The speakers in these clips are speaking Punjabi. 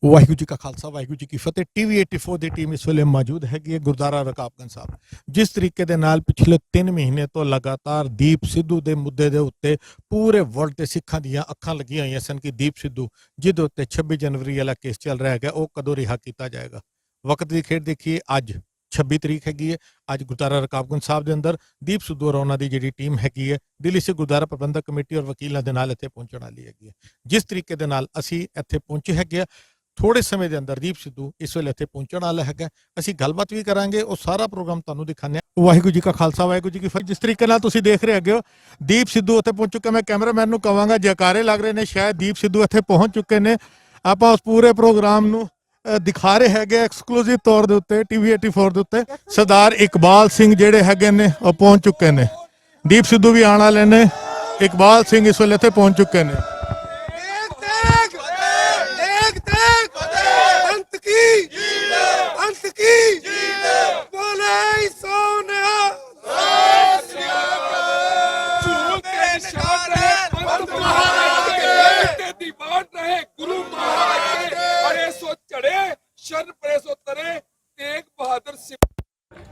ਵਾਹਿਗੁਰੂ ਜੀ ਕਾ ਖਾਲਸਾ ਵਾਹਿਗੁਰੂ ਜੀ ਕੀ ਫਤਿਹ। ਟੀਵੀ 84 ਦੀ ਟੀਮ ਇਸ ਵੇਲੇ ਮੌਜੂਦ ਹੈਗੀ ਹੈ ਗੁਰਦੁਆਰਾ ਰਕਾਬਗੰਜ ਸਾਹਿਬ। ਜਿਸ ਤਰੀਕੇ ਦੇ ਨਾਲ ਪਿਛਲੇ 3 ਮਹੀਨੇ ਤੋਂ ਲਗਾਤਾਰ ਦੀਪ ਸਿੱਧੂ ਦੇ ਮੁੱਦੇ ਦੇ ਉੱਤੇ ਪੂਰੇ ਵਰਲਡ ਤੇ ਸਿੱਖਾਂ ਦੀਆਂ ਅੱਖਾਂ ਲੱਗੀਆਂ ਹੋਈਆਂ ਸਨ ਕਿ ਦੀਪ ਸਿੱਧੂ ਜਿਹਦੇ ਉੱਤੇ 26 ਜਨਵਰੀ ਵਾਲਾ ਕੇਸ ਚੱਲ ਰਿਹਾ ਹੈਗਾ ਉਹ ਕਦੋਂ ਰਿਹਾ ਕੀਤਾ ਜਾਏਗਾ। ਵਕਤ ਦੀ ਖੇਡ ਦੇਖੀਏ, ਅੱਜ 26 ਤਰੀਕ ਹੈਗੀ ਹੈ। ਅੱਜ ਗੁਰਦੁਆਰਾ ਰਕਾਬਗੰਜ ਸਾਹਿਬ ਦੇ ਅੰਦਰ ਦੀਪ ਸਿੱਧੂ ਔਰ ਉਹਨਾਂ ਦੀ ਜਿਹੜੀ ਟੀਮ ਹੈਗੀ ਹੈ ਦਿੱਲੀ ਸੇ ਗੁਰਦੁਆਰਾ ਪ੍ਰਬੰਧਕ ਕਮੇਟੀ ਔਰ ਵਕੀਲਾਂ ਦੇ ਨਾਲ ਇੱਥੇ ਪਹੁੰਚਣ ਵਾਲੀ ਹੈਗੀ ਹੈ। ਜਿਸ ਤਰੀਕੇ ਦੇ ਨਾਲ ਅਸੀਂ ਇੱਥੇ ਪਹੁੰਚੇ ਹੈਗੇ ਆ, ਥੋੜੇ ਸਮੇਂ ਦੇ ਅੰਦਰ ਦੀਪ ਸਿੱਧੂ ਇਸ ਵੇਲੇ ਇੱਥੇ ਪਹੁੰਚਣ ਵਾਲਾ ਹੈਗਾ। ਅਸੀਂ ਗੱਲਬਾਤ ਵੀ ਕਰਾਂਗੇ, ਉਹ ਸਾਰਾ ਪ੍ਰੋਗਰਾਮ ਤੁਹਾਨੂੰ ਦਿਖਾਉਂਦੇ ਹਾਂ। ਵਾਹਿਗੁਰੂ ਜੀ ਕਾ ਖਾਲਸਾ ਵਾਹਿਗੁਰੂ ਜੀ ਕੀ ਫਤਿਹ। ਜਿਸ ਤਰੀਕੇ ਨਾਲ ਤੁਸੀਂ ਦੇਖ ਰਹੇ ਹੈਗੇ ਹੋ ਦੀਪ ਸਿੱਧੂ ਉੱਥੇ ਪਹੁੰਚ ਚੁੱਕੇ। ਮੈਂ ਕੈਮਰਾਮੈਨ ਨੂੰ ਕਹਾਂਗਾ ਜੈਕਾਰੇ ਲੱਗ ਰਹੇ ਨੇ, ਸ਼ਾਇਦ ਦੀਪ ਸਿੱਧੂ ਇੱਥੇ ਪਹੁੰਚ ਚੁੱਕੇ ਨੇ। ਆਪਾਂ ਉਸ ਪੂਰੇ ਪ੍ਰੋਗਰਾਮ ਨੂੰ ਦਿਖਾ ਰਹੇ ਹੈਗੇ ਐਕਸਕਲੂਸਿਵ ਤੌਰ ਦੇ ਉੱਤੇ ਟੀਵੀ 84 ਦੇ ਉੱਤੇ। ਸਰਦਾਰ ਇਕਬਾਲ ਸਿੰਘ ਜਿਹੜੇ ਹੈਗੇ ਨੇ ਉਹ ਪਹੁੰਚ ਚੁੱਕੇ ਨੇ। ਦੀਪ ਸਿੱਧੂ ਵੀ ਆਉਣ ਵਾਲੇ ਨੇ। ਇਕਬਾਲ ਸਿੰਘ ਇਸ ਵੇਲੇ ਇੱਥੇ ਪਹੁੰਚ ਚੁੱਕੇ ਨੇ।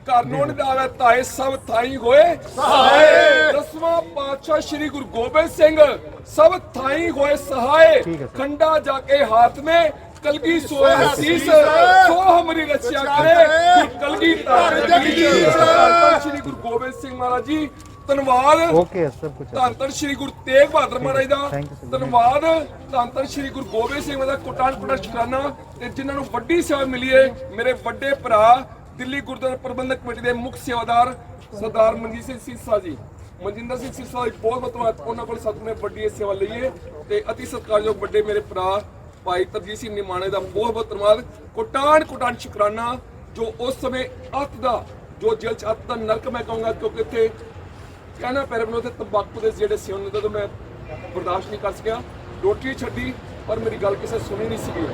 ਕਾਨੂੰਨ ਦਾ ਆਵੇ ਤਾਏ ਸਭ ਥਾਈ ਹੋਏ ਸਹਾਏ। ਦਸਵਾਂ ਪਾਤਸ਼ਾਹ श्री गुरु गोबिंद सिंह सब थाई होए सहाय। खंडा जाके हाथ में कलगी सोए हसीस सो हमारी रक्षा करे कलगी श्री गुरु गोबिंद सिंह महाराज जी ਧੰਨਵਾਦ। ਧੰਨ ਸ਼੍ਰੀ ਗੁਰੂ ਤੇਗ ਬਹਾਦਰ ਮਹਾਰਾਜ ਦਾ ਧੰਨਵਾਦ। ਧੰਨ ਸ਼੍ਰੀ ਗੁਰੂ ਗੋਬਿੰਦ ਸਿੰਘ ਦਾ ਕੋਟਾਨ ਸ਼ੁਕਰਾਨਾ ਤੇ ਜਿਨ੍ਹਾਂ ਨੂੰ ਵੱਡੀ ਸੇਵਾ ਮਿਲੀ ਹੈ। ਮੇਰੇ ਵੱਡੇ ਭਰਾ ਦਿੱਲੀ ਗੁਰਦੁਆਰਾ ਪ੍ਰਬੰਧਕ ਕਮੇਟੀ ਦੇ ਮੁੱਖ ਸੇਵਾਦਾਰ ਸਰਦਾਰ ਮਨਜੀਤ ਸਿੰਘ ਸਿਰਸਾ ਜੀ, ਮਨਜਿੰਦਰ ਸਿੰਘ ਸਿਰਸਾ ਜੀ ਬਹੁਤ ਧੰਨਵਾਦ। ਉਹਨਾਂ ਕੋਲ ਸਤਿਗੁਰੂ ਨੇ ਵੱਡੀ ਸੇਵਾ ਲਈ ਹੈ ਤੇ ਅਤੀ ਸਤਿਕਾਰਯੋਗ ਵੱਡੇ ਮੇਰੇ ਭਰਾ ਭਾਈ ਤਰਜੀਤ ਸਿੰਘ ਨਿਮਾਣੇ ਦਾ ਬਹੁਤ ਬਹੁਤ ਧੰਨਵਾਦ। ਕੋਟਾਨ ਸ਼ੁਕਰਾਨਾ ਜੋ ਉਸ ਸਮੇਂ ਅੱਤ ਦਾ ਜੋ ਜੇਲ੍ਹ ਚ ਅੱਤ ਦਾ ਨਰਕ ਮੈਂ ਕਹੂੰਗਾ, ਕਿਉਂਕਿ ਇੱਥੇ कहना पैर में तंबाकू के जोड़े सेवन होते तो मैं बर्दाश्त नहीं कर सकिया, रोटी छड्डी पर मेरी गल किसी सुनी नहीं सी।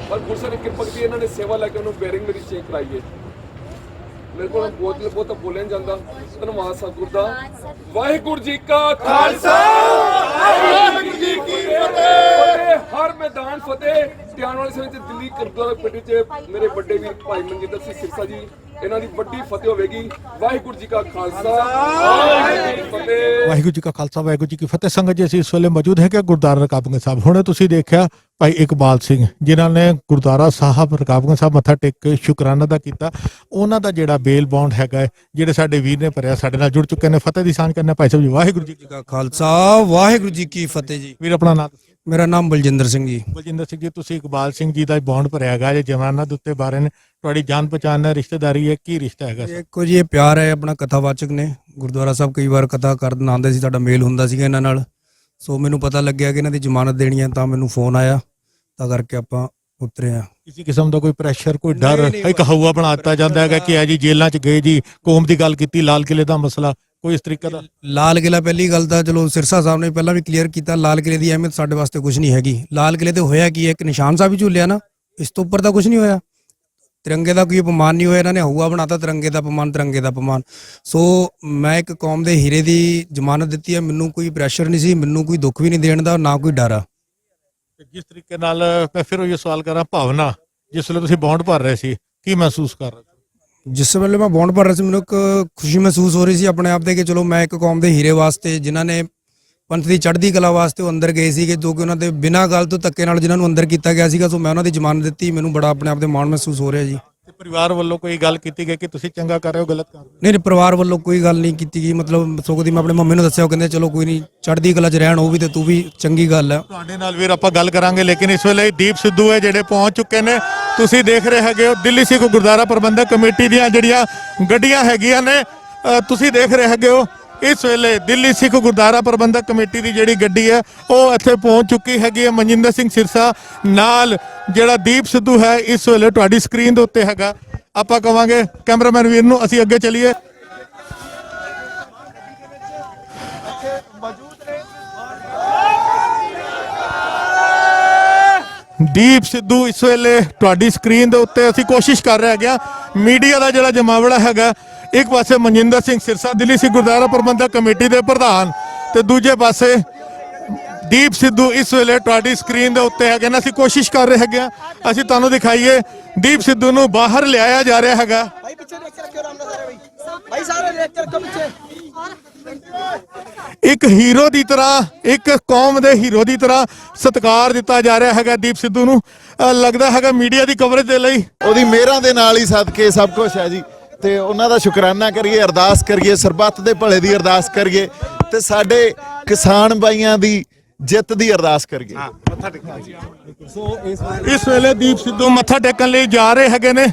पर गुरसा ने कृपा की इन्होंने सेवा लैके उन्होंने बेरिंग मेरी चेक कराई है। मेरे को बहुत बोलिया नहीं जाता। धन्यवाद सतगुर का। वाहिगुरू जी का खालसा वाहिगुरू जी की फतेह। हर मैदान फतेह। आने वाले समय दिल्ली गुरद्वारा कमेटी च मेरे बड़े वीर भाई मनजिंदर सिंह सिरसा जी ਇਹਨਾਂ ਦੀ ਵੱਡੀ ਫਤਿਹ ਹੋਵੇਗੀ। ਵਾਹਿਗੁਰੂ ਜੀ ਕਾ ਖਾਲਸਾ ਵਾਹਿਗੁਰੂ ਜੀ ਕੀ ਫਤਿਹ। ਵਾਹਿਗੁਰੂ ਜੀ ਕਾ ਖਾਲਸਾ ਵਾਹਿਗੁਰੂ ਜੀ ਕੀ ਫਤਿਹ। ਸੰਗਤ ਜੀ ਅਸੀਂ ਇਸ ਵੇਲੇ ਮੌਜੂਦ ਹੈਗੇ ਗੁਰਦੁਆਰਾ ਰਕਾਬਗੰਜ ਸਾਹਿਬ। ਹੁਣੇ ਤੁਸੀਂ ਦੇਖਿਆ ਭਾਈ ਇਕਬਾਲ ਸਿੰਘ ਜਿਨ੍ਹਾਂ ਨੇ ਗੁਰਦੁਆਰਾ ਸਾਹਿਬ ਰਕਾਬਗੰਜ ਸਾਹਿਬ ਮੱਥਾ ਟੇਕ ਕੇ ਸ਼ੁਕਰਾਨਾ ਦਾ ਕੀਤਾ। ਉਹਨਾਂ ਦਾ ਜਿਹੜਾ ਬੇਲ ਬੌਂਡ ਹੈਗਾ ਜਿਹੜੇ ਸਾਡੇ ਵੀਰ ਨੇ ਭਰਿਆ ਸਾਡੇ ਨਾਲ ਜੁੜ ਚੁੱਕੇ ਨੇ। ਫਤਿਹ ਦੀ ਸਾਂਝ ਕਰਨਾ ਭਾਈ ਸਾਹਿਬ ਜੀ। ਵਾਹਿਗੁਰੂ ਜੀ ਕਾ ਖਾਲਸਾ ਵਾਹਿਗੁਰੂ ਜੀ ਕੀ ਫਤਿਹ ਜੀ। ਵੀਰ ਆਪਣਾ ਨਾਮ? ਮੇਰਾ ਨਾਮ ਬਲਜਿੰਦਰ ਸਿੰਘ ਜੀ। ਬਲਜਿੰਦਰ ਸਿੰਘ ਜੀ, ਤੁਸੀਂ ਇਕਬਾਲ ਸਿੰਘ ਜੀ ਦਾ ਬੌਂਡ ਭਰਿਆ ਹੈਗਾ ਜੇ ਜਵਾਨਾਂ ਦੇ ਉੱਤੇ ਬਾਰੇ ਨੇ, ਤੁਹਾਡੀ ਜਾਣ ਪਛਾਣ ਹੈ, ਰਿਸ਼ਤੇਦਾਰੀ ਹੈ, ਕੀ ਰਿਸ਼ਤਾ ਹੈਗਾ? ਦੇਖੋ ਜੀ, ਇਹ ਪਿਆਰ ਹੈ, ਆਪਣਾ ਕਥਾਵਾਚਕ ਨੇ ਗੁਰਦੁਆਰਾ ਸਾਹਿਬ, ਕਈ ਵਾਰ ਕਥਾ ਕਰਨ ਆਉਂਦੇ ਸੀ, ਸਾਡਾ ਮੇਲ ਹੁੰਦਾ ਸੀਗਾ ਇਹਨਾਂ ਨਾਲ। ਸੋ ਮੈਨੂੰ ਪਤਾ ਲੱਗਿਆ ਕਿ ਇਹਨਾਂ ਦੀ ਜ਼ਮਾਨਤ ਦੇਣੀ ਹੈ ਤਾਂ ਮੈਨੂੰ ਫੋਨ ਆਇਆ, ਤਾਂ ਕਰਕੇ ਆਪਾਂ ਉਤਰੇ ਆ। ਕਿਸੇ ਕਿਸਮ ਦਾ ਕੋਈ ਪ੍ਰੈਸ਼ਰ, ਕੋਈ ਡਰ, ਇੱਕ ਹਊਆ ਬਣਾ ਦਿੱਤਾ ਜਾਂਦਾ ਹੈਗਾ ਕਿ ਆ ਜੀ ਜੇਲ੍ਹਾਂ 'ਚ ਗਏ ਜੀ, ਕੌਮ ਦੀ ਗੱਲ ਕੀਤੀ, ਲਾਲ ਕਿਲੇ ਦਾ ਮਸਲਾ, ਕੋਈ ਇਸ ਤਰੀਕੇ ਦਾ? ਲਾਲ ਕਿਲਾ ਪਹਿਲੀ ਗੱਲ ਤਾਂ ਚਲੋ ਸਿਰਸਾ ਸਾਹਿਬ ਨੇ ਪਹਿਲਾਂ ਵੀ ਕਲੀਅਰ ਕੀਤਾ, ਲਾਲ ਕਿਲੇ ਦੀ ਅਹਿਮੀਅਤ ਸਾਡੇ ਵਾਸਤੇ ਕੁਝ ਨਹੀਂ ਹੈਗੀ। ਲਾਲ ਕਿਲੇ ਤੇ ਹੋਇਆ ਕੀ ਹੈ, ਇੱਕ ਨਿਸ਼ਾਨ ਸਾਹਿਬ ਹੀ ਝੂਲਿਆ ਨਾ, ਇਸ ਤੋਂ ਉੱਪਰ ਤਾਂ ਕੁਝ ਨਹੀਂ ਹੋਇਆ। ਤਿਰੰਗੇ ਦਾ ਕੋਈ ਅਪਮਾਨ ਨਹੀਂ ਹੋਇਆ, ਇਹਨਾਂ ਨੇ ਹਊਆ ਬਣਾਤਾ ਤਿਰੰਗੇ ਦਾ ਅਪਮਾਨ, ਤਿਰੰਗੇ ਦਾ ਅਪਮਾਨ। ਸੋ ਮੈਂ ਇੱਕ ਕੌਮ ਦੇ ਹੀਰੇ ਦੀ ਜ਼ਮਾਨਤ ਦਿੱਤੀ ਹੈ, ਮੈਨੂੰ ਕੋਈ ਪ੍ਰੈਸ਼ਰ ਨਹੀਂ ਸੀ, ਮੈਨੂੰ ਕੋਈ ਦੁੱਖ ਵੀ ਨਹੀਂ ਦੇਣ ਦਾ, ਨਾ ਕੋਈ ਡਰ ਆ। ਜਿਸ ਤਰੀਕੇ ਨਾਲ ਮੈਂ ਫਿਰ ਉਹ ਸਵਾਲ ਕਰਾਂ, ਭਾਵਨਾ ਜਿਸ ਵੇਲੇ ਤੁਸੀਂ ਬੌਂਡ ਭਰ ਰਹੇ ਸੀ ਕੀ ਮਹਿਸੂਸ ਕਰ ਰਹੇ? ਜਿਸ ਵੇਲੇ ਮੈਂ ਬੌਂਡ ਭਰ ਰਿਹਾ ਸੀ ਮੈਨੂੰ ਇੱਕ ਖੁਸ਼ੀ ਮਹਿਸੂਸ ਹੋ ਰਹੀ ਸੀ ਆਪਣੇ ਆਪ ਤੇ ਕਿ ਚਲੋ ਮੈਂ ਇੱਕ ਕੌਮ ਦੇ ਹੀਰੇ ਵਾਸਤੇ, ਜਿਨ੍ਹਾਂ ਨੇ ਪੰਥ ਦੀ ਚੜ੍ਹਦੀ ਕਲਾ ਵਾਸਤੇ ਉਹ ਅੰਦਰ ਗਏ ਸੀਗੇ, ਜੋ ਕਿ ਉਹਨਾਂ ਦੇ ਬਿਨਾਂ ਗੱਲ ਤੋਂ ਧੱਕੇ ਨਾਲ ਜਿਨ੍ਹਾਂ ਨੂੰ ਅੰਦਰ ਕੀਤਾ ਗਿਆ ਸੀਗਾ, ਸੋ ਮੈਂ ਉਹਨਾਂ ਦੀ ਜ਼ਮਾਨਤ ਦਿੱਤੀ। ਮੈਨੂੰ ਬੜਾ ਆਪਣੇ ਆਪ ਤੇ ਮਾਣ ਮਹਿਸੂਸ ਹੋ ਰਿਹਾ ਜੀ। ਪਰਿਵਾਰ ਵੱਲੋਂ ਕੋਈ ਗੱਲ ਕੀਤੀ ਗਈ ਕਿ ਤੁਸੀਂ ਚੰਗਾ ਕਰ ਰਹੇ ਹੋ, ਗਲਤ ਕਰ ਰਹੇ ਹੋ? ਨਹੀਂ, ਪਰਿਵਾਰ ਵੱਲੋਂ ਕੋਈ ਗੱਲ ਨਹੀਂ ਕੀਤੀ ਗਈ। ਮਤਲਬ ਸਗੋਂ ਦੀ ਮੈਂ ਆਪਣੇ ਮੰਮੀ ਨੂੰ ਦੱਸਿਆ, ਉਹ ਕਹਿੰਦੇ ਚਲੋ ਕੋਈ ਨਹੀਂ, ਚੜ੍ਹਦੀ ਕਲਾ 'ਚ ਰਹਿਣ ਉਹ ਵੀ ਤੇ ਤੂੰ ਵੀ, ਚੰਗੀ ਗੱਲ ਹੈ। ਤੁਹਾਡੇ ਨਾਲ ਵੀਰ ਆਪਾਂ ਗੱਲ ਕਰਾਂਗੇ, ਲੇਕਿਨ ਇਸ ਵੇਲੇ ਦੀਪ ਸਿੱਧੂ ਹੈ ਜਿਹੜੇ ਪਹੁੰਚ ਚੁੱਕੇ ਨੇ। ਤੁਸੀਂ ਦੇਖ ਰਹੇ ਹੈਗੇ ਹੋ ਦਿੱਲੀ ਸਿੱਖ ਗੁਰਦੁਆਰਾ ਪ੍ਰਬੰਧਕ ਕਮੇਟੀ ਦੀਆਂ ਜਿਹੜੀਆਂ ਗੱਡੀਆਂ ਹੈਗੀਆਂ ਨੇ, ਤੁਸੀਂ ਦੇਖ ਰਹੇ ਹੈਗੇ ਹੋ ਇਸ ਵੇਲੇ ਦਿੱਲੀ ਸਿੱਖ ਗੁਰਦੁਆਰਾ ਪ੍ਰਬੰਧਕ ਕਮੇਟੀ ਦੀ ਜਿਹੜੀ ਗੱਡੀ ਹੈ ਉਹ ਇੱਥੇ ਪਹੁੰਚ ਚੁੱਕੀ ਹੈਗੀ ਹੈ। ਮਨਜਿੰਦਰ ਸਿੰਘ ਸਿਰਸਾ ਨਾਲ ਜਿਹੜਾ ਦੀਪ ਸਿੱਧੂ ਹੈ ਇਸ ਵੇਲੇ ਤੁਹਾਡੀ ਸਕਰੀਨ ਦੇ ਉੱਤੇ ਹੈਗਾ। ਆਪਾਂ ਕਵਾਂਗੇ ਕੈਮਰਾਮੈਨ ਵੀਰ ਨੂੰ ਅਸੀਂ ਅੱਗੇ ਚੱਲੀਏ। ਦੀਪ ਸਿੱਧੂ ਇਸ ਵੇਲੇ ਤੁਹਾਡੀ ਸਕਰੀਨ ਦੇ ਉੱਤੇ ਅਸੀਂ ਕੋਸ਼ਿਸ਼ ਕਰ ਰਹੇ ਹੈਗੇ। ਮੀਡੀਆ ਦਾ ਜਿਹੜਾ ਜਮਾਵੜਾ ਹੈਗਾ, ਇੱਕ ਪਾਸੇ ਮਨਜਿੰਦਰ ਸਿੰਘ ਸਿਰਸਾ ਦਿੱਲੀ ਸਿੱਖ ਗੁਰਦੁਆਰਾ ਪ੍ਰਬੰਧਕ ਕਮੇਟੀ ਦੇ ਪ੍ਰਧਾਨ ਤੇ ਦੂਜੇ ਪਾਸੇ ਦੀਪ ਸਿੱਧੂ ਇਸ ਵੇਲੇ ਤੁਹਾਡੀ ਸਕਰੀਨ ਦੇ ਉੱਤੇ ਹੈਗੇ ਨੇ। ਅਸੀਂ ਕੋਸ਼ਿਸ਼ ਕਰ ਰਹੇ ਹੈਗੇ ਆ ਅਸੀਂ ਤੁਹਾਨੂੰ ਦਿਖਾਈਏ ਦੀਪ ਸਿੱਧੂ ਨੂੰ ਬਾਹਰ ਲਿਆਇਆ ਜਾ ਰਿਹਾ ਹੈਗਾ। भाई पीछे देख के रखियो आराम से सारे भाई सारे देख के रखो पीछे ਇੱਕ ਹੀਰੋ ਦੀ ਤਰ੍ਹਾਂ, ਇੱਕ ਕੌਮ ਦੇ ਹੀਰੋ ਦੀ ਤਰ੍ਹਾਂ ਸਤਿਕਾਰ ਦਿੱਤਾ ਜਾ ਰਿਹਾ ਹੈਗਾ ਦੀਪ ਸਿੱਧੂ ਨੂੰ। ਲੱਗਦਾ ਹੈਗਾ ਮੀਡੀਆ ਦੀ ਕਵਰੇਜ ਦੇ ਲਈ ਉਹਦੀ ਮਿਹਰਾਂ ਦੇ ਨਾਲ ਹੀ ਸਦਕੇ ਸਭ ਕੁਝ ਹੈ ਜੀ, ਤੇ ਉਹਨਾਂ ਦਾ ਸ਼ੁਕਰਾਨਾ ਕਰੀਏ, ਅਰਦਾਸ ਕਰੀਏ, ਸਰਬੱਤ ਦੇ ਭਲੇ ਦੀ ਅਰਦਾਸ ਕਰੀਏ, ਤੇ ਸਾਡੇ ਕਿਸਾਨ ਬਾਈਆਂ ਦੀ ਜਿੱਤ ਦੀ ਅਰਦਾਸ ਕਰੀਏ। ਇਸ ਵੇਲੇ ਦੀਪ ਸਿੱਧੂ ਮੱਥਾ ਟੇਕਣ ਲਈ ਜਾ ਰਹੇ ਹੈਗੇ ਨੇ।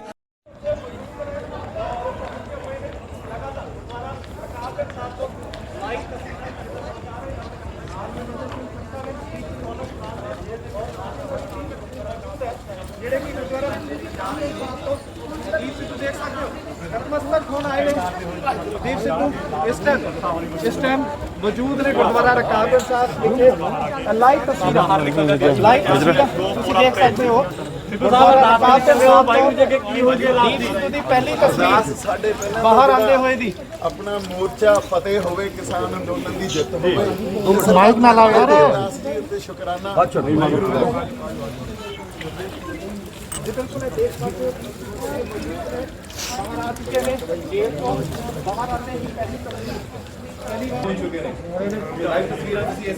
ਦੀਪ ਸਿੱਧੂ ਇਸ ਟਾਈਮ ਮੌਜੂਦ ਨੇ ਗੁਰਦੁਆਰਾ ਰਕਾਬਗੰਜ ਸਾਹਿਬ ਵਿਖੇ। ਲਾਈਵ ਤਸਵੀਰਾਂ ਤੁਸੀਂ ਦੇਖ ਸਕਦੇ ਹੋ ਗੁਰਦੁਆਰਾ ਰਕਾਬਗੰਜ ਸਾਹਿਬ ਤੋਂ ਕੀ ਹੋ ਗਿਆ ਦੀਪ ਸਿੱਧੂ ਦੀ ਪਹਿਲੀ ਤਸਵੀਰ ਸਾਡੇ ਪਹਿਲਾਂ ਬਾਹਰ ਆਉਂਦੇ ਹੋਏ ਦੀ ਆਪਣਾ ਮੋਰਚਾ ਫਤਿਹ ਹੋਵੇ, ਕਿਸਾਨ ਅੰਦੋਲਨ ਦੀ ਜਿੱਤ ਹੋਵੇ। ਮਾਈਕ ਨਾਲ ਆ ਯਾਰ ਅਰਦਾਸ ਜੀ ਤੇ ਸ਼ੁਕਰਾਨਾ।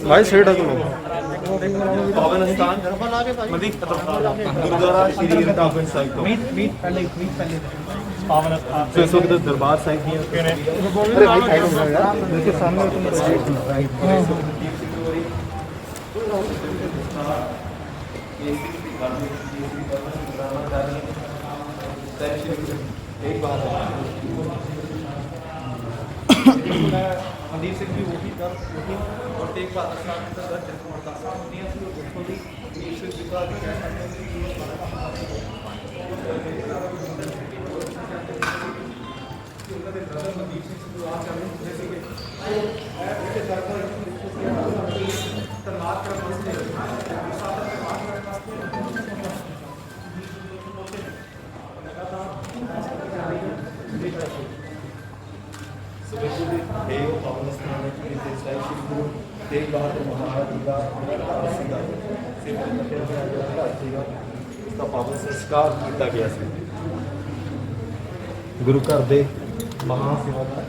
भाई सेठ पावन स्थान गुरुद्वारा श्री रकाबगंज साहिब मीत पहले पावन स्थान दरबार साहिब देखिए सामने एक बात मनदीप सिंह भी वही कर और तेग बहादुर साहब की तरह जनता होती है उसको भी मनदीप सिंह जी का तेग बहादुर महाराज जी का पावन संस्कार किया गया ਸੀ गुरु घर ਦੇ ਮਹਾਂ ਸੇਵਾ ਦਾ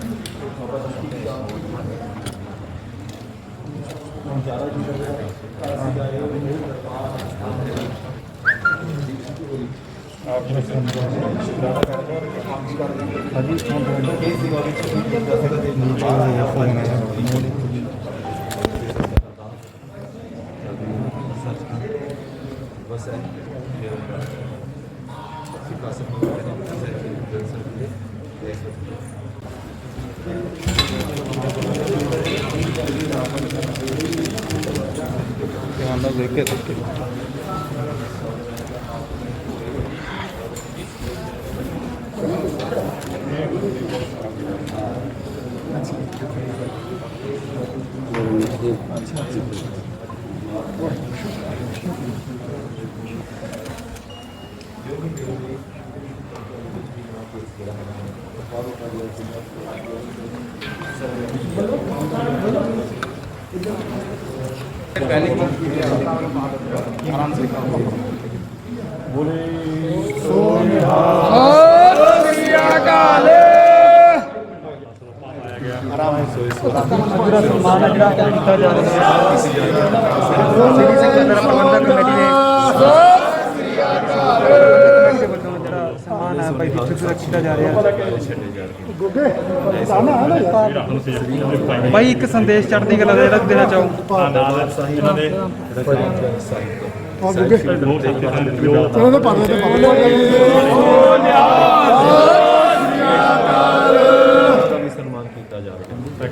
भाई एक संदेश चढ़ने का लगा देना चाहूँ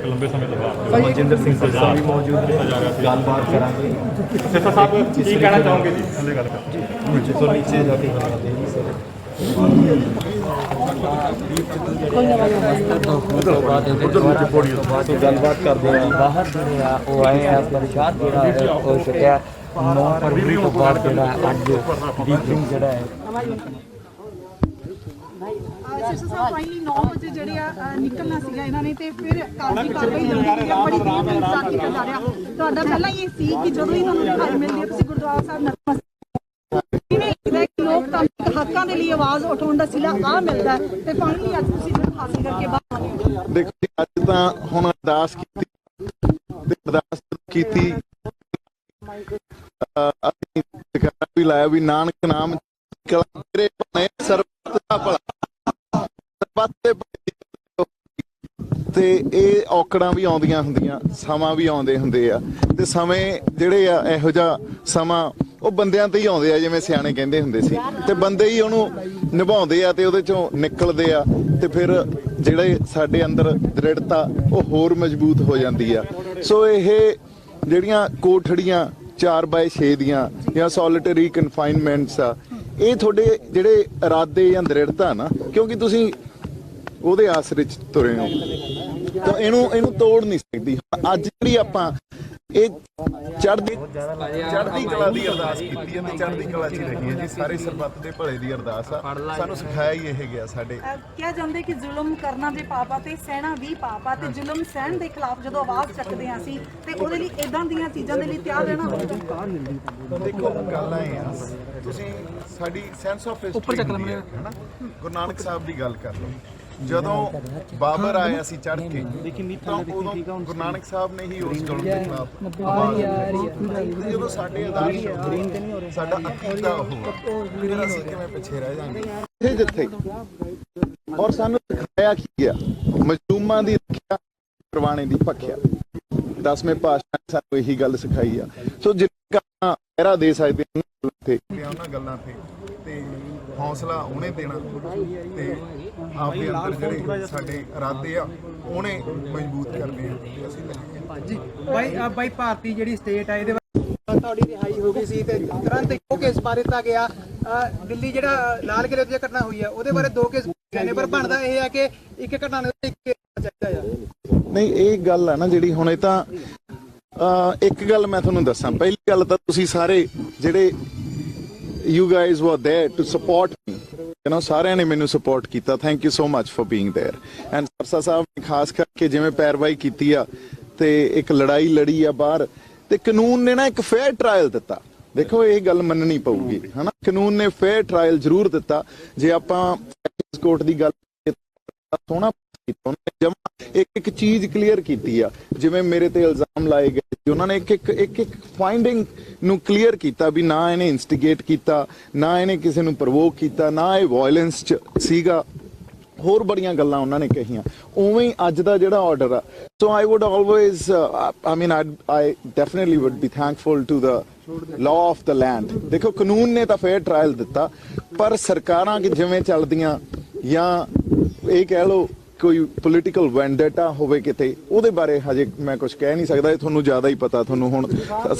लंबे समय तक मनजिंदर सिंह सरदार भी मौजूद गलबात करांगे। सिरसा साहब की कहना चाहोगे जी? थले गल कर तो नीचे जाके गलबात कर दे बाहर जो वो आए हैं परिषद जो हो सकिया 9 फरवरी तो बाद जो अज दीप सिंह जो है ਸਿਰਸਾ ਸਾਹਿਬ ਫਾਈਨਲੀ 9 ਵਜੇ ਜਿਹੜੇ ਆ ਨਿਕਲਣਾ ਸੀਗਾ ਇਹਨਾਂ ਨੇ ਤੇ ਫਿਰ ਕਾਫੀ ਕਾਰਵਾਈ ਹੁੰਦੀ ਹੈ, ਬੜੀ ਦੇਰ ਤੱਕ ਇੰਤਜ਼ਾਰ ਕੀਤਾ ਜਾ ਰਿਹਾ। ਤੁਹਾਡਾ ਪਹਿਲਾਂ ਇਹ ਸੀ ਕਿ ਜਦੋਂ ਹੀ ਤੁਹਾਨੂੰ ਦਿਖਾਈ ਮਿਲਦੀ ਹੈ ਤੁਸੀਂ ਗੁਰਦੁਆਰਾ ਸਾਹਿਬ ਨਤਮਸਤਕ, ਕਿਵੇਂ ਲੱਗਦਾ ਹੈ ਕਿ ਲੋਕਤੰਤਰਿਕ ਹੱਕਾਂ ਦੇ ਲਈ ਆਵਾਜ਼ ਉਠਾਉਣ ਦਾ ਸਿਲਾ ਆ ਮਿਲਦਾ ਹੈ ਤੇ ਫਾਈਨਲੀ ਅੱਜ ਤੁਸੀਂ ਜਿੱਤ ਹਾਸਿਲ ਕਰਕੇ ਬਾਹਰ ਆਏ ਹੋ? ਦੇਖੋ ਜੀ, ਅੱਜ ਤਾਂ ਹੁਣ ਅਰਦਾਸ ਕੀਤੀ ਅਸੀਂ ਜੈਕਾਰਾ ਵੀ ਲਾਇਆ ਵੀ ਨਾਨਕ ਨਾਮ ਤੇਰੇ ਭਣੇ ਸਰਬੱਤ ਦਾ ਭਲਾ, ਸਰਬੱਤ ਦੇ ਭਲੇ। ਤੇ ਇਹ ਔਕੜਾਂ ਵੀ ਆਉਂਦੀਆਂ ਹੁੰਦੀਆਂ, ਸਮਾਂ ਵੀ ਆਉਂਦੇ ਹੁੰਦੇ ਆ, ਤੇ ਸਮੇਂ ਜਿਹੜੇ ਆ ਇਹੋ ਜਿਹਾ ਸਮਾਂ ਉਹ ਬੰਦਿਆਂ ਤੇ ਹੀ ਆਉਂਦੇ ਆ, ਜਿਵੇਂ ਸਿਆਣੇ ਕਹਿੰਦੇ ਹੁੰਦੇ ਸੀ, ਤੇ ਬੰਦੇ ਹੀ ਉਹਨੂੰ ਨਿਭਾਉਂਦੇ ਆ ਤੇ ਉਹਦੇ ਚੋਂ ਨਿਕਲਦੇ ਆ, ਤੇ ਫਿਰ ਜਿਹੜੇ ਸਾਡੇ ਅੰਦਰ ਦ੍ਰਿੜਤਾ ਉਹ ਹੋਰ ਮਜ਼ਬੂਤ ਹੋ ਜਾਂਦੀ ਆ। ਸੋ ਇਹ ਜਿਹੜੀਆਂ ਕੋਠੜੀਆਂ 4x6 ਦੀਆਂ ਜਾਂ ਸੋਲਿਟਰੀ ਕਨਫਾਈਨਮੈਂਟਸ ਆ, ਇਹ ਤੁਹਾਡੇ ਜਿਹੜੇ ਇਰਾਦੇ ਜਾਂ ਦ੍ਰਿੜਤਾ ਨਾ, ਕਿਉਂਕਿ ਤੁਸੀਂ ਉਹਦੇ ਆਸਰੇ ਚ ਤੁਰੇ ਹੋ, ਤਾਂ ਇਹਨੂੰ ਤੋੜ ਨਹੀਂ ਸਕਦੀ। ਅੱਜ ਜਿਹੜੀ ਆਪਾਂ ਇਹ ਚੜ੍ਹਦੀ ਕਲਾ ਦੀ ਅਰਦਾਸ ਕੀਤੀ ਹੈ ਤੇ ਚੜ੍ਹਦੀ ਕਲਾ 'ਚ ਹੀ ਰਹੀ ਹੈ ਜੀ, ਸਾਰੇ ਸਰਬੱਤ ਦੇ ਭਲੇ ਦੀ ਅਰਦਾਸ ਆ, ਸਾਨੂੰ ਸਿਖਾਇਆ ਹੀ ਇਹ ਗਿਆ ਸਾਡੇ। ਕਿਹਾ ਜਾਂਦਾ ਕਿ ਜ਼ੁਲਮ ਕਰਨਾ ਵੀ ਪਾਪ ਆ ਤੇ ਸਹਿਣਾ ਵੀ ਪਾਪ ਆ, ਤੇ ਜ਼ੁਲਮ ਸਹਿਣ ਦੇ ਖਿਲਾਫ ਜਦੋਂ ਆਵਾਜ਼ ਚੱਕਦੇ ਆ ਅਸੀਂ ਤੇ ਉਹਦੇ ਲਈ ਇਦਾਂ ਦੀਆਂ ਚੀਜ਼ਾਂ ਦੇ ਲਈ ਤਿਆਰ ਰਹਿਣਾ ਹੋਵੇਗਾ। ਦੇਖੋ ਗੱਲਾਂ ਇਹ ਆ, ਤੁਸੀਂ ਸਾਡੀ ਸੈਂਸ ਆਫ ਹਿਸਟਰੀ ਹੁੰਦੀ ਹੈ ਨਾ, ਗੁਰੂ ਨਾਨਕ ਸਾਹਿਬ ਦੀ ਗੱਲ ਕਰ ਲਓ, ਜਦੋਂ ਬਾਬਰ ਆਇਆ ਸੀ ਚੜ੍ਹ ਕੇ, ਤਾਂ ਉਦੋਂ ਗੁਰੂ ਨਾਨਕ ਸਾਹਿਬ ਨੇ ਹੀ ਉਸ ਜ਼ੁਲਮ ਦੇ ਖਿਲਾਫ ਆਵਾਜ਼ ਉਠਾਈ। ਜਦੋਂ ਸਾਡੇ ਆਦਰਸ਼ ਸਾਡਾ ਅਕੀਦਾ ਉਹ ਫਿਰ ਅਸੀਂ ਕਿਵੇਂ ਪਿੱਛੇ ਰਹਿ ਜਾਵਾਂਗੇ ਜਿੱਥੇ ਔਰ ਸਾਨੂੰ ਸਿਖਾਇਆ ਕੀ ਗਿਆ, ਮਜ਼ਲੂਮਾਂ ਦੀ ਰੱਖਿਆ, ਪ੍ਰਵਾਣੇ ਦੀ ਭਖਿਆ। 10ਵੇਂ ਪਾਤਸ਼ਾਹ ਨੇ ਸਾਨੂੰ ਇਹੀ ਗੱਲ ਸਿਖਾਈ ਆ। ਸੋ ਜਿੰਨਾ ਪਹਿਰਾ ਦੇ ਸਕਦੇ ਉਹਨਾਂ ਗੱਲਾਂ ਤੇ ਹੌਸਲਾ ਉਹਨੇ ਦੇਣਾ ਤੇ ਆਪਦੇ ਅੰਦਰ ਜਿਹੜੇ ਸਾਡੇ ਇਰਾਦੇ ਆ ਉਹਨੇ ਮਜ਼ਬੂਤ ਕਰਨੇ ਆ ਤੇ ਅਸੀਂ ਜੀ ਬਾਈ ਭਾਰਤੀ ਜਿਹੜੀ ਸਟੇਟ ਆ ਇਹਦੇ ਤੁਹਾਡੀ ਰਿਹਾਈ ਹੋ ਗਈ ਸੀ ਤੇ ਤੁਰੰਤ ਇੱਕੋ ਕੇਸ ਬਾਰੇ ਤਾਂ ਗਿਆ ਦਿੱਲੀ ਜਿਹੜਾ ਲਾਲ ਕਿਲ੍ਹੇ ਤੇ ਘਟਨਾ ਹੋਈ ਆ ਉਹਦੇ ਬਾਰੇ 2 ਕੇਸ ਨੇ, ਪਰ ਬਣਦਾ ਇਹ ਆ ਕਿ ਇੱਕ ਘਟਨਾ ਨੇ ਇੱਕ ਚਾਹੀਦਾ ਆ। ਨਹੀਂ, ਇਹ ਗੱਲ ਆ ਨਾ ਜਿਹੜੀ ਹੁਣ, ਇਹ ਤਾਂ ਇੱਕ ਗੱਲ ਮੈਂ ਤੁਹਾਨੂੰ ਦੱਸਾਂ। ਪਹਿਲੀ ਗੱਲ ਤਾਂ ਤੁਸੀਂ ਸਾਰੇ ਜਿਹੜੇ you guys were there to support me, you know, ਸਾਰਿਆਂ ਨੇ ਮੈਨੂੰ ਸਪੋਰਟ ਕੀਤਾ, thank you so much for being there. And Sarsa Sahib ਨੇ ਖਾਸ ਕਰਕੇ ਜਿਵੇਂ ਪੈਰਵਾਈ ਕੀਤੀ ਆ ਤੇ ਇੱਕ ਲੜਾਈ ਲੜੀ ਆ ਬਾਹਰ, ਤੇ ਕਾਨੂੰਨ ਨੇ ਨਾ ਇੱਕ ਫੇਅਰ ਟ੍ਰਾਇਲ ਦਿੱਤਾ। ਦੇਖੋ ਇਹ ਗੱਲ ਮੰਨਣੀ ਪਊਗੀ ਹਨਾ, ਕਾਨੂੰਨ ਨੇ ਫੇਅਰ ਟ੍ਰਾਇਲ ਜ਼ਰੂਰ ਦਿੱਤਾ। ਜੇ ਆਪਾਂ ਕੋਰਟ ਦੀ ਗੱਲ ਸੋਹਣਾ ਇੱਕ ਚੀਜ਼ ਕਲੀਅਰ ਕੀਤੀ ਆ, ਜਿਵੇਂ ਮੇਰੇ ਤੇ ਇਲਜ਼ਾਮ ਲਾਏ ਗਏ, ਉਹਨਾਂ ਨੇ ਇੱਕ ਫਾਈਂਡਿੰਗ ਨੂੰ ਕਲੀਅਰ ਕੀਤਾ ਵੀ ਨਾ ਇਹਨੇ ਇਨਸਟੀਗੇਟ ਕੀਤਾ, ਨਾ ਇਹਨੇ ਕਿਸੇ ਨੂੰ ਪ੍ਰਵੋਕ ਕੀਤਾ, ਨਾ ਇਹ ਵਾਇਲੈਂਸ ਚ ਸੀਗਾ, ਹੋਰ ਬੜੀਆਂ ਗੱਲਾਂ ਉਹਨਾਂ ਨੇ ਕਹੀਆਂ। ਉਵੇਂ ਹੀ ਅੱਜ ਦਾ ਜਿਹੜਾ ਆਰਡਰ ਆ, so I would always I definitely would be thankful to the law of the land. ਦੇਖੋ ਕਾਨੂੰਨ ਨੇ ਤਾਂ ਫੇਅਰ ਟ੍ਰਾਇਲ ਦਿੱਤਾ, ਪਰ ਸਰਕਾਰਾਂ ਜਿਵੇਂ ਚੱਲਦੀਆਂ ਜਾਂ ਇਹ ਕਹਿ ਲਓ ਕੋਈ ਪੋਲੀਟੀਕਲ ਵੈਂਡੇਟਾ ਹੋਵੇ ਕਿਤੇ, ਉਹਦੇ ਬਾਰੇ ਹਜੇ ਮੈਂ ਕੁਝ ਕਹਿ ਨਹੀਂ ਸਕਦਾ। ਇਹ ਤੁਹਾਨੂੰ ਜ਼ਿਆਦਾ ਹੀ ਪਤਾ, ਤੁਹਾਨੂੰ ਹੁਣ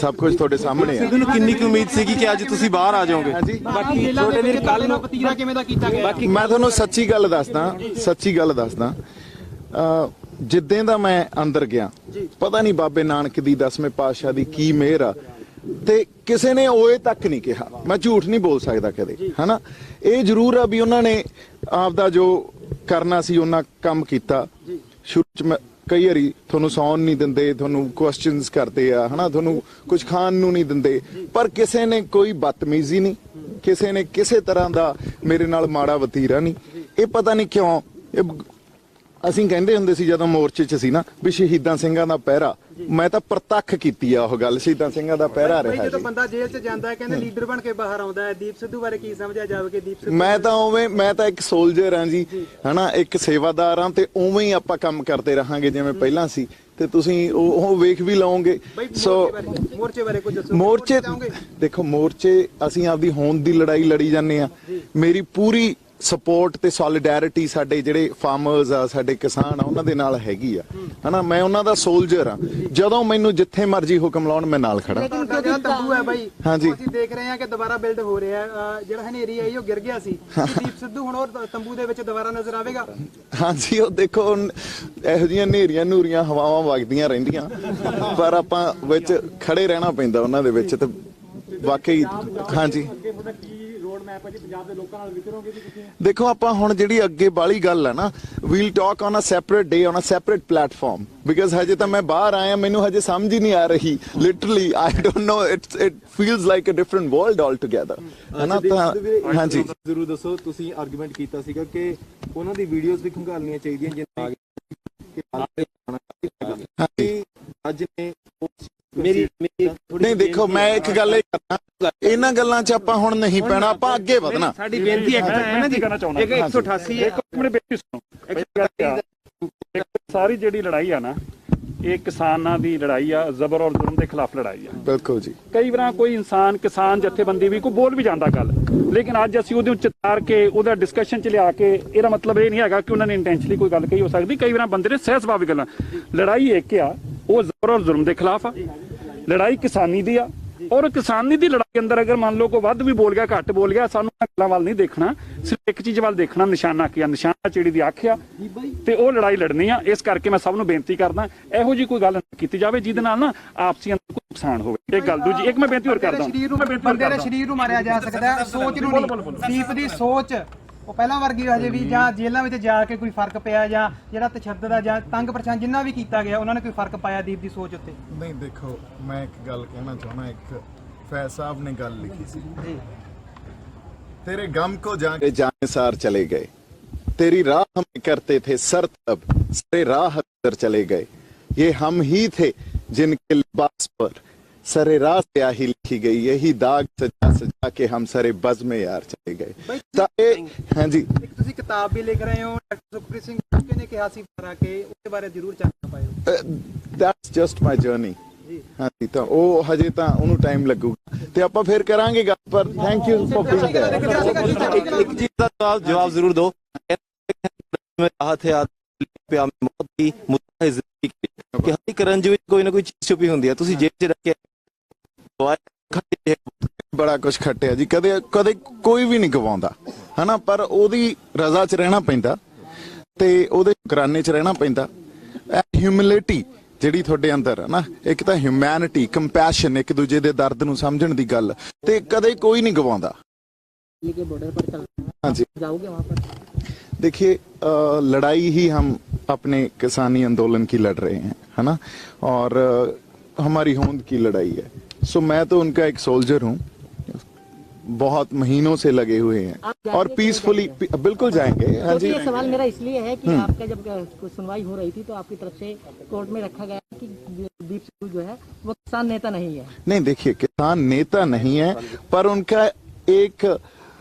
ਸਭ ਕੁਝ ਤੁਹਾਡੇ ਸਾਹਮਣੇ ਆ। ਤੁਹਾਨੂੰ ਕਿੰਨੀ ਕੁ ਉਮੀਦ ਸੀਗੀ ਕਿ ਅੱਜ ਤੁਸੀਂ ਬਾਹਰ ਆ ਜਾਓਗੇ? ਬਾਕੀ ਤੁਹਾਡੇ ਵੀਰ ਕੱਲ ਨੂੰ ਵਤੀਰਾ ਕਿਵੇਂ ਦਾ ਕੀਤਾ ਗਿਆ? ਮੈਂ ਤੁਹਾਨੂੰ ਸੱਚੀ ਗੱਲ ਦੱਸਦਾ, ਜਿੱਦਾਂ ਦਾ ਮੈਂ ਅੰਦਰ ਗਿਆ, ਪਤਾ ਨਹੀਂ ਬਾਬੇ ਨਾਨਕ ਦੀ 10ਵੇਂ ਪਾਤਸ਼ਾਹ ਦੀ ਕੀ ਮਿਹਰ ਆ, ਤੇ ਕਿਸੇ ਨੇ ਓਏ ਤੱਕ ਨਹੀਂ ਕਿਹਾ। ਮੈਂ ਝੂਠ ਨਹੀਂ ਬੋਲ ਸਕਦਾ ਕਦੇ, ਹਨਾ। ਇਹ ਜ਼ਰੂਰ ਆ ਵੀ ਉਹਨਾਂ ਨੇ ਆਪਦਾ ਜੋ ਕਰਨਾ ਸੀ ਉਹਨਾਂ ਕੰਮ ਕੀਤਾ। ਸ਼ੁਰੂ ਚ ਕਈ ਵਾਰੀ ਤੁਹਾਨੂੰ ਸੌਣ ਨਹੀਂ ਦਿੰਦੇ, ਤੁਹਾਨੂੰ ਕੁਐਸਚਨਸ ਕਰਦੇ ਆ, ਹਨਾ, ਤੁਹਾਨੂੰ ਕੁਝ ਖਾਣ ਨੂੰ ਨਹੀਂ ਦਿੰਦੇ, ਪਰ ਕਿਸੇ ਨੇ ਕੋਈ ਬਦਤਮੀਜ਼ੀ ਨਹੀਂ, ਕਿਸੇ ਨੇ ਕਿਸੇ ਤਰ੍ਹਾਂ ਦਾ ਮੇਰੇ ਨਾਲ ਮਾੜਾ ਵਤੀਰਾ ਨਹੀਂ। ਇਹ ਪਤਾ ਨਹੀਂ ਕਿਉਂ ਅਸੀਂ ਕਹਿੰਦੇ ਹੁੰਦੇ ਸੀ ਜਦੋਂ ਮੋਰਚੇ 'ਚ ਸੀ ਨਾ ਵੀ ਸ਼ਹੀਦਾਂ ਸਿੰਘਾਂ ਦਾ ਪਹਿਰਾ, ਮੈਂ ਤਾਂ ਪ੍ਰਤੱਖ ਕੀਤੀ ਆ ਉਹ ਗੱਲ, ਸ਼ਹੀਦਾਂ ਸਿੰਘਾਂ ਦਾ ਪਹਿਰਾ ਰਿਹਾ। ਜਦੋਂ ਬੰਦਾ ਜੇਲ੍ਹ 'ਚ ਜਾਂਦਾ ਹੈ ਕਹਿੰਦੇ ਲੀਡਰ ਬਣ ਕੇ ਬਾਹਰ ਆਉਂਦਾ ਹੈ, ਦੀਪ ਸਿੱਧੂ ਬਾਰੇ ਕੀ ਸਮਝਿਆ ਜਾਵੇ ਕਿ ਦੀਪ ਸਿੱਧੂ? ਮੈਂ ਤਾਂ ਇੱਕ ਸੋਲਜਰ ਹਾਂ ਜੀ, ਹਨਾ, ਇੱਕ ਸੇਵਾਦਾਰ ਹਾਂ, ਤੇ ਉਵੇਂ ਹੀ ਆਪਾਂ ਕੰਮ ਕਰਦੇ ਰਹਾਂਗੇ ਜਿਵੇਂ ਪਹਿਲਾਂ ਸੀ, ਤੇ ਤੁਸੀਂ ਉਹ ਵੇਖ ਵੀ ਲਓਗੇ। ਸੋ ਮੋਰਚੇ ਬਾਰੇ ਕੁਝ ਦੱਸੋ। ਮੋਰਚੇ ਦੇਖੋ, ਮੋਰਚੇ ਅਸੀਂ ਆਪਦੀ ਹੋਂਦ ਦੀ ਲੜਾਈ ਲੜੀ ਜਾਂਦੇ ਆ। ਮੇਰੀ ਪੂਰੀ ਸਪੋਰਟ ਤੇ ਸੋਲੀਡੈਰਿਟੀ ਸਾਡੇ ਜਿਹੜੇ ਫਾਰਮਰਸ ਆ, ਸਾਡੇ ਕਿਸਾਨ ਆ, ਉਹਨਾਂ ਦੇ ਨਾਲ ਹੈਗੀ ਆ, ਹਨਾ। ਮੈਂ ਉਹਨਾਂ ਦਾ ਸੋਲਜਰ ਆ, ਜਦੋਂ ਮੈਨੂੰ ਜਿੱਥੇ ਮਰਜ਼ੀ ਹੁਕਮ ਲਾਉਣ ਮੈਂ ਨਾਲ ਖੜਾ। ਤੰਬੂ ਹੈ ਬਾਈ, ਹਾਂਜੀ, ਅਸੀਂ ਦੇਖ ਰਹੇ ਹਾਂ ਕਿ ਦੁਬਾਰਾ ਬਿਲਡ ਹੋ ਰਿਹਾ, ਜਿਹੜਾ ਹਨੇਰੀ ਆਈ ਉਹ ਗਿਰ ਗਿਆ ਸੀ। ਦੀਪ ਸਿੱਧੂ ਹੁਣ ਉਹ ਤੰਬੂ ਦੇ ਵਿੱਚ ਦੁਬਾਰਾ ਨਜ਼ਰ ਆਵੇਗਾ? ਹਾਂਜੀ, ਉਹ ਦੇਖੋ ਇਹੋ ਜਿਹੀਆਂ ਹਨੇਰੀਆਂ ਨੂਰੀਆਂ ਹਵਾਵਾਂ ਵਗਦੀਆਂ ਰਹਿੰਦੀਆਂ, ਪਰ ਆਪਾਂ ਵਿੱਚ ਖੜੇ ਰਹਿਣਾ ਪੈਂਦਾ ਉਹਨਾਂ ਦੇ ਵਿੱਚ, ਤੇ ਵਾਕਈ ਹਾਂਜੀ। ਦੇਖੋ ਆਪਾਂ ਹੁਣ ਜਿਹੜੀ ਅੱਗੇ ਵਾਲੀ ਗੱਲ ਹੈ ਨਾ, we'll talk on a separate day on a separate platform, because ਹਜੇ ਤਾਂ ਮੈਂ ਬਾਹਰ ਆਇਆ, ਮੈਨੂੰ ਹਜੇ ਸਮਝ ਹੀ ਨਹੀਂ ਆ ਰਹੀ, literally I don't know, it feels like a different world all together, ਹੈ ਨਾ। ਤਾਂ ਹਾਂਜੀ ਜ਼ਰੂਰ ਦੱਸੋ, ਤੁਸੀਂ ਆਰਗੂਮੈਂਟ ਕੀਤਾ ਸੀਗਾ ਕਿ ਉਹਨਾਂ ਦੀ ਵੀਡੀਓਜ਼ ਵੀ ਖੰਗਾਲਣੀਆਂ ਚਾਹੀਦੀਆਂ ਜਿੰਨਾ ਅੱਜ ਨੇ ਮੇਰੀ ਨਹੀਂ, ਦੇਖੋ ਮੈਂ ਇੱਕ ਗੱਲ ਇਹ ਕਰਨਾ, ਇਹਨਾਂ ਗੱਲਾਂ 'ਚ ਆਪਾਂ ਹੁਣ ਨਹੀਂ ਪੈਣਾ, ਆਪਾਂ ਅੱਗੇ ਵਧਣਾ। ਸਾਡੀ ਬੇਨਤੀ ਹੈ ਨਾ ਜੀ, ਇੱਕ 188 ਇੱਕ ਆਪਣੇ ਬੇਟੀ ਸੁਣੋ, ਸਾਰੀ ਜਿਹੜੀ ਲੜਾਈ ਆ ਨਾ, ਇਹ ਕਿਸਾਨਾਂ ਦੀ ਲੜਾਈ ਆ, ਜ਼ਬਰ ਔਰ ਜ਼ੁਲਮ ਦੇ ਖਿਲਾਫ ਲੜਾਈ ਆ। ਬਿਲਕੁਲ ਜੀ। ਕਈ ਵਾਰ ਕੋਈ ਇਨਸਾਨ, ਕਿਸਾਨ ਜਥੇਬੰਦੀ ਵੀ ਕੋਈ ਬੋਲ ਵੀ ਜਾਂਦਾ ਗੱਲ, ਲੇਕਿਨ ਅੱਜ ਅਸੀਂ ਉਹਦੇ ਉੱਤੇ ਤਾਰ ਕੇ ਉਹਦਾ ਡਿਸਕਸ਼ਨ 'ਚ ਲਿਆ ਕੇ, ਇਹਦਾ ਮਤਲਬ ਇਹ ਨਹੀਂ ਹੈਗਾ ਕਿ ਉਹਨਾਂ ਨੇ ਇੰਟੈਂਸ਼ਨਲੀ ਕੋਈ ਗੱਲ ਕਹੀ ਹੋ ਸਕਦੀ। ਕਈ ਵਾਰ ਬੰਦੇ ਨੇ ਸਹਿਜ ਸੁਭਾਵਿਕ ਗੱਲਾਂ, ਲੜਾਈ ਇੱਕ ਆ, ਉਹ ਜ਼ਬਰ ਔਰ ਜ਼ੁਲਮ ਦੇ ਖਿਲਾਫ ਆ, ਲੜਾਈ ਕਿਸਾਨੀ ਦੀ ਆ। ਔਰ ਕਿਸਾਨੀ ਦੀ ਲੜਾਈ ਅੰਦਰ ਅਗਰ ਮੰਨ ਲਓ ਕੋਈ ਵੱਧ ਵੀ ਬੋਲ ਗਿਆ, ਘੱਟ ਬੋਲ ਗਿਆ, ਸਾਨੂੰ ਗੱਲਾਂ ਵੱਲ ਨਹੀਂ ਦੇਖਣਾ, ਸਿਰਫ ਇੱਕ ਚੀਜ਼ ਵੱਲ ਦੇਖਣਾ, ਨਿਸ਼ਾਨਾ ਕੀ ਆ, ਨਿਸ਼ਾਨਾ ਚਿੜੀ ਦੀ ਅੱਖ ਆ, ਤੇ ਉਹ ਲੜਾਈ ਲੜਨੀ ਆ। ਇਸ ਕਰਕੇ ਮੈਂ ਸਭ ਨੂੰ ਬੇਨਤੀ ਕਰਦਾ, ਇਹੋ ਜੀ ਕੋਈ ਗੱਲ ਨਾ ਕੀਤੀ ਜਾਵੇ ਜਿਹਦੇ ਨਾਲ ਨਾ ਆਪਸੀ ਅੰਦਰ ਕੋਈ ਨੁਕਸਾਨ ਹੋਵੇ। ਇੱਕ ਗੱਲ। ਦੂਜੀ, ਇੱਕ ਮੈਂ ਬੇਨਤੀ ਹੋਰ ਕਰਦਾ, ਬੰਦੇ ਦੇ ਸਰੀਰ ਨੂੰ ਮਾਰਿਆ ਜਾ ਸਕਦਾ, ਸੋਚ ਨੂੰ ਨਹੀਂ। ਦੀਪ ਦੀ ਸੋਚ ਉਹ ਪਹਿਲਾਂ ਵਰਗੀ ਹਜੇ ਵੀ, ਜਾਂ ਜੇਲ੍ਹਾਂ ਵਿੱਚ ਜਾ ਕੇ ਕੋਈ ਫਰਕ ਪਿਆ, ਜਾਂ ਜਿਹੜਾ ਤਸ਼ੱਦਦ ਆ ਜਾਂ ਤੰਗ ਪਰੇਸ਼ਾਨ ਜਿੰਨਾ ਵੀ ਕੀਤਾ ਗਿਆ, ਉਹਨਾਂ ਨੇ ਕੋਈ ਫਰਕ ਪਾਇਆ ਦੀਪ ਦੀ ਸੋਚ ਉੱਤੇ? ਨਹੀਂ, ਦੇਖੋ ਮੈਂ ਇੱਕ ਗੱਲ ਕਹਿਣਾ ਚਾਹੁੰਦਾ, ਇੱਕ फैज साहब ने गल लिखी सी, तेरे गम को जाके जाने सार चले गए, तेरी राह हम करते थे सर तब, सारे राह अंदर चले गए, ये हम ही थे जिनके लिबास पर सरे राह स्याही लिखी गई, यही दाग सजा सजा के हम सरे बज में यार चले गए। हाँ जी, ਤੁਸੀਂ ਕਿਤਾਬ ਵੀ ਲਿਖ ਰਹੇ ਹੋ, ਡਾਕਟਰ ਸੁਖਪ੍ਰੀਤ ਸਿੰਘ ਕਾਕੇ ਨੇ ਕਿਹਾ ਸੀ ਫਰਾ ਕੇ ਉਹਦੇ ਬਾਰੇ ਜ਼ਰੂਰ ਚਾਨਣਾ ਪਾਇਓ। That's just my journey. ਹਾਂਜੀ, ਤਾਂ ਉਹ ਹਜੇ ਤਾਂ ਉਹਨੂੰ ਟਾਈਮ ਲੱਗੂਗਾ ਤੇ ਆਪਾਂ ਫਿਰ ਕਰਾਂਗੇ ਗੱਲ, ਪਰ ਥੈਂਕ ਯੂ ਫॉर ਬੀइंग देयर। ਇੱਕ ਚੀਜ਼ ਦਾ ਜਵਾਬ ਜ਼ਰੂਰ ਦਿਓ, ਮੈਂ ਰਾਹਤ ਹੈ ਪਿਆ ਮੌਤ ਦੀ ਮੁੱਦਾ ਹੈ ਜ਼ਿੰਦਗੀ ਕਿ ਹਰ ਇੱਕ ਰੰਜ ਵਿੱਚ ਕੋਈ ਨਾ ਕੋਈ ਚੀਜ਼ ਛੁਪੀ ਹੁੰਦੀ ਹੈ। ਤੁਸੀਂ ਜੇਬ 'ਚ ਰੱਖ ਕੇ ਬੜਾ ਕੁਝ ਖੱਟਿਆ ਜੀ, ਕਦੇ ਕਦੇ ਕੋਈ ਵੀ ਨਹੀਂ ਗਵਾਉਂਦਾ, ਹਨਾ, ਪਰ ਉਹਦੀ ਰਜ਼ਾ 'ਚ ਰਹਿਣਾ ਪੈਂਦਾ ਤੇ ਉਹਦੇ ਸ਼ੁਕਰਾਨੇ 'ਚ ਰਹਿਣਾ ਪੈਂਦਾ। ਹਿਊਮਿਲਿਟੀ ਜਿਹੜੀ ਤੁਹਾਡੇ ਅੰਦਰ ਹੈ ਨਾ, ਇੱਕ ਤਾਂ ਹਿਊਮੈਨਿਟੀ, ਕੰਪੈਸ਼ਨ, ਇੱਕ ਦੂਜੇ ਦੇ ਦਰਦ ਨੂੰ ਸਮਝਣ ਦੀ ਗੱਲ, ਤੇ ਕਦੇ ਕੋਈ ਨਹੀਂ ਗਵਾਉਂਦਾ। हाँ जी, जाओगे वहाँ पर? देखिए, लड़ाई ही हम अपने किसानी आंदोलन की लड़ रहे हैं, है ना, और हमारी होंद की लड़ाई है। सो मैं तो उनका एक सोल्जर हूँ, बहुत महीनों से लगे हुए हैं और पीसफुली बिल्कुल जाएंगे। हाँ जी, ये सवाल मेरा इसलिए है कि आपका जब सुनवाई हो रही थी तो आपकी तरफ से कोर्ट में रखा गया कि दीप सिद्धू जो है वो किसान नेता नहीं है। नहीं, देखिए, किसान नेता नहीं है, पर उनका एक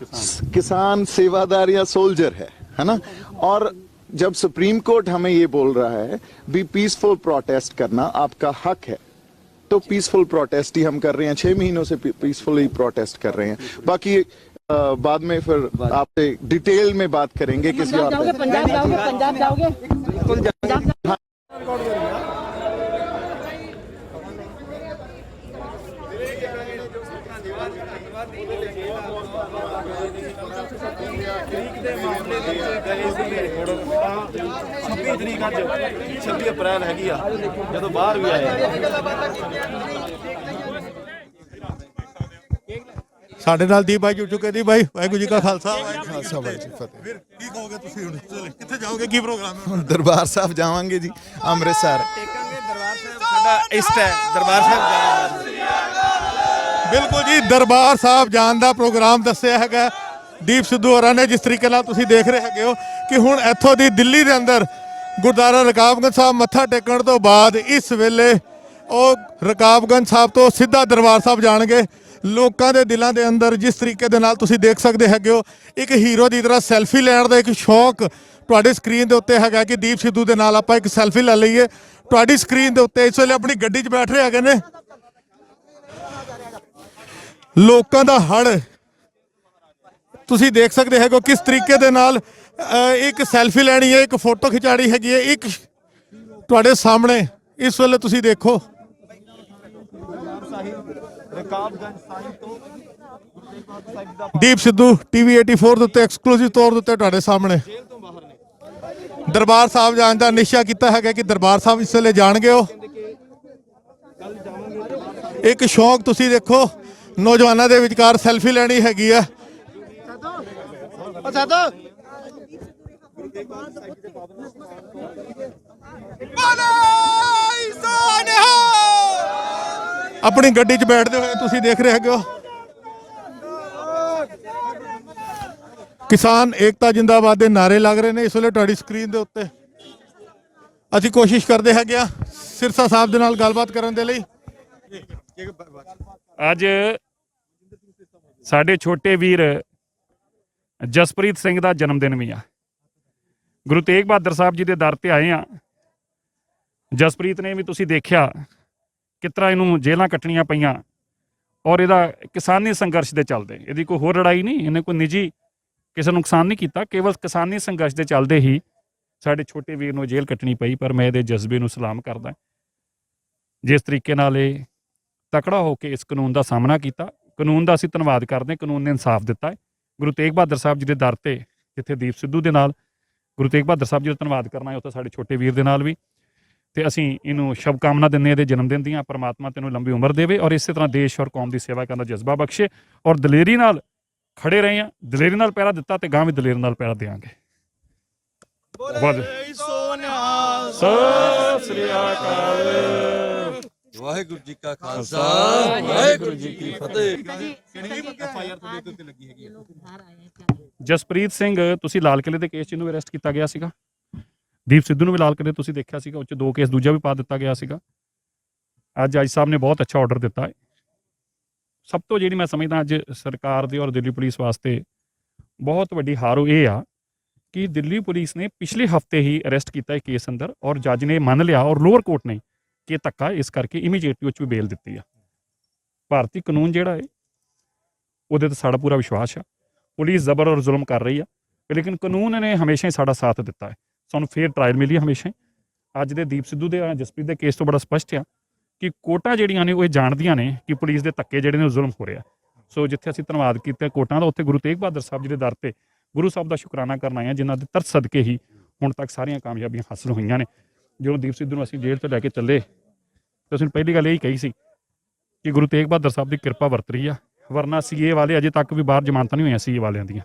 किसान सेवादार या सोल्जर है ना। और जब सुप्रीम कोर्ट हमें ये बोल रहा है भी पीसफुल प्रोटेस्ट करना आपका हक है, तो पीसफुल प्रोटेस्ट ही हम कर रहे हैं, 6 महीनों से पीसफुली प्रोटेस्ट कर रहे हैं। बाकी बाद में फिर आपसे डिटेल में बात करेंगे किसी और जाओगे पंजाब जाओगे, पंजाब जाओगे? ਦੇ ਮਾਮਲੇ ਵਿੱਚ ਗਏ ਸੀਗੇ 26 ਤਰੀਕ ਅੱਜ 26 ਅਪ੍ਰੈਲ ਹੈਗੀ ਆ ਜਦੋਂ ਬਾਹਰ ਵੀ ਆਏ। ਸਾਡੇ ਨਾਲ ਦੀਪ ਭਾਈ ਜੁੜ ਚੁੱਕੇ। ਦੀਪ ਭਾਈ, ਵਾਹਿਗੁਰੂ ਜੀ ਕਾ ਖਾਲਸਾ, ਖਾਲਸਾ ਵਾਹਿਗੁਰੂ ਜੀ ਫਤਿਹ। ਫਿਰ ਕੀ ਕਹੋਗੇ ਤੁਸੀਂ ਹੁਣ? ਕਿੱਥੇ ਜਾਓਗੇ, ਕੀ ਪ੍ਰੋਗਰਾਮ ਹੈ? ਦਰਬਾਰ ਸਾਹਿਬ ਜਾਵਾਂਗੇ ਜੀ, ਅੰਮ੍ਰਿਤਸਰ। ਦਰਬਾਰ ਸਾਹਿਬ ਸਾਡਾ ਇਸ਼ਟ ਹੈ, ਦਰਬਾਰ ਸਾਹਿਬ ਜਾਵਾਂਗੇ। ਬਿਲਕੁਲ ਜੀ, ਦਰਬਾਰ ਸਾਹਿਬ ਜਾਣ ਦਾ ਪ੍ਰੋਗਰਾਮ ਦੱਸਿਆ ਹੈਗਾ ਦੀਪ ਸਿੱਧੂ ਹੋਰਾਂ ਨੇ। ਜਿਸ ਤਰੀਕੇ ਨਾਲ ਤੁਸੀਂ ਦੇਖ ਰਹੇ ਹੈਗੇ ਹੋ ਕਿ ਹੁਣ ਇੱਥੋਂ ਦੀ ਦਿੱਲੀ ਦੇ ਅੰਦਰ ਗੁਰਦੁਆਰਾ ਰਕਾਬਗੰਜ ਸਾਹਿਬ ਮੱਥਾ ਟੇਕਣ ਤੋਂ ਬਾਅਦ ਇਸ ਵੇਲੇ ਉਹ ਰਕਾਬਗੰਜ ਸਾਹਿਬ ਤੋਂ ਸਿੱਧਾ ਦਰਬਾਰ ਸਾਹਿਬ ਜਾਣਗੇ। ਲੋਕਾਂ ਦੇ ਦਿਲਾਂ ਦੇ ਅੰਦਰ ਜਿਸ ਤਰੀਕੇ ਦੇ ਨਾਲ ਤੁਸੀਂ ਦੇਖ ਸਕਦੇ ਹੈਗੇ ਹੋ, ਇੱਕ ਹੀਰੋ ਦੀ ਤਰ੍ਹਾਂ ਸੈਲਫੀ ਲੈਣ ਦਾ ਇੱਕ ਸ਼ੌਕ ਤੁਹਾਡੇ ਸਕਰੀਨ ਦੇ ਉੱਤੇ ਹੈਗਾ ਕਿ ਦੀਪ ਸਿੱਧੂ ਦੇ ਨਾਲ ਆਪਾਂ ਇੱਕ ਸੈਲਫੀ ਲੈ ਲਈਏ। ਤੁਹਾਡੀ ਸਕਰੀਨ ਦੇ ਉੱਤੇ ਇਸ ਵੇਲੇ ਆਪਣੀ ਗੱਡੀ 'ਚ ਬੈਠ ਰਹੇ ਹੈਗੇ ਨੇ ਲੋਕਾਂ ਦਾ ਹੜ੍ਹ। ਤੁਸੀਂ ਦੇਖ ਸਕਦੇ ਹੈਗੇ ਕਿਸ ਤਰੀਕੇ ਦੇ ਨਾਲ ਇੱਕ ਸੈਲਫੀ ਲੈਣੀ ਹੈ, ਇੱਕ ਫੋਟੋ ਖਿਚਾਣੀ ਹੈਗੀ ਹੈ। ਇੱਕ ਤੁਹਾਡੇ ਸਾਹਮਣੇ ਇਸ ਵੇਲੇ ਤੁਸੀਂ ਦੇਖੋ ਦੀਪ ਸਿੱਧੂ ਟੀਵੀ 84 ਦੇ ਉੱਤੇ ਐਕਸਕਲੂਸਿਵ ਤੌਰ ਦੇ ਉੱਤੇ ਤੁਹਾਡੇ ਸਾਹਮਣੇ ਦਰਬਾਰ ਸਾਹਿਬ ਜਾਣ ਦਾ ਨਿਸ਼ਚਾ ਕੀਤਾ ਹੈਗਾ ਕਿ ਦਰਬਾਰ ਸਾਹਿਬ ਇਸ ਵੇਲੇ ਜਾਣਗੇ। ਉਹ ਇੱਕ ਸ਼ੌਕ ਤੁਸੀਂ ਦੇਖੋ ਨੌਜਵਾਨਾਂ ਦੇ ਵਿਚਕਾਰ ਸੈਲਫੀ ਲੈਣੀ ਹੈਗੀ ਆ। ਸਾਦਾ ਆਪਣੀ ਗੱਡੀ 'ਚ ਬੈਠਦੇ ਹੋਏ ਤੁਸੀਂ ਦੇਖ ਰਹੇ ਹੈਗੇ ਹੋ ਕਿਸਾਨ ਏਕਤਾ ਜਿੰਦਾਬਾਦ ਦੇ ਨਾਰੇ ਲੱਗ ਰਹੇ ਨੇ ਇਸ ਵੇਲੇ ਤੁਹਾਡੀ ਸਕਰੀਨ ਦੇ ਉੱਤੇ। ਅਸੀਂ ਕੋਸ਼ਿਸ਼ ਕਰਦੇ ਹੈਗੇ ਆ ਸਿਰਸਾ ਸਾਹਿਬ ਦੇ ਨਾਲ ਗੱਲਬਾਤ ਕਰਨ ਦੇ ਲਈ। ਅੱਜ ਸਾਡੇ ਛੋਟੇ ਵੀਰ ਜਸਪ੍ਰੀਤ ਸਿੰਘ ਦਾ ਜਨਮ ਦਿਨ ਵੀ ਆ। ਗੁਰੂ ਤੇਗ ਬਹਾਦਰ ਸਾਹਿਬ ਜੀ ਦੇ ਦਰ ਤੇ ਆਏ ਆ। ਜਸਪ੍ਰੀਤ ਨੇ ਵੀ ਤੁਸੀਂ ਦੇਖਿਆ ਕਿਸ ਤਰ੍ਹਾਂ ਇਹਨੂੰ ਜੇਲ੍ਹਾਂ ਕੱਟਣੀਆਂ ਪਈਆਂ ਔਰ ਇਹਦਾ ਕਿਸਾਨੀ ਸੰਘਰਸ਼ ਦੇ ਚੱਲਦੇ, ਇਹਦੀ ਕੋਈ ਹੋਰ ਲੜਾਈ ਨਹੀਂ, ਇਹਨੇ ਕੋਈ ਨਿੱਜੀ ਕਿਸੇ ਨੂੰ ਨੁਕਸਾਨ ਨਹੀਂ ਕੀਤਾ, ਕੇਵਲ ਕਿਸਾਨੀ ਸੰਘਰਸ਼ ਦੇ ਚੱਲਦੇ ਹੀ ਸਾਡੇ ਛੋਟੇ ਵੀਰ ਨੂੰ ਜੇਲ੍ਹ ਕੱਟਣੀ ਪਈ। ਪਰ ਮੈਂ ਇਹਦੇ ਜਜ਼ਬੇ ਨੂੰ ਸਲਾਮ ਕਰਦਾ, ਜਿਸ ਤਰੀਕੇ ਨਾਲ ਇਹ ਤਕੜਾ ਹੋ ਕੇ ਇਸ ਕਾਨੂੰਨ ਦਾ ਸਾਹਮਣਾ ਕੀਤਾ। ਕਾਨੂੰਨ ਦਾ ਅਸੀਂ ਧੰਨਵਾਦ ਕਰਦੇ, ਕਾਨੂੰਨ ਨੇ ਇਨਸਾਫ ਦਿੱਤਾ ਹੈ। ਗੁਰੂ ਤੇਗ ਬਹਾਦਰ ਸਾਹਿਬ ਜੀ ਦੇ ਦਰ ਤੇ ਜਿੱਥੇ ਦੀਪ ਸਿੱਧੂ ਦੇ ਨਾਲ ਗੁਰੂ ਤੇਗ ਬਹਾਦਰ ਸਾਹਿਬ ਜੀ ਦਾ ਧੰਨਵਾਦ ਕਰਨਾ ਹੈ, ਉੱਥੇ ਸਾਡੇ ਛੋਟੇ ਵੀਰ ਦੇ ਨਾਲ ਵੀ। ਤੇ ਅਸੀਂ ਇਹਨੂੰ ਸ਼ੁਭ ਕਾਮਨਾ ਦਿੰਦੇ ਇਹਦੇ ਜਨਮ ਦਿਨ ਦੀਆਂ। ਪਰਮਾਤਮਾ ਤੈਨੂੰ ਲੰਬੀ ਉਮਰ ਦੇਵੇ ਔਰ ਇਸੇ ਤਰ੍ਹਾਂ ਦੇਸ਼ ਔਰ ਕੌਮ ਦੀ ਸੇਵਾ ਕਰਨ ਦਾ ਜਜ਼ਬਾ ਬਖਸ਼ੇ। ਔਰ ਦਲੇਰੀ ਨਾਲ ਖੜੇ ਰਹੇ ਆ, ਦਲੇਰੀ ਨਾਲ ਪਹਿਰਾ ਦਿੱਤਾ ਤੇ ਗਾਂ ਵੀ ਦਲੇਰੀ ਨਾਲ ਪਹਿਰਾ ਦੇਵਾਂਗੇ। ਸਤਿ ਸ੍ਰੀ ਅਕਾਲ। ਵਾਹਿਗੁਰੂ ਜੀ ਕਾ ਖਾਲਸਾ ਵਾਹਿਗੁਰੂ ਜੀ ਕੀ ਫਤਿਹ। ਜਸਪ੍ਰੀਤ ਸਿੰਘ ਤੁਸੀਂ ਲਾਲ ਕਿਲੇ ਦੇ ਕੇਸ 'ਚ ਇਹਨੂੰ ਅਰੈਸਟ ਕੀਤਾ ਗਿਆ ਸੀਗਾ। ਦੀਪ ਸਿੱਧੂ ਨੂੰ ਵੀ ਲਾਲ ਕਿਲੇ ਤੁਸੀਂ ਦੇਖਿਆ ਸੀਗਾ, ਉਹ 'ਚ 2 ਕੇਸ ਦੂਜਾ ਵੀ ਪਾ ਦਿੱਤਾ ਗਿਆ ਸੀਗਾ। ਅੱਜ ਸਾਹਿਬ ਨੇ ਬਹੁਤ ਅੱਛਾ ਆਰਡਰ ਦਿੱਤਾ ਹੈ। ਸਭ ਤੋਂ ਜਿਹੜੀ ਮੈਂ ਸਮਝਦਾ ਅੱਜ ਸਰਕਾਰ ਦੇ ਔਰ ਦਿੱਲੀ ਪੁਲਿਸ ਵਾਸਤੇ ਬਹੁਤ ਵੱਡੀ ਹਾਰ ਇਹ ਆ ਕਿ ਦਿੱਲੀ ਪੁਲਿਸ ਨੇ ਪਿਛਲੇ ਹਫਤੇ ਹੀ ਅਰੈਸਟ ਕੀਤਾ ਇਹ ਕੇਸ ਅੰਦਰ ਔਰ ਜੱਜ ਨੇ ਮੰਨ ਲਿਆ ਔਰ ਲੋਅਰ ਕੋਰਟ ਨੇ ਕਿ ਧੱਕਾ, ਇਸ ਕਰਕੇ ਇਮੀਡੀਏਟਲੀ ਉਹ 'ਚ ਵੀ ਬੇਲ ਦਿੱਤੀ ਆ। ਭਾਰਤੀ ਕਾਨੂੰਨ ਜਿਹੜਾ ਹੈ ਉਹਦੇ ਤੇ ਸਾਡਾ ਪੂਰਾ ਵਿਸ਼ਵਾਸ ਆ। ਪੁਲਿਸ ਜ਼ਬਰ ਔਰ ਜ਼ੁਲਮ ਕਰ ਰਹੀ ਆ, ਲੇਕਿਨ ਕਾਨੂੰਨ ਨੇ ਹਮੇਸ਼ਾ ਹੀ ਸਾਡਾ ਸਾਥ ਦਿੱਤਾ ਹੈ। ਸਾਨੂੰ ਫੇਅਰ ਟਰਾਇਲ ਮਿਲੀ ਹਮੇਸ਼ਾ ਹੀ। ਅੱਜ ਦੇ ਦੀਪ ਸਿੱਧੂ ਦੇ ਜਸਪ੍ਰੀਤ ਦੇ ਕੇਸ ਤੋਂ ਬੜਾ ਸਪਸ਼ਟ ਆ ਕਿ ਕੋਰਟਾਂ ਜਿਹੜੀਆਂ ਨੇ ਉਹ ਇਹ ਜਾਣਦੀਆਂ ਨੇ ਕਿ ਪੁਲਿਸ ਦੇ ਧੱਕੇ ਜਿਹੜੇ ਨੇ ਉਹ ਜ਼ੁਲਮ ਹੋ ਰਿਹਾ। ਸੋ ਜਿੱਥੇ ਅਸੀਂ ਧੰਨਵਾਦ ਕੀਤਾ ਕੋਰਟਾਂ ਦਾ, ਉੱਥੇ ਗੁਰੂ ਤੇਗ ਬਹਾਦਰ ਸਾਹਿਬ ਜੀ ਦੇ ਦਰ ਤੇ ਗੁਰੂ ਸਾਹਿਬ ਦਾ ਸ਼ੁਕਰਾਨਾ ਕਰਨ ਆਏ ਆ, ਜਿਨ੍ਹਾਂ ਦੇ ਤਰਸ ਸਦਕੇ ਹੀ ਹੁਣ ਤੱਕ ਸਾਰੀਆਂ ਕਾਮਯਾਬੀਆਂ ਹਾਸਲ ਹੋਈਆਂ ਨੇ। ਜਦੋਂ ਦੀਪ ਸਿੱਧੂ ਨੂੰ ਅਸੀਂ ਜੇਲ੍ਹ ਤੋਂ ਲੈ ਕੇ ਚੱਲੇ ਤਾਂ ਅਸੀਂ ਪਹਿਲੀ ਗੱਲ ਇਹੀ ਕਹੀ ਸੀ ਕਿ ਗੁਰੂ ਤੇਗ ਬਹਾਦਰ ਸਾਹਿਬ ਦੀ ਕਿਰਪਾ ਵਰਤ ਰਹੀ ਆ, ਵਰਨਾ ਸੀਏ ਵਾਲੇ ਅਜੇ ਤੱਕ ਵੀ ਬਾਹਰ ਜ਼ਮਾਨਤਾਂ ਨਹੀਂ ਹੋਈਆਂ ਸੀਏ ਵਾਲਿਆਂ ਦੀਆਂ,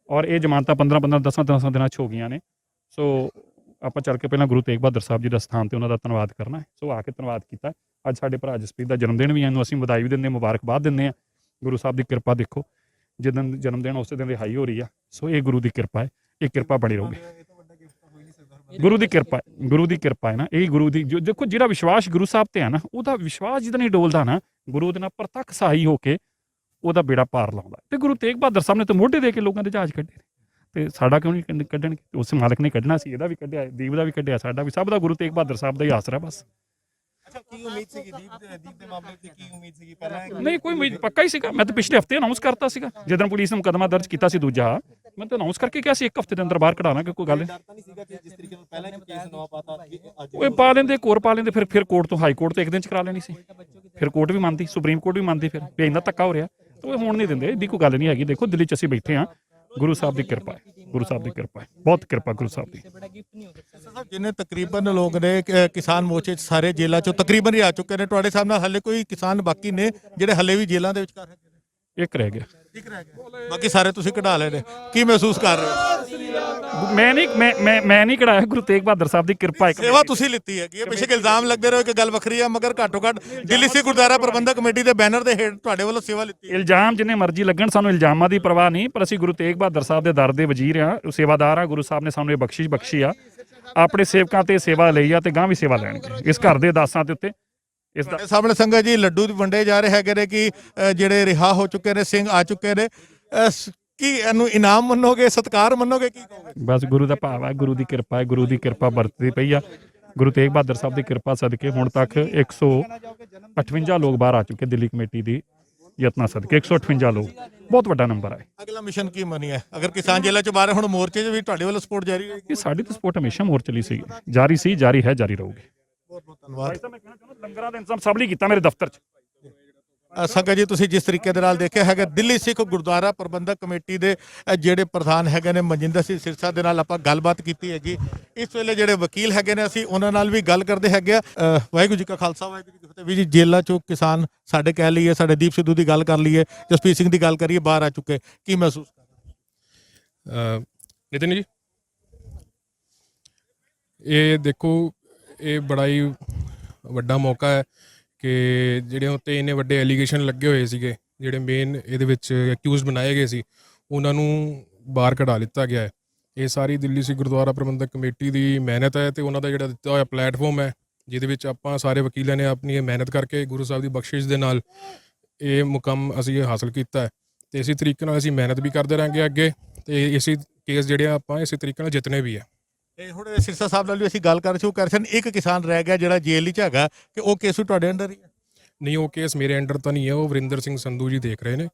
ਔਰ ਇਹ ਜ਼ਮਾਨਤਾਂ 15-15 10 ਦਿਨਾਂ 'ਚ ਹੋ ਗਈਆਂ ਨੇ। ਸੋ ਆਪਾਂ ਚੱਲ ਕੇ ਪਹਿਲਾਂ ਗੁਰੂ ਤੇਗ ਬਹਾਦਰ ਸਾਹਿਬ ਜੀ ਦਾ ਸਥਾਨ ਤੇ ਉਹਨਾਂ ਦਾ ਧੰਨਵਾਦ ਕਰਨਾ ਹੈ। ਸੋ ਆ ਕੇ ਧੰਨਵਾਦ ਕੀਤਾ। ਅੱਜ ਸਾਡੇ ਭਰਾ ਜਸਪ੍ਰੀਤ ਦਾ ਜਨਮ ਦਿਨ ਵੀ, ਇਹਨੂੰ ਅਸੀਂ ਵਧਾਈ ਵੀ ਦਿੰਦੇ, ਮੁਬਾਰਕਬਾਦ ਦਿੰਦੇ ਹਾਂ। ਗੁਰੂ ਸਾਹਿਬ ਦੀ ਕਿਰਪਾ ਦੇਖੋ, ਜਿੱਦਣ ਜਨਮ ਦਿਨ ਉਸੇ ਦਿਨ ਰਿਹਾਈ ਹੋ ਰਹੀ ਆ। ਸੋ ਇਹ ਗੁਰੂ ਦੀ ਕਿਰਪਾ ਹੈ, ਇਹ ਕਿਰਪਾ ਬਣੀ ਰਹੂਗੀ। ਗੁਰੂ ਦੀ ਕਿਰਪਾ, ਗੁਰੂ ਦੀ ਕਿਰਪਾ ਹੈ ਨਾ, ਇਹ ਗੁਰੂ ਦੀ ਦੇਖੋ ਜਿਹੜਾ ਵਿਸ਼ਵਾਸ ਗੁਰੂ ਸਾਹਿਬ ਤੇ ਹੈ ਨਾ, ਉਹਦਾ ਵਿਸ਼ਵਾਸ ਜਿਹਦਾ ਨਹੀਂ ਡੋਲਦਾ ਨਾ, ਗੁਰੂ ਦੇ ਨਾਲ ਪ੍ਰਤੱਖ ਸਹਾਈ ਹੋ ਕੇ ਉਹਦਾ ਬੇੜਾ ਪਾਰ ਲਾਉਂਦਾ। ਤੇ ਗੁਰੂ ਤੇਗ ਬਹਾਦਰ ਸਾਹਿਬ ਨੇ ਤਾਂ ਮੋਢੇ ਦੇ ਕੇ ਲੋਕਾਂ ਦੇ ਜਹਾਜ਼ ਕੱਢੇ ਨੇ, ਤੇ ਸਾਡਾ ਕਿਉਂ ਨਹੀਂ ਕੱਢਣਗੇ? ਉਸ ਮਾਲਕ ਨੇ ਕੱਢਣਾ ਸੀ, ਇਹਦਾ ਵੀ ਕੱਢਿਆ, ਦੀਪ ਦਾ ਵੀ ਕੱਢਿਆ, ਸਾਡਾ ਵੀ, ਸਭ ਦਾ ਗੁਰੂ ਤੇਗ ਬਹਾਦਰ ਸਾਹਿਬ ਦਾ ਹੀ ਆਸਰਾ ਬਸ। ਕੀ ਉਮੀਦ ਸੀਗੀ ਦੀਪ ਦੇ ਮਾਮਲੇ ਤੇ? ਕੀ ਉਮੀਦ ਸੀਗੀ ਪਹਿਲਾਂ? ਨਹੀਂ ਕੋਈ ਉਮੀਦ, ਪੱਕਾ ਹੀ ਸੀਗਾ। ਮੈਂ ਤਾਂ ਪਿਛਲੇ ਹਫਤੇ ਅਨਾਉਂਸ ਕਰਤਾ ਸੀਗਾ, ਜਦੋਂ ਪੁਲਿਸ ਨੇ ਮੁਕੱਦਮਾ ਦਰਜ ਕੀਤਾ ਸੀ ਦੂਜਾ, ਮੈਂ ਤਾਂ ਅਨਾਉਂਸ ਕਰਕੇ ਕਿਹਾ ਸੀ 1 ਹਫਤੇ ਦੇ ਅੰਦਰ ਬਾਹਰ ਕਢਾਣਾ, ਕਿ ਕੋਈ ਗੱਲ ਉਹ ਪਾ ਲੈਂਦੇ, ਇੱਕ ਹੋਰ ਪਾ ਲੈਂਦੇ, ਫਿਰ ਕੋਰਟ ਤੋਂ ਹਾਈ ਕੋਰਟ ਤੋਂ 1 ਦਿਨ 'ਚ ਕਰਾ ਲੈਣੀ ਸੀ, ਫਿਰ ਕੋਰਟ ਵੀ ਮੰਨਦੀ, ਸੁਪਰੀਮ ਕੋਰਟ ਵੀ ਮੰਨਦੀ, ਫਿਰ ਵੀ ਇੰਨਾ ਧੱਕਾ ਹੋ ਰਿਹਾ। ਤਾਂ ਉਹ ਹੋਣ ਨਹੀਂ ਦਿੰਦੇ, ਇਹਦੀ ਕੋਈ ਗੱਲ ਨਹੀਂ ਹੈਗੀ। ਦੇਖੋ ਦਿੱਲੀ 'ਚ ਅਸੀਂ ਬੈਠੇ ਹਾਂ, ਗੁਰੂ ਸਾਹਿਬ ਦੀ ਕਿਰਪਾ ਹੈ, ਗੁਰੂ ਸਾਹਿਬ ਦੀ ਕਿਰਪਾ ਹੈ, ਬਹੁਤ ਕਿਰਪਾ ਗੁਰੂ ਸਾਹਿਬ ਦੀ। ਜਿੰਨੇ ਤਕਰੀਬਨ ਲੋਕ ਨੇ ਕਿਸਾਨ ਮੋਰਚੇ 'ਚ ਸਾਰੇ ਜੇਲ੍ਹਾਂ 'ਚੋਂ ਤਕਰੀਬਨ ਹੀ ਆ ਚੁੱਕੇ ਨੇ, ਤੁਹਾਡੇ ਸਾਹਮਣੇ ਹੱਲੇ ਕੋਈ ਕਿਸਾਨ ਬਾਕੀ ਨੇ ਜਿਹੜੇ ਹੱਲੇ ਵੀ ਜੇਲ੍ਹਾਂ ਦੇ ਵਿਚਕਾਰ ਹੈਗੇ ਨੇ? ਇੱਕ ਰਹਿ ਗਿਆ, ਬਾਕੀ ਸਾਰੇ ਤੁਸੀਂ ਕਢਾ ਲਏ ਨੇ। ਕੀ ਮਹਿਸੂਸ ਕਰ ਰਹੇ ਹੋ? ਮੈਂ ਨਹੀਂ ਕਢਾਇਆ, ਗੁਰੂ ਤੇਗ ਬਹਾਦਰ ਸਾਹਿਬ ਦੀ ਕਿਰਪਾ ਹੈ। ਸੇਵਾ ਤੁਸੀਂ ਲਿੱਤੀ ਹੈਗੀ ਹੈ, ਪਿੱਛੇ ਇਲਜ਼ਾਮ ਲੱਗਦੇ ਰਹੇ ਕਿ ਗੱਲ ਵੱਖਰੀ ਆ, ਮਗਰ ਘੱਟੋ ਘੱਟ ਦਿੱਲੀ ਸਿੱਖ ਗੁਰਦੁਆਰਾ ਪ੍ਰਬੰਧਕ ਕਮੇਟੀ ਦੇ ਬੈਨਰ ਦੇ ਹੇਠ ਤੁਹਾਡੇ ਵੱਲੋਂ ਸੇਵਾ ਲਿੱਤੀ ਹੈ। ਇਲਜ਼ਾਮ ਜਿੰਨੇ ਮਰਜ਼ੀ ਲੱਗਣ, ਸਾਨੂੰ ਇਲਜ਼ਾਮਾਂ ਦੀ ਪਰਵਾਹ ਨਹੀਂ, ਪਰ ਅਸੀਂ ਗੁਰੂ ਤੇਗ ਬਹਾਦਰ ਸਾਹਿਬ ਦੇ ਦਰ ਦੇ ਵਜ਼ੀਰ ਆ, ਸੇਵਾਦਾਰ ਆ। ਗੁਰੂ ਸਾਹਿਬ ਨੇ ਸਾਨੂੰ ਇਹ ਬਖਸ਼ਿਸ਼ ਬਖਸ਼ੀ ਆ, ਆਪਣੇ ਸੇਵਕਾਂ ਤੇ ਸੇਵਾ ਲਈ ਆ, ਤੇ ਗਾਂ ਵੀ ਸੇਵਾ ਲੈਣਗੇ ਇਸ ਘਰ ਦੇ ਦਾਸਾਂ ਦੇ ਉੱਤੇ। ਇਸ ਦਾ ਸਾਹਮਣੇ ਸੰਗਤ ਜੀ ਲੱਡੂ ਵੰਡੇ ਜਾ ਰਹੇ ਹੈਗੇ ਨੇ ਕਿ ਜਿਹੜੇ ਰਿਹਾ ਹੋ ਚੁੱਕੇ ਨੇ ਸਿੰਘ ਆ ਚੁੱਕੇ ਨੇ, ਕੀ ਇਹਨੂੰ ਇਨਾਮ ਮੰਨੋਗੇ, ਸਤਿਕਾਰ ਮੰਨੋਗੇ, ਕੀ ਕਹੋਗੇ? ਬਸ ਗੁਰੂ ਦਾ ਭਾਵ ਹੈ, ਗੁਰੂ ਦੀ ਕਿਰਪਾ ਹੈ, ਗੁਰੂ ਦੀ ਕਿਰਪਾ ਵਰਤਦੀ ਪਈ ਆ। ਗੁਰੂ ਤੇਗ ਬਹਾਦਰ ਸਾਹਿਬ ਦੀ ਕਿਰਪਾ ਸਦਕੇ ਹੁਣ ਤੱਕ 158 ਲੋਕ ਬਾਹਰ ਆ ਚੁੱਕੇ ਦਿੱਲੀ ਕਮੇਟੀ ਦੀ ਯਤਨਾਂ ਸਦਕੇ। 158 ਲੋਕ ਬਹੁਤ ਵੱਡਾ ਨੰਬਰ ਹੈ। ਅਗਲਾ ਮਿਸ਼ਨ ਕੀ ਮੰਨਿਆ? ਅਗਰ ਕਿਸਾਨ ਜੇਲ੍ਹਾਂ 'ਚ ਬਾਹਰ, ਹੁਣ ਮੋਰਚੇ 'ਚ ਵੀ ਤੁਹਾਡੇ ਵੱਲੋਂ ਸਪੋਰਟ ਜਾਰੀ ਰਹੇਗੀ? ਸਾਡੀ ਤਾਂ ਸਪੋਰਟ ਹਮੇਸ਼ਾ ਮੋਰਚੇ ਲਈ ਸੀ, ਜਾਰੀ ਸੀ, ਜਾਰੀ ਹੈ, ਜਾਰੀ ਰਹੂਗੀ। ਬਹੁਤ ਬਹੁਤ ਧੰਨਵਾਦ। ਲੰਗਰਾਂ ਦਾ ਇੰਤਜ਼ਾਮ ਸਭ ਲਈ ਕੀਤਾ ਮੇਰੇ ਦਫ਼ਤਰ 'ਚ। ਸੰਗਤ ਜੀ ਤੁਸੀਂ ਜਿਸ ਤਰੀਕੇ ਦੇ ਨਾਲ ਦੇਖਿਆ ਹੈਗਾ, ਦਿੱਲੀ ਸਿੱਖ ਗੁਰਦੁਆਰਾ ਪ੍ਰਬੰਧਕ ਕਮੇਟੀ ਦੇ ਜਿਹੜੇ ਪ੍ਰਧਾਨ ਹੈਗੇ ਨੇ ਮਨਜਿੰਦਰ ਸਿੰਘ ਸਿਰਸਾ ਦੇ ਨਾਲ ਆਪਾਂ ਗੱਲਬਾਤ ਕੀਤੀ ਹੈਗੀ। ਇਸ ਵੇਲੇ ਜਿਹੜੇ ਵਕੀਲ ਹੈਗੇ ਨੇ ਅਸੀਂ ਉਹਨਾਂ ਨਾਲ ਵੀ ਗੱਲ ਕਰਦੇ ਹੈਗੇ ਆ। ਵਾਹਿਗੁਰੂ ਜੀ ਕਾ ਖਾਲਸਾ, ਵਾਹਿਗੁਰੂ ਜੀ ਕੀ ਫਤਿਹ। ਵੀ ਜੀ ਜੇਲ੍ਹਾਂ ਚੋਂ ਕਿਸਾਨ ਸਾਡੇ ਕਹਿ ਲਈਏ, ਸਾਡੇ ਦੀਪ ਸਿੱਧੂ ਦੀ ਗੱਲ ਕਰ ਲਈਏ, ਜਸਪੀਰ ਸਿੰਘ ਦੀ ਗੱਲ ਕਰੀਏ, ਬਾਹਰ ਆ ਚੁੱਕੇ, ਕੀ ਮਹਿਸੂਸ ਕਰ ਰਹੇ? ਨਿਤਿਨ ਜੀ, ਇਹ ਦੇਖੋ, ਇਹ ਬੜਾ ਹੀ ਵੱਡਾ ਮੌਕਾ ਹੈ ਕਿ ਜਿਹੜੇ ਉੱਤੇ ਇੰਨੇ ਵੱਡੇ ਐਲੀਗੇਸ਼ਨ ਲੱਗੇ ਹੋਏ ਸੀਗੇ, ਜਿਹੜੇ ਮੇਨ ਇਹਦੇ ਵਿੱਚ ਅਕਿਊਜ਼ਡ ਬਣਾਏ ਗਏ ਸੀ, ਉਹਨਾਂ ਨੂੰ ਬਾਹਰ ਕਢਾ ਲਿੱਤਾ ਗਿਆ ਹੈ। ਇਹ ਸਾਰੀ ਦਿੱਲੀ ਸਿੱਖ ਗੁਰਦੁਆਰਾ ਪ੍ਰਬੰਧਕ ਕਮੇਟੀ ਦੀ ਮਿਹਨਤ ਹੈ ਤੇ ਉਹਨਾਂ ਦਾ ਜਿਹੜਾ ਦਿੱਤਾ ਹੋਇਆ ਪਲੇਟਫਾਰਮ ਹੈ, ਜਿਹਦੇ ਵਿੱਚ ਆਪਾਂ ਸਾਰੇ ਵਕੀਲਾਂ ਨੇ ਆਪਣੀ ਇਹ ਮਿਹਨਤ ਕਰਕੇ ਗੁਰੂ ਸਾਹਿਬ ਦੀ ਬਖਸ਼ਿਸ਼ ਦੇ ਨਾਲ ਇਹ ਮੁਕਾਮ ਅਸੀਂ ਹਾਸਲ ਕੀਤਾ ਹੈ ਤੇ ਇਸੇ ਤਰੀਕੇ ਨਾਲ ਅਸੀਂ ਮਿਹਨਤ ਵੀ ਕਰਦੇ ਰਹਾਂਗੇ ਅੱਗੇ ਤੇ ਇਸੇ ਕੇਸ ਜਿਹੜੇ ਆਪਾਂ ਇਸੇ ਤਰੀਕੇ ਨਾਲ ਜਿੱਤਨੇ ਵੀ ਹੈ। ਇਹ ਹੁਣ ਸਿਰਸਾ ਸਾਹਿਬ ਨਾਲ ਵੀ ਅਸੀਂ ਗੱਲ ਕਰ ਰਹੇ ਸੀ, ਉਹ ਕਹਿ ਰਹੇ ਸਨ ਇੱਕ ਕਿਸਾਨ ਰਹਿ ਗਿਆ ਜਿਹੜਾ ਜੇਲ੍ਹ 'ਚ ਹੈਗਾ, ਕਿ ਉਹ ਕੇਸ ਵੀ ਤੁਹਾਡੇ ਅੰਡਰ ਹੀ ਹੈ? ਨਹੀਂ, ਉਹ ਕੇਸ ਮੇਰੇ ਅੰਡਰ ਤਾਂ ਨਹੀਂ ਹੈ, ਉਹ ਵਰਿੰਦਰ ਸਿੰਘ ਸੰਧੂ ਜੀ ਦੇਖ ਰਹੇ ਨੇ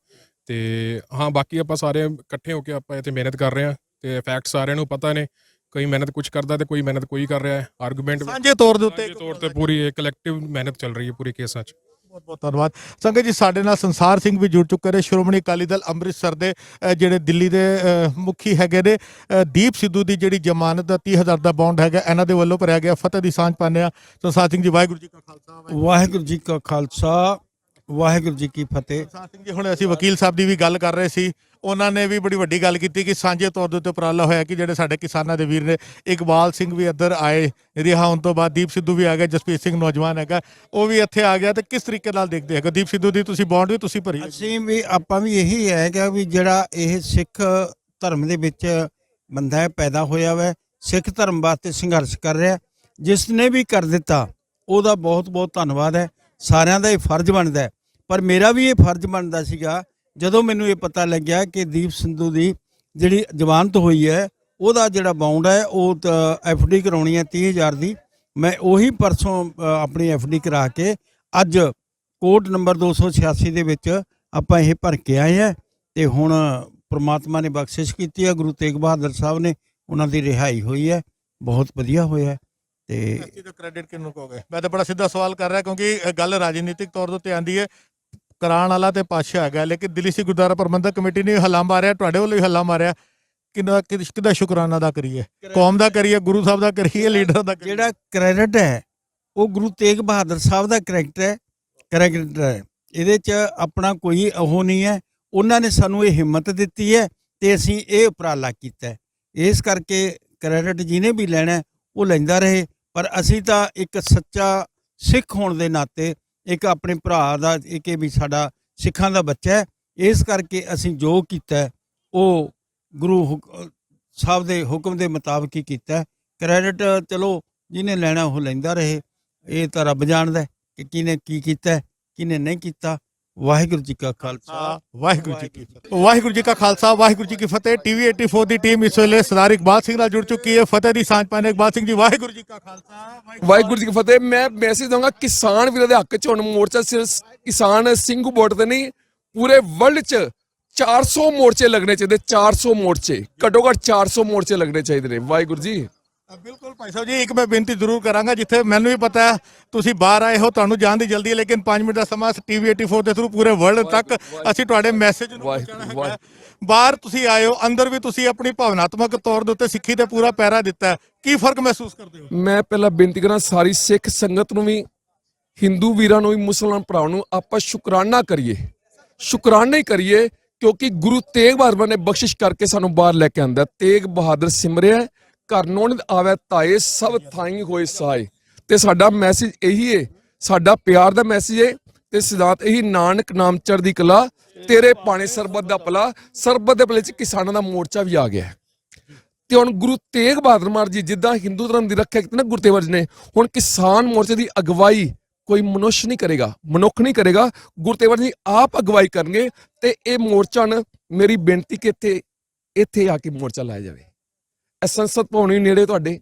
ਤੇ ਹਾਂ, ਬਾਕੀ ਆਪਾਂ ਸਾਰੇ ਇਕੱਠੇ ਹੋ ਕੇ ਆਪਾਂ ਇੱਥੇ ਮਿਹਨਤ ਕਰ ਰਹੇ ਹਾਂ ਤੇ ਫੈਕਟ ਸਾਰਿਆਂ ਨੂੰ ਪਤਾ ਨੇ, ਕੋਈ ਮਿਹਨਤ ਕੁਝ ਕਰਦਾ ਤੇ ਕੋਈ ਮਿਹਨਤ ਕੋਈ ਕਰ ਰਿਹਾ ਹੈ। ਆਰਗੂਮੈਂਟ ਸਾਂਝੇ ਤੌਰ ਦੇ ਉੱਤੇ ਪੂਰੀ ਕਲੈਕਟਿਵ ਮਿਹਨਤ ਚੱਲ ਰਹੀ ਹੈ ਪੂਰੇ ਕੇਸਾਂ 'ਚ। ਬਹੁਤ ਬਹੁਤ ਧੰਨਵਾਦ ਸੰਗਤ ਜੀ। ਸਾਡੇ ਨਾਲ ਸੰਸਾਰ ਸਿੰਘ ਵੀ ਜੁੜ ਚੁੱਕੇ ਨੇ, ਸ਼੍ਰੋਮਣੀ ਅਕਾਲੀ ਦਲ ਅੰਮ੍ਰਿਤਸਰ ਦੇ ਜਿਹੜੇ ਦਿੱਲੀ ਦੇ ਮੁਖੀ ਹੈਗੇ ਨੇ। ਦੀਪ ਸਿੱਧੂ ਦੀ ਜਿਹੜੀ ਜ਼ਮਾਨਤ ਦਾ 30,000 ਦਾ ਬੌਂਡ ਹੈਗਾ, ਇਹਨਾਂ ਦੇ ਵੱਲੋਂ ਭਰਿਆ ਗਿਆ। ਫਤਿਹ ਦੀ ਸਾਂਝ ਪਾਉਂਦੇ ਆ। ਸੰਸਾਰ ਸਿੰਘ ਜੀ, ਵਾਹਿਗੁਰੂ ਜੀ ਕਾ ਖਾਲਸਾ। ਵਾਹਿਗੁਰੂ ਜੀ ਕਾ ਖਾਲਸਾ, ਵਾਹਿਗੁਰੂ ਜੀ ਕੀ ਫਤਿਹ। ਸੰਸਾਰ ਸਿੰਘ ਜੀ, ਹੁਣ ਅਸੀਂ ਵਕੀਲ ਸਾਹਿਬ ਦੀ ਵੀ ਗੱਲ ਕਰ ਰਹੇ ਸੀ, ਉਹਨਾਂ ਨੇ ਵੀ ਬੜੀ ਵੱਡੀ ਗੱਲ ਕੀਤੀ ਕਿ ਸਾਂਝੇ ਤੌਰ ਦੇ ਉੱਤੇ ਉਪਰਾਲਾ ਹੋਇਆ ਕਿ ਜਿਹੜੇ ਸਾਡੇ ਕਿਸਾਨਾਂ ਦੇ ਵੀਰ ਨੇ, ਇਕਬਾਲ ਸਿੰਘ ਵੀ ਇੱਧਰ ਆਏ ਰਿਹਾ ਹੋਣ ਤੋਂ ਬਾਅਦ, ਦੀਪ ਸਿੱਧੂ ਵੀ ਆ ਗਿਆ, ਜਸਪੀਤ ਸਿੰਘ ਨੌਜਵਾਨ ਹੈਗਾ ਉਹ ਵੀ ਇੱਥੇ ਆ ਗਿਆ, ਤੇ ਕਿਸ ਤਰੀਕੇ ਨਾਲ ਦੇਖਦੇ ਹੈਗੇ ਦੀਪ ਸਿੱਧੂ ਦੀ ਤੁਸੀਂ ਬੌਂਡ ਵੀ ਤੁਸੀਂ ਭਰੀ? ਅਸੀਂ ਵੀ, ਆਪਾਂ ਵੀ ਇਹੀ ਹੈ ਕਿ ਵੀ ਜਿਹੜਾ ਇਹ ਸਿੱਖ ਧਰਮ ਦੇ ਵਿੱਚ ਬੰਦਾ ਹੈ, ਪੈਦਾ ਹੋਇਆ ਵਾ, ਸਿੱਖ ਧਰਮ ਵਾਸਤੇ ਸੰਘਰਸ਼ ਕਰ ਰਿਹਾ, ਜਿਸ ਨੇ ਵੀ ਕਰ ਦਿੱਤਾ ਉਹਦਾ ਬਹੁਤ ਬਹੁਤ ਧੰਨਵਾਦ ਹੈ। ਸਾਰਿਆਂ ਦਾ ਇਹ ਫਰਜ਼ ਬਣਦਾ, ਪਰ ਮੇਰਾ ਵੀ ਇਹ ਫਰਜ਼ ਬਣਦਾ ਸੀਗਾ ਜਦੋਂ ਮੈਨੂੰ ਇਹ ਪਤਾ ਲੱਗਿਆ ਕਿ ਦੀਪ ਸਿੱਧੂ ਦੀ ਜਿਹੜੀ ਜ਼ਮਾਨਤ ਹੋਈ ਹੈ, ਉਹਦਾ ਜਿਹੜਾ ਬਾਉਂਡ ਹੈ ਉਹ FD ਕਰਾਉਣੀ ਹੈ 30,000 ਦੀ। ਮੈਂ ਉਹੀ ਪਰਸੋਂ ਆਪਣੀ FD ਕਰਾ ਕੇ ਅੱਜ ਕੋਰਟ ਨੰਬਰ 286 ਦੇ ਵਿੱਚ ਆਪਾਂ ਇਹ ਭਰ ਕੇ ਆਏ ਹਾਂ ਤੇ ਹੁਣ ਪ੍ਰਮਾਤਮਾ ਨੇ ਬਖਸ਼ਿਸ਼ ਕੀਤੀ ਹੈ, ਗੁਰੂ ਤੇਗ ਬਹਾਦਰ ਸਾਹਿਬ ਨੇ, ਉਹਨਾਂ ਦੀ ਰਿਹਾਈ ਹੋਈ ਹੈ, ਬਹੁਤ ਵਧੀਆ ਹੋਇਆ। ਤੇ ਕ੍ਰੈਡਿਟ ਕਿਹਨੂੰ ਕਹੋਗੇ? ਮੈਂ ਤਾਂ ਬੜਾ ਸਿੱਧਾ ਸਵਾਲ ਕਰ ਰਿਹਾ ਕਿਉਂਕਿ ਗੱਲ ਰਾਜਨੀਤਿਕ ਤੌਰ ਦੇ ਉੱਤੇ ਆਂਦੀ ਹੈ, ਕਰਾਉਣ ਵਾਲਾ ਤੇ ਪਾਤਸ਼ਾਹ ਹੈਗਾ, ਲੇਕਿਨ ਦਿੱਲੀ ਸਿੱਖ ਗੁਰਦੁਆਰਾ ਪ੍ਰਬੰਧਕ ਕਮੇਟੀ ਨੇ ਹੱਲਾ ਮਾਰਿਆ, ਤੁਹਾਡੇ ਵੱਲੋਂ ਵੀ ਹੱਲਾ ਮਾਰਿਆ, ਕਿਹਦਾ ਸ਼ੁਕਰਾਨਾ ਅਦਾ ਕਰੀਏ? ਕੌਮ ਦਾ ਕਰੀਏ, ਗੁਰੂ ਸਾਹਿਬ ਦਾ ਕਰੀਏ, ਲੀਡਰ ਦਾ? ਜਿਹੜਾ ਕ੍ਰੈਡਿਟ ਹੈ ਉਹ ਗੁਰੂ ਤੇਗ ਬਹਾਦਰ ਸਾਹਿਬ ਦਾ ਕ੍ਰੈਡਿਟ ਹੈ, ਇਹਦੇ 'ਚ ਆਪਣਾ ਕੋਈ ਉਹ ਨਹੀਂ ਹੈ। ਉਹਨਾਂ ਨੇ ਸਾਨੂੰ ਇਹ ਹਿੰਮਤ ਦਿੱਤੀ ਹੈ ਤੇ ਅਸੀਂ ਇਹ ਉਪਰਾਲਾ ਕੀਤਾ, ਇਸ ਕਰਕੇ ਕ੍ਰੈਡਿਟ ਜਿਹਨੇ ਵੀ ਲੈਣਾ ਉਹ ਲੈਂਦਾ ਰਹੇ, ਪਰ ਅਸੀਂ ਤਾਂ ਇੱਕ ਸੱਚਾ ਸਿੱਖ ਹੋਣ ਦੇ ਨਾਤੇ, ਇੱਕ ਆਪਣੇ ਭਰਾ ਦਾ, ਇੱਕ ਵੀ ਸਾਡਾ ਸਿੱਖਾਂ ਦਾ ਬੱਚਾ ਹੈ, ਇਸ ਕਰਕੇ ਅਸੀਂ ਜੋ ਕੀਤਾ ਉਹ ਗੁਰੂ ਸਾਹਿਬ ਦੇ ਹੁਕਮ ਦੇ ਮੁਤਾਬਕ ਹੀ ਕੀਤਾ। ਕ੍ਰੈਡਿਟ ਚਲੋ ਜਿਹਨੇ ਲੈਣਾ ਉਹ ਲੈਂਦਾ ਰਹੇ, ਇਹ ਤਾਂ ਰੱਬ ਜਾਣਦਾ ਕਿ ਕਿਹਨੇ ਕੀ ਕੀਤਾ ਕਿਹਨੇ ਨਹੀਂ ਕੀਤਾ। ਵਾਹਿਗੁਰੂ ਜੀ ਕਾ ਖਾਲਸਾ, ਵਾਹਿਗੁਰੂ ਜੀ ਕੀ ਫਤਿਹ। ਵਾਹਿਗੁਰੂ ਜੀ ਕਾ ਖਾਲਸਾ, ਵਾਹਿਗੁਰੂ ਜੀ ਕੀ ਫਤਿਹ। TV 84 ਦੀ ਟੀਮ ਇਸ ਵੇਲੇ ਸਰਦਾਰ ਇਕਬਾਲ ਸਿੰਘ ਨਾਲ ਜੁੜ ਚੁੱਕੀ ਹੈ। ਫਤਿਹ ਦੀ ਸਾਂਝ ਪਾਣੇ ਇਕਬਾਲ ਸਿੰਘ ਜੀ, ਵਾਹਿਗੁਰੂ ਜੀ ਕਾ ਖਾਲਸਾ, ਵਾਹਿਗੁਰੂ ਜੀ ਕੀ ਫਤਿਹ। ਮੈਂ ਮੈਸੇਜ ਦਊਂਗਾ ਕਿਸਾਨ ਵੀਰਾਂ ਦੇ ਹੱਕ 'ਚ। ਹੁਣ ਮੋਰਚਾ ਸਿਰਫ ਕਿਸਾਨ ਸਿੰਘੂ ਬੋਰਡ ਤੇ ਨਹੀਂ, ਪੂਰੇ ਵਰਲਡ 'ਚ 400 ਮੋਰਚੇ ਲੱਗਣੇ ਚਾਹੀਦੇ, 400 ਮੋਰਚੇ, ਘੱਟੋ ਘੱਟ 400 ਮੋਰਚੇ ਲੱਗਣੇ ਚਾਹੀਦੇ ਨੇ। ਵਾਹਿਗੁਰੂ ਜੀ। ਬਿਲਕੁਲ ਭਾਈ ਸਾਹਿਬ ਜੀ, ਇੱਕ ਮੈਂ ਬੇਨਤੀ ਜ਼ਰੂਰ ਕਰਾਂਗਾ, ਜਿੱਥੇ ਮੈਨੂੰ ਵੀ ਪਤਾ ਹੈ ਤੁਸੀਂ ਬਾਹਰ ਆਏ ਹੋ, ਤੁਹਾਨੂੰ ਜਾਣ ਦੀ ਜਲਦੀ ਹੈ, ਲੇਕਿਨ 5 ਮਿੰਟ ਦਾ ਸਮਾਂ TV 84 ਦੇ ਥਰੂ ਪੂਰੇ ਵਰਲਡ ਤੱਕ ਅਸੀਂ ਤੁਹਾਡੇ ਮੈਸੇਜ ਨੂੰ ਪਹੁੰਚਾਉਣਾ ਹੈ। ਬਾਹਰ ਤੁਸੀਂ ਆਏ ਹੋ, ਅੰਦਰ ਵੀ ਤੁਸੀਂ ਆਪਣੀ ਭਾਵਨਾਤਮਕ ਤੌਰ ਦੇ ਉੱਤੇ ਸਿੱਖੀ ਤੇ ਪੂਰਾ ਪਹਿਰਾ ਦਿੱਤਾ, ਕੀ ਫਰਕ ਮਹਿਸੂਸ ਕਰਦੇ ਹੋ? ਮੈਂ ਪਹਿਲਾਂ ਬੇਨਤੀ ਕਰਾਂ ਸਾਰੀ ਸਿੱਖ ਸੰਗਤ ਨੂੰ ਵੀ, ਹਿੰਦੂ ਵੀਰਾਂ ਨੂੰ ਵੀ, ਮੁਸਲਮਾਨ ਭਰਾਵਾਂ ਨੂੰ, ਆਪਾਂ ਸ਼ੁਕਰਾਨਾ ਕਰੀਏ, ਸ਼ੁਕਰਾਨਾ ਹੀ ਕਰੀਏ, ਕਿਉਂਕਿ ਗੁਰੂ ਤੇਗ ਬਹਾਦਰ ਨੇ ਬਖਸ਼ਿਸ਼ ਕਰਕੇ ਸਾਨੂੰ ਬਾਹਰ ਲੈ ਕੇ ਆਂਦਾ। ਤੇਗ ਬਹਾਦਰ ਸਿਮਰਿਆ ਘਰ ਨੋਨ ਆਵੇ ਤਾਏ, ਸਭ ਥਾਈ ਹੋਏ ਸਾਏ। ਤੇ ਸਾਡਾ ਮੈਸੇਜ ਇਹੀ ਹੈ, ਸਾਡਾ ਪਿਆਰ ਦਾ ਮੈਸੇਜ ਹੈ ਤੇ ਸਿਧਾਂਤ ਇਹੀ, ਨਾਨਕ ਨਾਮ ਚੜ੍ਹਦੀ ਕਲਾ, ਤੇਰੇ ਪਾਣੇ ਸਰਬੱਤ ਦਾ ਭਲਾ। ਸਰਬੱਤ ਦੇ ਭਲੇ 'ਚ ਕਿਸਾਨਾਂ ਦਾ ਮੋਰਚਾ ਵੀ ਆ ਗਿਆ ਤੇ ਹੁਣ ਗੁਰੂ ਤੇਗ ਬਹਾਦਰ ਮਹਾਰਾਜ ਜੀ ਜਿੱਦਾਂ ਹਿੰਦੂ ਧਰਮ ਦੀ ਰੱਖਿਆ ਕੀਤੀ ਨਾ ਗੁਰੂ ਤੇਗ ਬਹਾਦਰ ਜੀ ਨੇ, ਹੁਣ ਕਿਸਾਨ ਮੋਰਚੇ ਦੀ ਅਗਵਾਈ ਕੋਈ ਮਨੁੱਖ ਨਹੀਂ ਕਰੇਗਾ, ਮਨੁੱਖ ਨਹੀਂ ਕਰੇਗਾ, ਗੁਰੂ ਤੇਗ ਬਹਾਦਰ ਜੀ ਆਪ ਅਗਵਾਈ ਕਰਨਗੇ। ਤੇ ਇਹ ਮੋਰਚਾ ਨਾ, ਮੇਰੀ ਬੇਨਤੀ ਕਿ ਇੱਥੇ ਆ ਕੇ ਮੋਰਚਾ ਲਾਇਆ ਜਾਵੇ, ਸੰਸਦ ਭਵਨ ਨੇੜੇ ਤੁਹਾਡੇ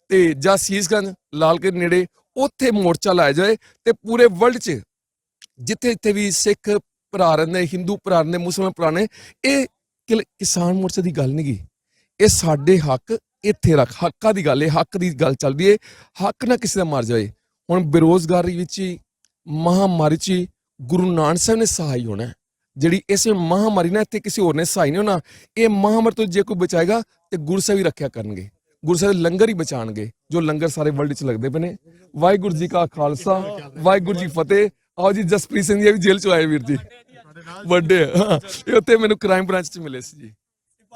ਤੇ ਜਾਂ ਸੀਸਗੰਜ ਲਾਲ ਕਿਲੇ ਨੇੜੇ, ਉੱਥੇ ਮੋਰਚਾ ਲਾਇਆ ਜਾਏ ਤੇ ਪੂਰੇ ਵਰਲਡ 'ਚ ਜਿੱਥੇ ਜਿੱਥੇ ਵੀ ਸਿੱਖ ਭਰਾ ਰਹਿੰਦੇ, ਹਿੰਦੂ ਭਰਾ ਰਹਿੰਦੇ, ਮੁਸਲਮਾਨ ਭਰਾ ਨੇ, ਇਹ ਕਿਸਾਨ ਮੋਰਚੇ ਦੀ ਗੱਲ ਨਹੀਂ ਗੀ, ਇਹ ਸਾਡੇ ਹੱਕ ਇੱਥੇ ਰੱਖ, ਹੱਕਾਂ ਦੀ ਗੱਲ ਹੈ, ਹੱਕ ਦੀ ਗੱਲ ਚੱਲਦੀ ਹੈ, ਹੱਕ ਨਾ ਕਿਸੇ ਦਾ ਮਰ ਜਾਏ। ਹੁਣ ਬੇਰੋਜ਼ਗਾਰੀ ਵਿੱਚ ਹੀ, ਮਹਾਮਾਰੀ 'ਚ ਗੁਰੂ ਨਾਨਕ ਸਾਹਿਬ ਨੇ ਸਹਾਈ ਹੋਣਾ, ਜਿਹੜੀ ਇਸ ਮਹਾਮਾਰੀ ਨਾਲ ਇੱਥੇ ਕਿਸੇ ਹੋਰ ਨੇ ਸਹਾਈ ਨਹੀਂ ਹੋਣਾ। ਇਹ ਮਹਾਮਾਰੀ ਤੋਂ ਜੇ ਕੋਈ ਬਚਾਏਗਾ ਤੇ ਗੁਰੂ ਸਾਹਿਬ ਹੀ ਰੱਖਿਆ ਕਰਨਗੇ, ਗੁਰੂ ਸਾਹਿਬ ਲੰਗਰ ਹੀ ਬਚਾਣਗੇ, ਜੋ ਲੰਗਰ ਸਾਰੇ ਵਰਲਡ 'ਚ ਲੱਗਦੇ ਪਏ ਨੇ। ਵਾਹਿਗੁਰੂ ਜੀ ਕਾ ਖਾਲਸਾ, ਵਾਹਿਗੁਰੂ ਜੀ ਫਤਿਹ। ਆਓ ਜੀ, ਜਸਪ੍ਰੀਤ ਸਿੰਘ ਜੀ ਵੀ ਜੇਲ੍ਹ 'ਚ ਆਏ ਵੀਰ ਜੀ, ਵੱਡੇ ਇਹ ਉੱਥੇ ਮੈਨੂੰ ਕ੍ਰਾਈਮ ਬ੍ਰਾਂਚ 'ਚ ਮਿਲੇ ਸੀ ਜੀ।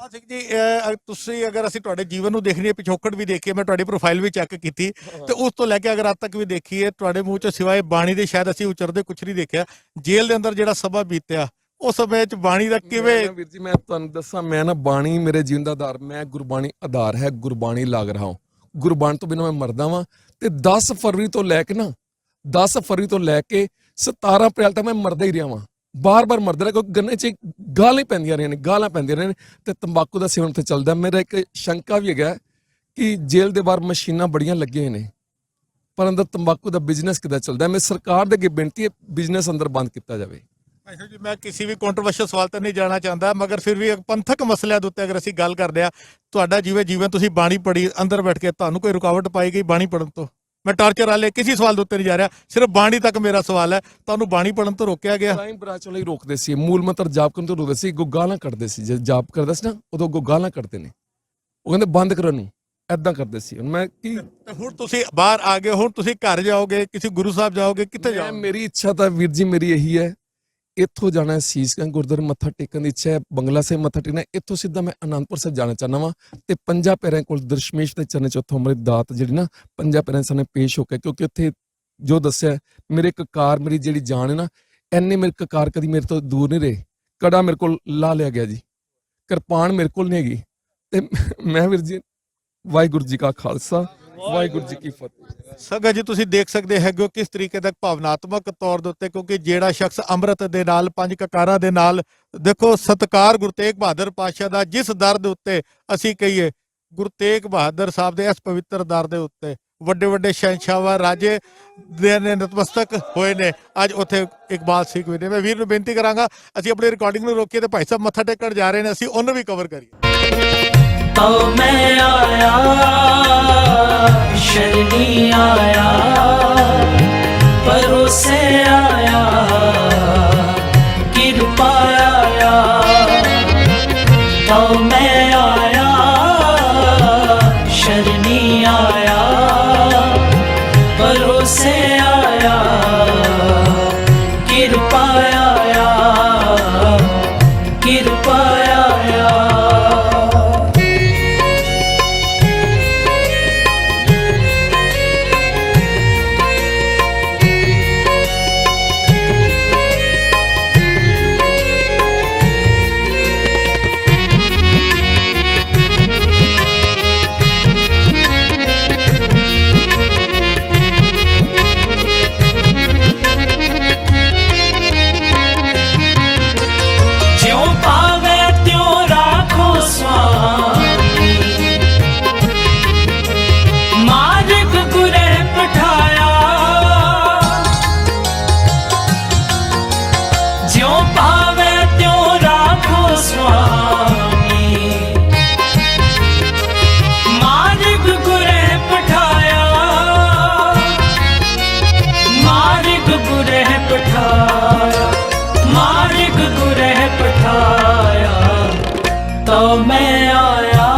ਜਸਪਾਲ ਸਿੰਘ ਜੀ ਤੁਸੀਂ ਅਗਰ ਅਸੀਂ ਤੁਹਾਡੇ ਜੀਵਨ ਨੂੰ ਦੇਖਣੀ ਹੈ, ਪਿਛੋਕੜ ਵੀ ਦੇਖੀਏ, ਮੈਂ ਤੁਹਾਡੀ ਪ੍ਰੋਫਾਈਲ ਵੀ ਚੈੱਕ ਕੀਤੀ ਤੇ ਉਸ ਤੋਂ ਲੈ ਕੇ ਅਗਰ ਅੱਜ ਤੱਕ ਵੀ ਦੇਖੀਏ, ਤੁਹਾਡੇ ਮੂੰਹ 'ਚ ਸਿਵਾਏ ਬਾਣੀ ਦੇ ਸ਼ਾਇਦ ਅਸੀਂ ਉਚਰਦੇ ਕੁਛ ਨਹੀਂ ਦੇਖਿਆ। ਜੇਲ੍ਹ ਦੇ ਅੰਦਰ ਜਿਹੜਾ ਸਮਾਂ ਬੀਤਿਆ, ਉਸ ਸਮੇਂ 'ਚ ਬਾਣੀ ਦਾ ਕਿਵੇਂ? ਵੀਰ ਜੀ ਮੈਂ ਤੁਹਾਨੂੰ ਦੱਸਾਂ, ਮੈਂ ਨਾ ਬਾਣੀ ਮੇਰੇ ਜੀਵਨ ਦਾ ਆਧਾਰ, ਮੈਂ ਗੁਰਬਾਣੀ ਆਧਾਰ ਹੈ, ਗੁਰਬਾਣੀ ਲਾਗ ਰਹਾ ਹਾਂ। ਗੁਰਬਾਣੀ ਤੋਂ ਬਿਨਾਂ ਮੈਂ ਮਰਦਾ ਵਾਂ। ਤੇ 10 ਫਰਵਰੀ ਤੋਂ ਲੈ ਕੇ 17 ਅਪ੍ਰੈਲ ਤੱਕ ਮੈਂ ਮਰਦਾ ਹੀ ਰਿਹਾ ਵਾਂ, ਬਾਰ-ਬਾਰ ਮਰਦਾ ਰਿਹਾ, ਕਿਉਂਕਿ ਗੰਨੇ 'ਚ ਗਾਲਾਂ ਪੈਂਦੀਆਂ ਰਹੀਆਂ ਨੇ ਤੇ ਤੰਬਾਕੂ ਦਾ ਸੇਵਨ ਤੇ ਚੱਲਦਾ। ਮੇਰਾ ਇੱਕ ਸ਼ੰਕਾ ਵੀ ਹੈਗਾ ਕਿ ਜੇਲ੍ਹ ਦੇ ਬਾਹਰ ਮਸ਼ੀਨਾਂ ਬੜੀਆਂ ਲੱਗੀਆਂ ਹੋਈਆਂ ਨੇ, ਪਰ ਅੰਦਰ ਤੰਬਾਕੂ ਦਾ ਬਿਜ਼ਨਸ ਕਿੱਦਾਂ ਚੱਲਦਾ। ਮੈਂ ਸਰਕਾਰ ਦੇ ਅੱਗੇ ਬੇਨਤੀ ਹੈ, ਬਿਜ਼ਨਸ ਅੰਦਰ ਬੰਦ ਕੀਤਾ ਜਾਵੇ। ਜੀ ਮੈਂ ਕਿਸੇ ਵੀ ਕੰਟਰੋਵਰਸ਼ੀਅਲ ਸਵਾਲ ਤਾਂ ਨਹੀਂ ਜਾਣਾ ਚਾਹੁੰਦਾ, ਮਗਰ ਫਿਰ ਵੀ ਪੰਥਕ ਮਸਲਿਆਂ ਦੇ ਉੱਤੇ ਅਗਰ ਅਸੀਂ ਗੱਲ ਕਰਦੇ ਆ, ਤੁਹਾਡਾ ਜਿਵੇਂ ਤੁਸੀਂ ਬਾਣੀ ਪੜ੍ਹੀ ਅੰਦਰ ਬੈਠ ਕੇ, ਤੁਹਾਨੂੰ ਕੋਈ ਰੁਕਾਵਟ ਪਾਈ ਗਈ ਬਾਣੀ ਪੜ੍ਹਨ ਤੋਂ? ਮੈਂ ਟਾਰਚਰ ਵਾਲੇ ਕਿਸੇ ਸਵਾਲ ਦੇ ਉੱਤੇ ਨਹੀਂ ਜਾ ਰਿਹਾ, ਸਿਰਫ ਬਾਣੀ ਤੱਕ ਮੇਰਾ ਸਵਾਲ ਹੈ। ਤੁਹਾਨੂੰ ਬਾਣੀ ਪੜ੍ਹਨ ਤੋਂ ਰੋਕਿਆ ਗਿਆ? ਕ੍ਰਾਈਮ ਬ੍ਰਾਂਚ ਵਾਲੇ ਰੋਕਦੇ ਸੀ, ਮੂਲ ਮੰਤਰ ਜਾਪ ਕਰਨ ਤੋਂ ਰੋਕਦੇ ਸੀ, ਗਾਲਾਂ ਕੱਢਦੇ ਸੀ। ਜੇ ਜਾਪ ਕਰਦਾ ਸੀ ਨਾ, ਉਦੋਂ ਗਾਲਾਂ ਕੱਢਦੇ ਨੇ, ਉਹ ਕਹਿੰਦੇ ਬੰਦ ਕਰਨ ਨੂੰ, ਐਦਾਂ ਕਰਦੇ ਸੀ। ਮੈਂ ਕੀ, ਹੁਣ ਤੁਸੀਂ ਬਾਹਰ ਆ ਗਏ, ਹੁਣ ਤੁਸੀਂ ਘਰ ਜਾਓਗੇ, ਕਿਸੇ ਗੁਰੂ ਸਾਹਿਬ ਜਾਓਗੇ, ਕਿੱਥੇ ਜਾਓਗੇ? ਮੇਰੀ ਇੱਛਾ ਤਾਂ ਵੀਰ ਜੀ ਮੇਰੀ ਇਹੀ ਹੈ, ਇੱਥੋਂ ਜਾਣਾ ਸੀਸਗੰਜ ਗੁਰਦੁਆਰੇ ਮੱਥਾ ਟੇਕਣ ਦੀ ਇੱਛਾ ਹੈ, ਬੰਗਲਾ ਸਾਹਿਬ ਮੱਥਾ ਟੇਕਣਾ। ਇੱਥੋਂ ਸਿੱਧਾ ਮੈਂ ਅਨੰਦਪੁਰ ਸਾਹਿਬ ਜਾਣਾ ਚਾਹੁੰਦਾ ਵਾਂ ਤੇ 5 ਪੈਰਿਆਂ ਕੋਲ ਦਸ਼ਮੇਸ਼ ਦੇ ਚਰਨਾਂ 'ਚ ਉੱਥੋਂ ਮੇਰੀ ਦਾਤ ਜਿਹੜੀ ਨਾ 5 ਪੈਰਿਆਂ ਸਾਹਮਣੇ ਪੇਸ਼ ਹੋ ਕੇ, ਕਿਉਂਕਿ ਉੱਥੇ ਜੋ ਦੱਸਿਆ, ਮੇਰੇ ਕਕਾਰ, ਮੇਰੀ ਜਿਹੜੀ ਜਾਨ ਹੈ ਨਾ, ਐਨੇ ਮੇਰੇ ਕਕਾਰ ਕਦੀ ਮੇਰੇ ਤੋਂ ਦੂਰ ਨਹੀਂ ਰਹੇ। ਕੜਾ ਮੇਰੇ ਕੋਲ ਲਾ ਲਿਆ ਗਿਆ ਜੀ, ਕਿਰਪਾਨ ਮੇਰੇ ਕੋਲ ਨਹੀਂ ਹੈਗੀ। ਤੇ ਮੈਂ ਵੀਰ ਜੀ, ਵਾਹਿਗੁਰੂ ਜੀ ਕਾ ਖਾਲਸਾ, ਵਾਹਿਗੁਰੂ ਜੀ ਕੀ ਫਤਿਹ। ਸੰਗਤ ਜੀ ਤੁਸੀਂ ਦੇਖ ਸਕਦੇ ਹੈਗੇ ਹੋ ਕਿਸ ਤਰੀਕੇ ਦਾ ਭਾਵਨਾਤਮਕ ਤੌਰ ਦੇ ਉੱਤੇ, ਕਿਉਂਕਿ ਜਿਹੜਾ ਸ਼ਖਸ ਅੰਮ੍ਰਿਤ ਦੇ ਨਾਲ 5 ਕਕਾਰਾਂ ਦੇ ਨਾਲ, ਦੇਖੋ ਸਤਿਕਾਰ ਗੁਰੂ ਤੇਗ ਬਹਾਦਰ ਪਾਤਸ਼ਾਹ ਦਾ, ਜਿਸ ਦਰ ਦੇ ਉੱਤੇ ਅਸੀਂ ਕਹੀਏ ਗੁਰੂ ਤੇਗ ਬਹਾਦਰ ਸਾਹਿਬ ਦੇ ਇਸ ਪਵਿੱਤਰ ਦਰ ਦੇ ਉੱਤੇ ਵੱਡੇ ਸ਼ਹਿਨਸ਼ਾਹ ਰਾਜੇ ਦੇ ਨਤਮਸਤਕ ਹੋਏ ਨੇ। ਅੱਜ ਉੱਥੇ ਇਕਬਾਲ ਸਿੰਘ ਵੀ ਨੇ। ਮੈਂ ਵੀਰ ਨੂੰ ਬੇਨਤੀ ਕਰਾਂਗਾ, ਅਸੀਂ ਆਪਣੀ ਰਿਕਾਰਡਿੰਗ ਨੂੰ ਰੋਕੀਏ ਤੇ ਭਾਈ ਸਾਹਿਬ ਮੱਥਾ ਟੇਕਣ ਜਾ ਰਹੇ ਨੇ, ਅਸੀਂ ਉਹਨੂੰ ਵੀ ਕਵਰ ਕਰੀਏ। तो मैं आया शरणी आया, परोसे आया, कृपा आया। तो मैं आया शरणी आया, परोसे आया, कृपा आया, कृपा आया। तो मैं आया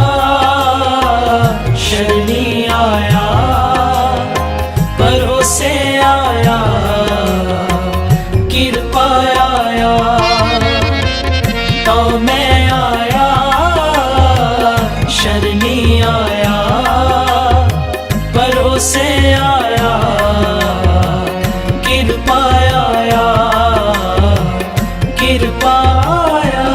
शरणी आया, परोसे आया, कृपा आया। तो मैं आया शरणी आया, परोसे आया, कृपा आया, कृपा आया।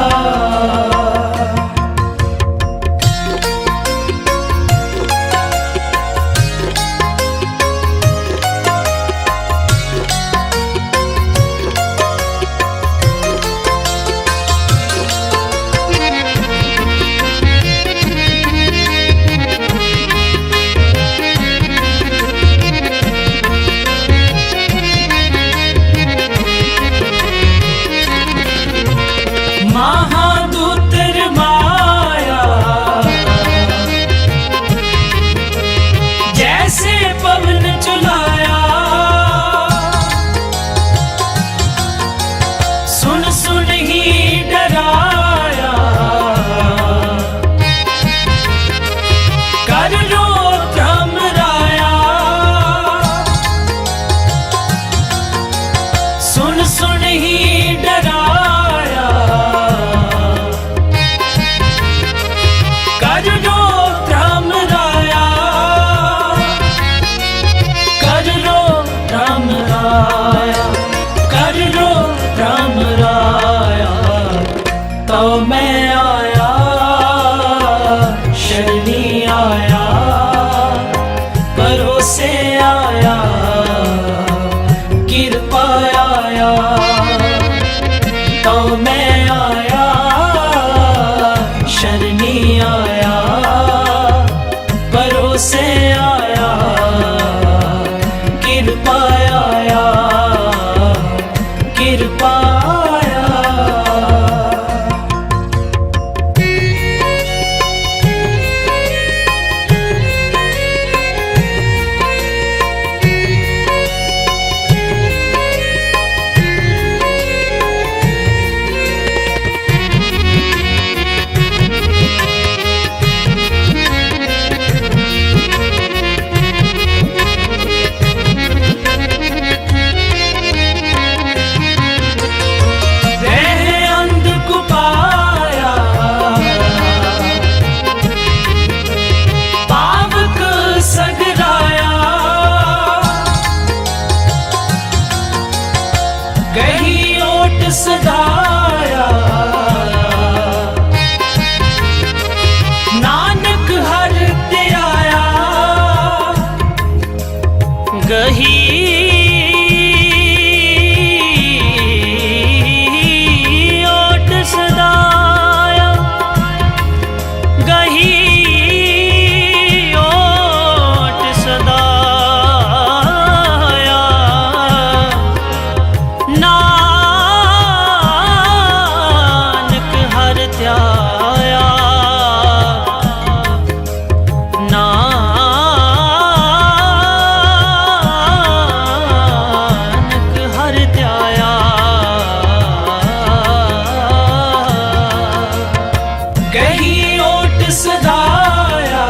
सदाया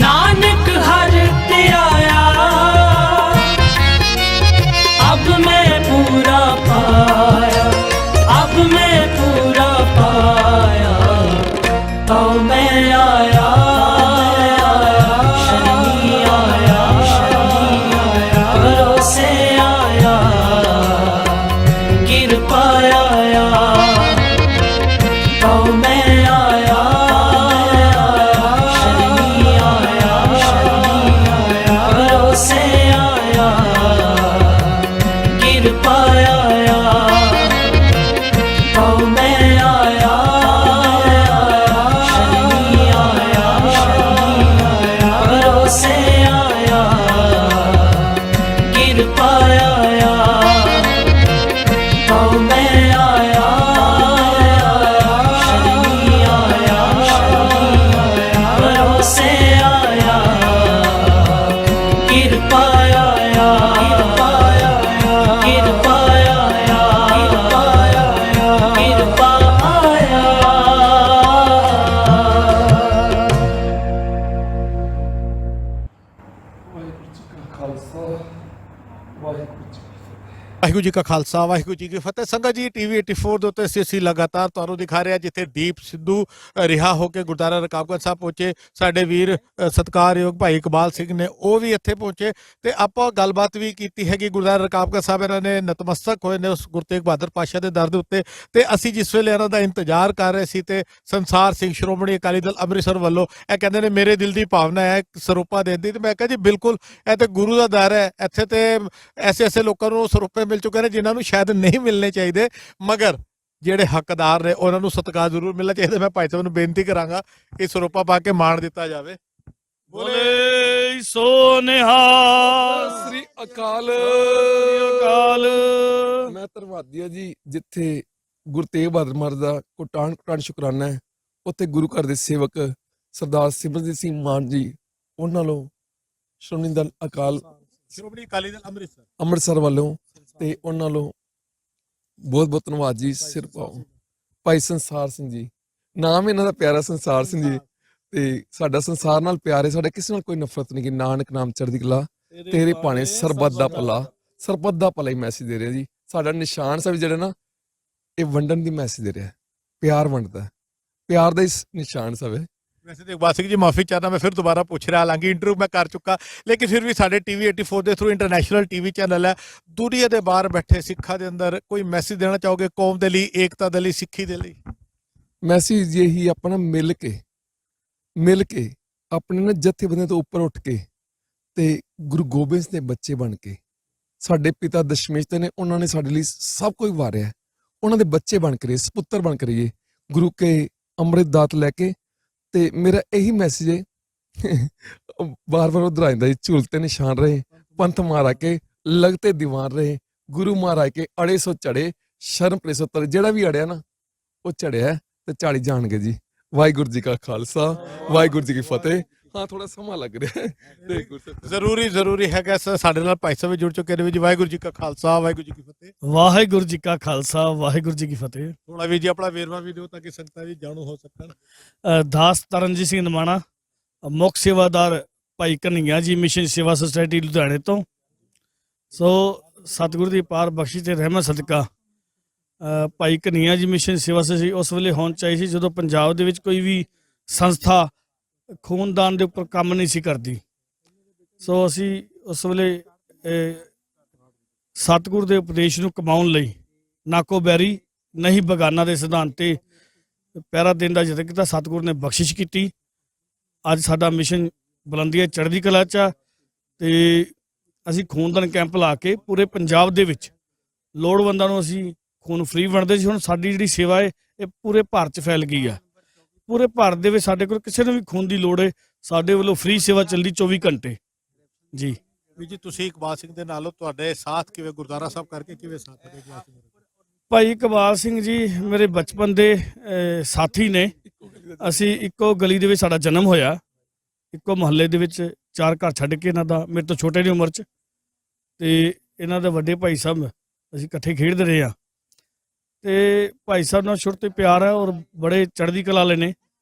नानक हर त्याया अब मैं पूरा पाया अब मैं पूरा पाया तो मैं आया शनि आया भरोसे आया गिर पाया तो मैं आया शनि आया भरोसे आया गिर पाया तो मैं आया शनि आया भरोसे आया गिर पाया तो मैं आया शनि आया भरोसे आया गिर पाया गिर पाया गिर पाया गिर पाया गिर पाया ਵਾਹਿਗੁਰੂ ਜੀ ਕਾ ਖਾਲਸਾ ਵਾਹਿਗੁਰੂ ਜੀ ਕੀ ਫਤਿਹ। ਸੰਗਤ ਜੀ ਟੀਵੀ 84 ਦੇ ਉੱਤੇ ਅਸੀਂ ਲਗਾਤਾਰ ਤੁਹਾਨੂੰ ਦਿਖਾ ਰਹੇ ਹਾਂ ਜਿੱਥੇ ਦੀਪ ਸਿੱਧੂ ਰਿਹਾ ਹੋ ਕੇ ਗੁਰਦੁਆਰਾ ਰਕਾਬਗੰਜ ਸਾਹਿਬ ਪਹੁੰਚੇ। ਸਾਡੇ ਵੀਰ ਸਤਿਕਾਰਯੋਗ ਭਾਈ ਇਕਬਾਲ ਸਿੰਘ ਨੇ ਉਹ ਵੀ ਇੱਥੇ ਪਹੁੰਚੇ ਤੇ ਆਪਾਂ ਗੱਲਬਾਤ ਵੀ ਕੀਤੀ ਹੈਗੀ। ਗੁਰਦੁਆਰਾ ਰਕਾਬਗੰਜ ਸਾਹਿਬ ਇਹਨਾਂ ਨੇ ਨਤਮਸਤਕ ਹੋਏ ਨੇ ਉਸ ਗੁਰੂ ਤੇਗ ਬਹਾਦਰ ਪਾਤਸ਼ਾਹ ਦੇ ਦਰ ਦੇ ਉੱਤੇ ਤੇ ਅਸੀਂ ਜਿਸ ਵੇਲੇ ਇਹਨਾਂ ਦਾ ਇੰਤਜ਼ਾਰ ਕਰ ਰਹੇ ਸੀ ਤੇ ਸੰਸਾਰ ਸਿੰਘ ਸ਼੍ਰੋਮਣੀ ਅਕਾਲੀ ਦਲ ਅੰਮ੍ਰਿਤਸਰ ਵੱਲੋਂ ਇਹ ਕਹਿੰਦੇ ਨੇ ਮੇਰੇ ਦਿਲ ਦੀ ਭਾਵਨਾ ਹੈ ਸਰੂਪਾ ਦੇਣ ਦੀ ਤੇ ਮੈਂ ਕਿਹਾ ਜੀ ਬਿਲਕੁਲ ਇਹ ਤੇ ਗੁਰੂ ਦਾ ਦਰ ਹੈ। ਇੱਥੇ ਤੇ ਐਸੇ ਲੋਕਾਂ ਨੂੰ ਸਰੂਪੇ ਮਿਲ ਚੁੱਕੇ ਨੇ ਜਿਨ੍ਹਾਂ ਨੂੰ ਸ਼ਾਇਦ ਨਹੀਂ ਮਿਲਣੇ ਚਾਹੀਦੇ ਮਗਰ ਜਿਹੜੇ ਹੱਕਦਾਰ ਨੇ ਉਹਨਾਂ ਨੂੰ ਸਤਿਕਾਰ ਜ਼ਰੂਰ ਮਿਲਣਾ ਚਾਹੀਦਾ। ਮੈਂ ਭਾਈ ਸਾਹਿਬ ਨੂੰ ਬੇਨਤੀ ਕਰਾਂਗਾ ਕਿ ਸਰੂਪਾ ਪਾ ਕੇ ਮਾਣ ਦਿੱਤਾ ਜਾਵੇ। ਬੋਲੇ ਸੋ ਨਿਹਾਲ ਸ੍ਰੀ ਅਕਾਲ ਅਕਾਲ। ਮੈਂ ਧੰਨਵਾਦੀ ਜੀ ਜਿੱਥੇ ਗੁਰੂ ਤੇਗ ਬਹਾਦਰ ਮਹਾਰਾਜ ਦਾ ਕੋਟਾਨ ਸ਼ੁਕਰਾਨਾ ਹੈ ਉੱਥੇ ਗੁਰੂ ਘਰ ਦੇ ਸੇਵਕ ਸਰਦਾਰ ਸਿਮਰਜੀਤ ਸਿੰਘ ਮਾਨ ਜੀ ਉਹਨਾਂ ਵੱਲੋਂ ਸ਼੍ਰੋਮਣੀ ਦਲ ਸ਼੍ਰੋਮਣੀ ਅਕਾਲੀ ਦਲ ਅੰਮ੍ਰਿਤਸਰ ਵੱਲੋਂ ਤੇ ਉਹਨਾਂ ਵੱਲੋਂ ਬਹੁਤ ਬਹੁਤ ਧੰਨਵਾਦ ਜੀ। ਸਿਰ ਪਾਓ ਭਾਈ ਸੰਸਾਰ ਸਿੰਘ ਜੀ, ਨਾਮ ਇਹਨਾਂ ਦਾ ਪਿਆਰਾ ਸੰਸਾਰ ਸਿੰਘ ਜੀ ਤੇ ਸਾਡਾ ਸੰਸਾਰ ਨਾਲ ਪਿਆਰ ਹੈ, ਸਾਡਾ ਕਿਸੇ ਨਾਲ ਕੋਈ ਨਫ਼ਰਤ ਨਹੀਂ ਕਿ ਨਾਨਕ ਨਾਮ ਚੜ੍ਹਦੀ ਕਲਾ ਤੇਰੇ ਭਾਣੇ ਸਰਬੱਤ ਦਾ ਭਲਾ ਹੀ ਮੈਸੇਜ ਦੇ ਰਿਹਾ ਜੀ। ਸਾਡਾ ਨਿਸ਼ਾਨ ਸਾਹਿਬ ਜਿਹੜਾ ਨਾ ਇਹ ਵੰਡਣ ਦੀ ਮੈਸੇਜ ਦੇ ਰਿਹਾ, ਪਿਆਰ ਵੰਡਦਾ, ਪਿਆਰ ਦਾ ਹੀ ਨਿਸ਼ਾਨ ਸਾਹਿਬ ਹੈ। ਵੈਸੇ ਤੇ ਇਕਬਾਲ ਸਿੰਘ ਜੀ ਮਾਫੀ ਚਾਹਨਾ ਮੈਂ ਫਿਰ ਦੁਬਾਰਾ ਪੁੱਛ ਰਿਹਾ, ਹਾਲਾਂਕਿ ਇੰਟਰਵਿਊ ਮੈਂ ਕਰ ਚੁੱਕਾ ਲੇਕਿਨ ਫਿਰ ਵੀ ਸਾਡੇ ਟੀਵੀ 84 ਦੇ ਥਰੂ ਇੰਟਰਨੈਸ਼ਨਲ ਟੀਵੀ ਚੈਨਲ ਹੈ, ਦੁਨੀਆ ਦੇ ਬਾਹਰ ਬੈਠੇ ਸਿੱਖਾਂ ਦੇ ਅੰਦਰ ਕੋਈ ਮੈਸੇਜ ਦੇਣਾ ਚਾਹੋਗੇ ਕੌਮ ਦੇ ਲਈ, ਏਕਤਾ ਦੇ ਲਈ, ਸਿੱਖੀ ਦੇ ਲਈ? ਮੈਸੇਜ ਇਹੀ ਆਪਣਾ ਮਿਲ ਕੇ ਆਪਣੇ ਨਾ ਜਥੇਬੰਦੀਆਂ ਤੋਂ ਉੱਪਰ ਉੱਠ ਕੇ ਤੇ ਗੁਰੂ ਗੋਬਿੰਦ ਸਿੰਘ ਦੇ ਬੱਚੇ ਬਣ ਕੇ, ਸਾਡੇ ਪਿਤਾ ਦਸ਼ਮੇਸ਼ ਨੇ ਉਹਨਾਂ ਨੇ ਸਾਡੇ ਲਈ ਸਭ ਕੁਝ ਵਾਰਿਆ, ਉਹਨਾਂ ਦੇ ਬੱਚੇ ਬਣ ਕੇ ਰਹੀਏ, ਸਪੁੱਤਰ ਬਣ ਕੇ ਰਹੀਏ, ਗੁਰੂ ਕੇ ਅੰਮ੍ਰਿਤ ਦਾਤ ਲੈ ਕੇ। ਤੇ ਮੇਰਾ ਇਹੀ ਮੈਸੇਜ ਹੈ, ਬਾਰ-ਬਾਰ ਉਧਰ ਆਇੰਦਾ ਜੀ, ਝੂਲਤੇ ਨਿਸ਼ਾਨ ਰਹੇ ਪੰਥ ਮਾਰਾ ਕੇ ਲਗਤੇ ਦੀਵਾਨ ਰਹੇ, ਗੁਰੂ ਮਹਾਰਾਜ ਕੇ ਅੜੇ ਸੋ ਚੜੇ ਸ਼ਰਮ ਪਰੇ ਸੋ ਤਰੇ। ਜਿਹੜਾ ਵੀ ਅੜਿਆ ਨਾ ਉਹ ਚੜਿਆ ਤੇ ਝਾੜੀ ਜਾਣਗੇ ਜੀ। ਵਾਹਿਗੁਰੂ ਜੀ ਕਾ ਖਾਲਸਾ ਵਾਹਿਗੁਰੂ ਜੀ ਕੀ ਫਤਿਹ। ਹਾਂ ਥੋੜਾ ਸਮਾਂ ਲੱਗ ਰਿਹਾ ਹੈ, ਜ਼ਰੂਰੀ ਹੈਗਾ। ਸਾਡੇ ਨਾਲ ਭਾਈ ਸਾਹਿਬ ਵੀ ਜੁੜ ਚੁੱਕੇ ਨੇ ਜੀ। ਵਾਹਿਗੁਰੂ ਜੀ ਕਾ ਖਾਲਸਾ ਵਾਹਿਗੁਰੂ ਜੀ ਕੀ ਫਤਿਹ। ਵਾਹਿਗੁਰੂ ਜੀ ਕਾ ਖਾਲਸਾ ਵਾਹਿਗੁਰੂ ਜੀ ਕੀ ਫਤਿਹ। ਥੋੜਾ ਵੀ ਜੀ ਆਪਣਾ ਵੇਰਵਾ ਵੀ ਦਿਓ ਤਾਂ ਕਿ ਸੰਗਤਾਂ ਵੀ ਜਾਣੂ ਹੋ ਸਕਣ। ਦਾਸ ਤਰਨਜੀਤ ਸਿੰਘ ਨਿਮਾਣਾ, ਮੁੱਖ ਸੇਵਾਦਾਰ ਭਾਈ ਕਨ੍ਹਈਆ ਜੀ ਮਿਸ਼ਨ ਸੇਵਾ ਸੁਸਾਇਟੀ ਲੁਧਿਆਣੇ ਤੋਂ। ਸੋ ਸਤਿਗੁਰੂ ਦੀ ਪਾਰ ਬਖਸ਼ਿਸ਼ ਤੇ ਰਹਿਮਤ ਸਦਕਾ ਭਾਈ ਕਨ੍ਹਈਆ ਜੀ ਮਿਸ਼ਨ ਸੇਵਾ ਸੁਸਾਇਟੀ ਉਸ ਵੇਲੇ ਹੋਣ ਚਾਹੀ ਸੀ ਜਦੋਂ ਪੰਜਾਬ ਦੇ ਵਿੱਚ ਕੋਈ ਵੀ ਸੰਸਥਾ ਖੂਨਦਾਨ ਦੇ ਉੱਪਰ ਕੰਮ ਨਹੀਂ ਸੀ ਕਰਦੀ। ਸੋ ਅਸੀਂ ਉਸ ਵੇਲੇ ਸਤਿਗੁਰ ਦੇ ਉਪਦੇਸ਼ ਨੂੰ ਕਮਾਉਣ ਲਈ ਨਾਕੋ ਬੈਰੀ ਨਹੀਂ ਬਗਾਨਾ ਦੇ ਸਿਧਾਂਤ ਤੇ ਪਹਿਰਾ ਦੇਣ ਦਾ ਯਤਨ ਕੀਤਾ। ਸਤਿਗੁਰ ਨੇ ਬਖਸ਼ਿਸ਼ ਕੀਤੀ। ਅੱਜ ਸਾਡਾ ਮਿਸ਼ਨ ਬੁਲੰਦੀਆਂ ਚੜ੍ਹਦੀ ਕਲਾ 'ਚ ਆ ਤੇ ਅਸੀਂ ਖੂਨਦਾਨ ਕੈਂਪ ਲਾ ਕੇ ਪੂਰੇ ਪੰਜਾਬ ਦੇ ਵਿੱਚ ਲੋੜਵੰਦਾਂ ਨੂੰ ਅਸੀਂ ਖੂਨ ਫ੍ਰੀ ਵੰਡਦੇ ਸੀ। ਹੁਣ ਸਾਡੀ ਜਿਹੜੀ ਸੇਵਾ ਹੈ ਇਹ ਪੂਰੇ ਭਾਰਤ 'ਚ ਫੈਲ ਗਈ ਆ। ਪੂਰੇ ਭਾਰਤ ਦੇ ਵਿੱਚ ਸਾਡੇ ਕੋਲ ਕਿਸੇ ਨੂੰ ਵੀ ਖੂਨ ਦੀ ਲੋੜ ਹੈ, ਸਾਡੇ ਵੱਲੋਂ ਫ੍ਰੀ ਸੇਵਾ ਚੱਲਦੀ 24 ਘੰਟੇ ਜੀ। ਵੀ ਜੀ ਤੁਸੀਂ ਇਕਬਾਲ ਸਿੰਘ ਦੇ ਨਾਲੋਂ ਤੁਹਾਡੇ ਸਾਥ ਕਿਵੇਂ ਗੁਰਦੁਆਰਾ ਸਾਹਿਬ ਕਰਕੇ ਕਿਵੇਂ ਸਾਥ ਦੇ ਇਕਬਾਲ ਸਿੰਘ? ਭਾਈ ਇਕਬਾਲ ਸਿੰਘ ਜੀ ਮੇਰੇ ਬਚਪਨ ਦੇ ਸਾਥੀ ਨੇ। ਅਸੀਂ ਇੱਕੋ ਗਲੀ ਦੇ ਵਿੱਚ ਸਾਡਾ ਜਨਮ ਹੋਇਆ, ਇੱਕੋ ਮੁਹੱਲੇ ਦੇ ਵਿੱਚ, 4 ਘਰ ਛੱਡ ਕੇ ਇਹਨਾਂ ਦਾ, ਮੇਰੇ ਤੋਂ ਛੋਟੇ ਦੀ ਉਮਰ 'ਚ। ਤੇ ਇਹਨਾਂ ਦੇ ਵੱਡੇ ਭਾਈ ਸਾਹਿਬ ਅਸੀਂ ਇਕੱਠੇ ਖੇਡਦੇ ਰਹੇ ਆ ਤੇ ਭਾਈ ਸਾਹਿਬ ਨਾਲ ਸ਼ੁਰੂ ਤੋਂ ਹੀ ਪਿਆਰ ਹੈ ਔਰ ਬੜੇ ਚੜ੍ਹਦੀ ਕਲਾ ਵਾਲੇ ਨੇ,